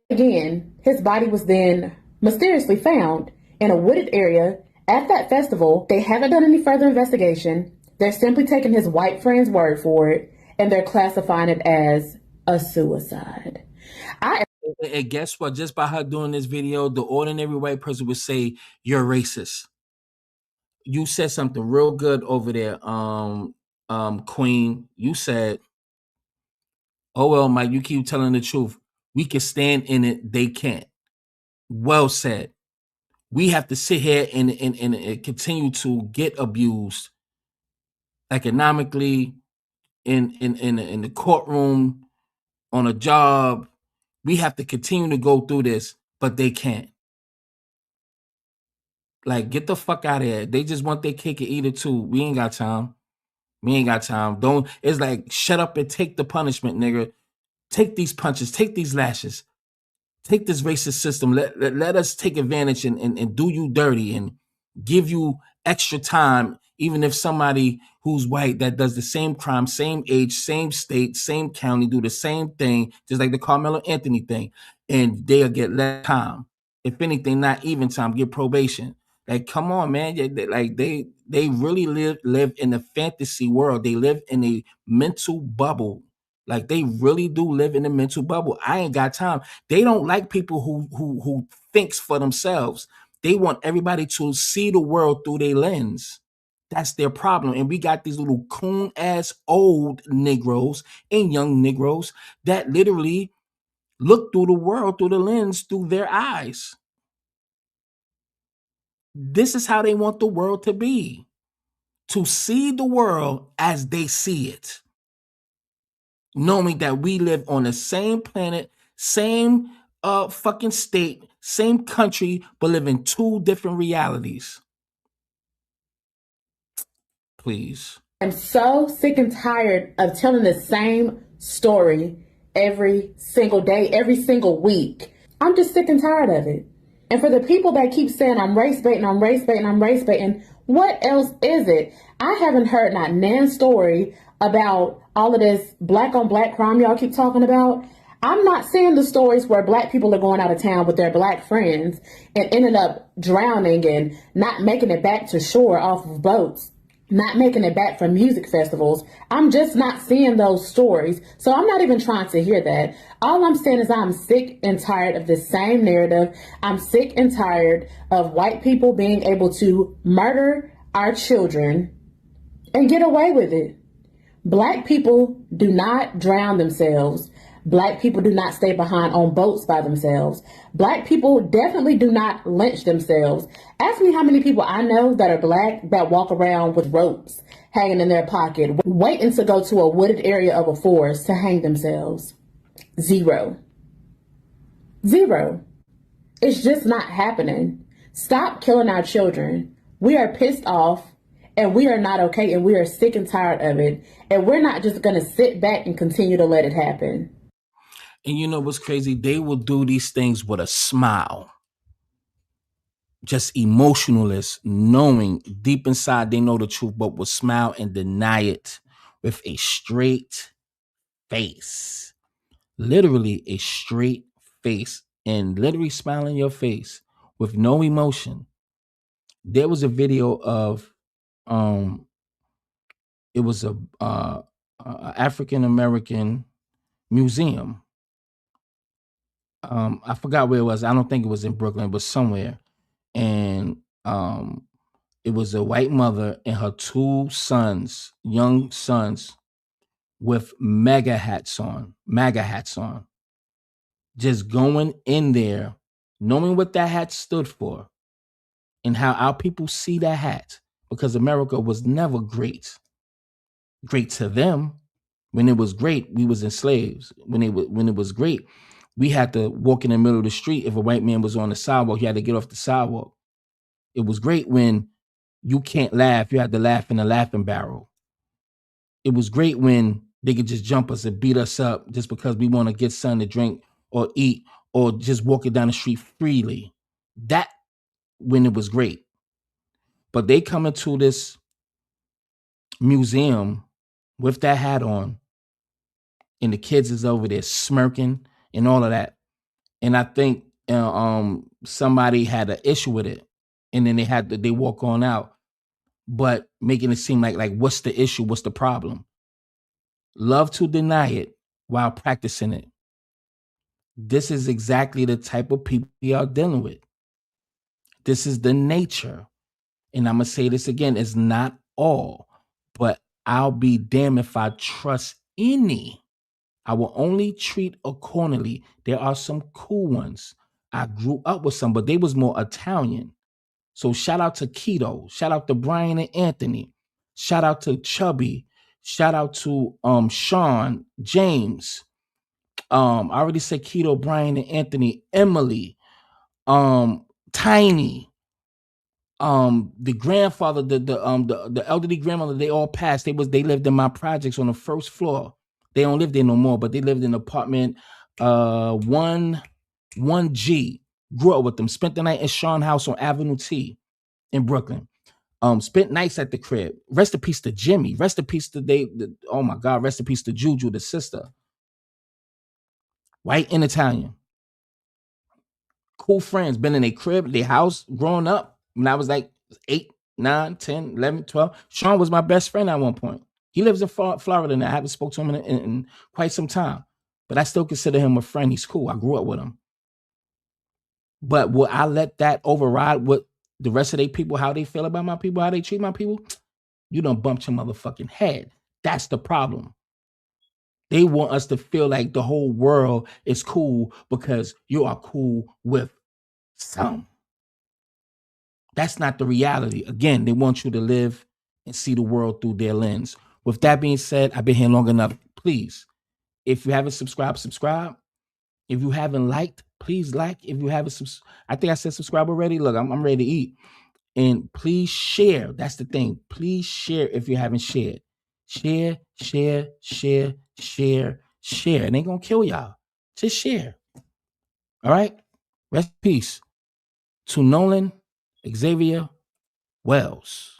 [SPEAKER 19] again, his body was then mysteriously found in a wooded area at that festival. They haven't done any further investigation. They're simply taking his white friend's word for it, and they're classifying it as a suicide.
[SPEAKER 1] And guess what? Just by her doing this video, the ordinary white person would say you're racist. You said something real good over there, Queen. You said, oh, well, Mike, you keep telling the truth. We can stand in it. They can't. Well said. We have to sit here and continue to get abused economically, in the courtroom, on a job. We have to continue to go through this, but they can't. Like, get the fuck out of here. They just want their cake and eat it too. We ain't got time. We ain't got time. Don't. It's like, shut up and take the punishment, nigga. Take these punches. Take these lashes. Take this racist system. Let us take advantage and do you dirty and give you extra time, even if somebody who's white that does the same crime, same age, same state, same county, do the same thing, just like the Carmelo Anthony thing, and they'll get less time. If anything, not even time, get probation. Like, come on, man. Like, they really live in a fantasy world. They live in a mental bubble. Like, they really do live in a mental bubble. I ain't got time. They don't like people who thinks for themselves. They want everybody to see the world through their lens. That's their problem. And we got these little coon-ass old Negroes and young Negroes that literally look through the world through the lens through their eyes. This is how they want the world to be. To see the world as they see it. Knowing that we live on the same planet, same fucking state, same country, but live in two different realities. Please.
[SPEAKER 19] I'm so sick and tired of telling the same story every single day, every single week. I'm just sick and tired of it. And for the people that keep saying I'm race baiting, I'm race baiting, I'm race baiting, what else is it? I haven't heard not nan story about all of this black on black crime y'all keep talking about, I'm not seeing the stories where black people are going out of town with their black friends and ended up drowning and not making it back to shore off of boats, not making it back from music festivals. I'm just not seeing those stories. So I'm not even trying to hear that. All I'm saying is I'm sick and tired of the same narrative. I'm sick and tired of white people being able to murder our children and get away with it. Black people do not drown themselves. Black people do not stay behind on boats by themselves. Black people definitely do not lynch themselves. Ask me how many people I know that are black that walk around with ropes hanging in their pocket, waiting to go to a wooded area of a forest to hang themselves. Zero. It's just not happening. Stop killing our children. We are pissed off and we are not okay and we are sick and tired of it. And we're not just going to sit back and continue to let it happen.
[SPEAKER 1] And you know what's crazy? They will do these things with a smile. Just emotionalist, knowing deep inside they know the truth, but will smile and deny it with a straight face. Literally a straight face, and literally smiling your face with no emotion. There was a video of it was a African American museum. I forgot where it was. I don't think it was in Brooklyn, but somewhere. And it was a white mother and her two sons, young sons, with MAGA hats on, just going in there, knowing what that hat stood for and how our people see that hat, because America was never great to them. When it was great, we was enslaved. When it was great, we had to walk in the middle of the street. If a white man was on the sidewalk, you had to get off the sidewalk. It was great when you can't laugh. You had to laugh in a laughing barrel. It was great when they could just jump us and beat us up just because we want to get something to drink or eat or just walking down the street freely. That when it was great. But they come into this museum with that hat on and the kids is over there smirking and all of that. And I think somebody had an issue with it, and then they walk on out, but making it seem like what's the issue? What's the problem? Love to deny it while practicing it. This is exactly the type of people we are dealing with. This is the nature. And I'm going to say this again, it's not all, but I'll be damned if I trust any. I will only treat accordingly. There are some cool ones. I grew up with some, but they was more Italian. So shout out to Keto. Shout out to Brian and Anthony. Shout out to Chubby. Shout out to Sean, James. I already said Keto, Brian and Anthony, Emily, Tiny, the grandfather, the elderly grandmother, they all passed. They lived in my projects on the first floor. They don't live there no more, but they lived in apartment 1G. Grew up with them. Spent the night at Sean House on Avenue T in Brooklyn. Spent nights at the crib. Rest in peace to Jimmy. Rest in peace to oh my God, rest in peace to Juju, the sister. White and Italian. Cool friends. Been in their crib, their house, growing up. When I was like 8, 9, 10, 11, 12. Sean was my best friend at one point. He lives in Florida now. I haven't spoke to him in quite some time. But I still consider him a friend. He's cool. I grew up with him. But will I let that override what the rest of their people, how they feel about my people, how they treat my people? You done bumped your motherfucking head. That's the problem. They want us to feel like the whole world is cool because you are cool with some. That's not the reality. Again, they want you to live and see the world through their lens. With that being said, I've been here long enough. Please, if you haven't subscribed, subscribe. If you haven't liked, please like. If you haven't, I think I said subscribe already. Look, I'm ready to eat. And please share. That's the thing. Please share if you haven't shared. Share. It ain't gonna kill y'all. Just share. All right? Rest in peace to Nolan Xavier Wells.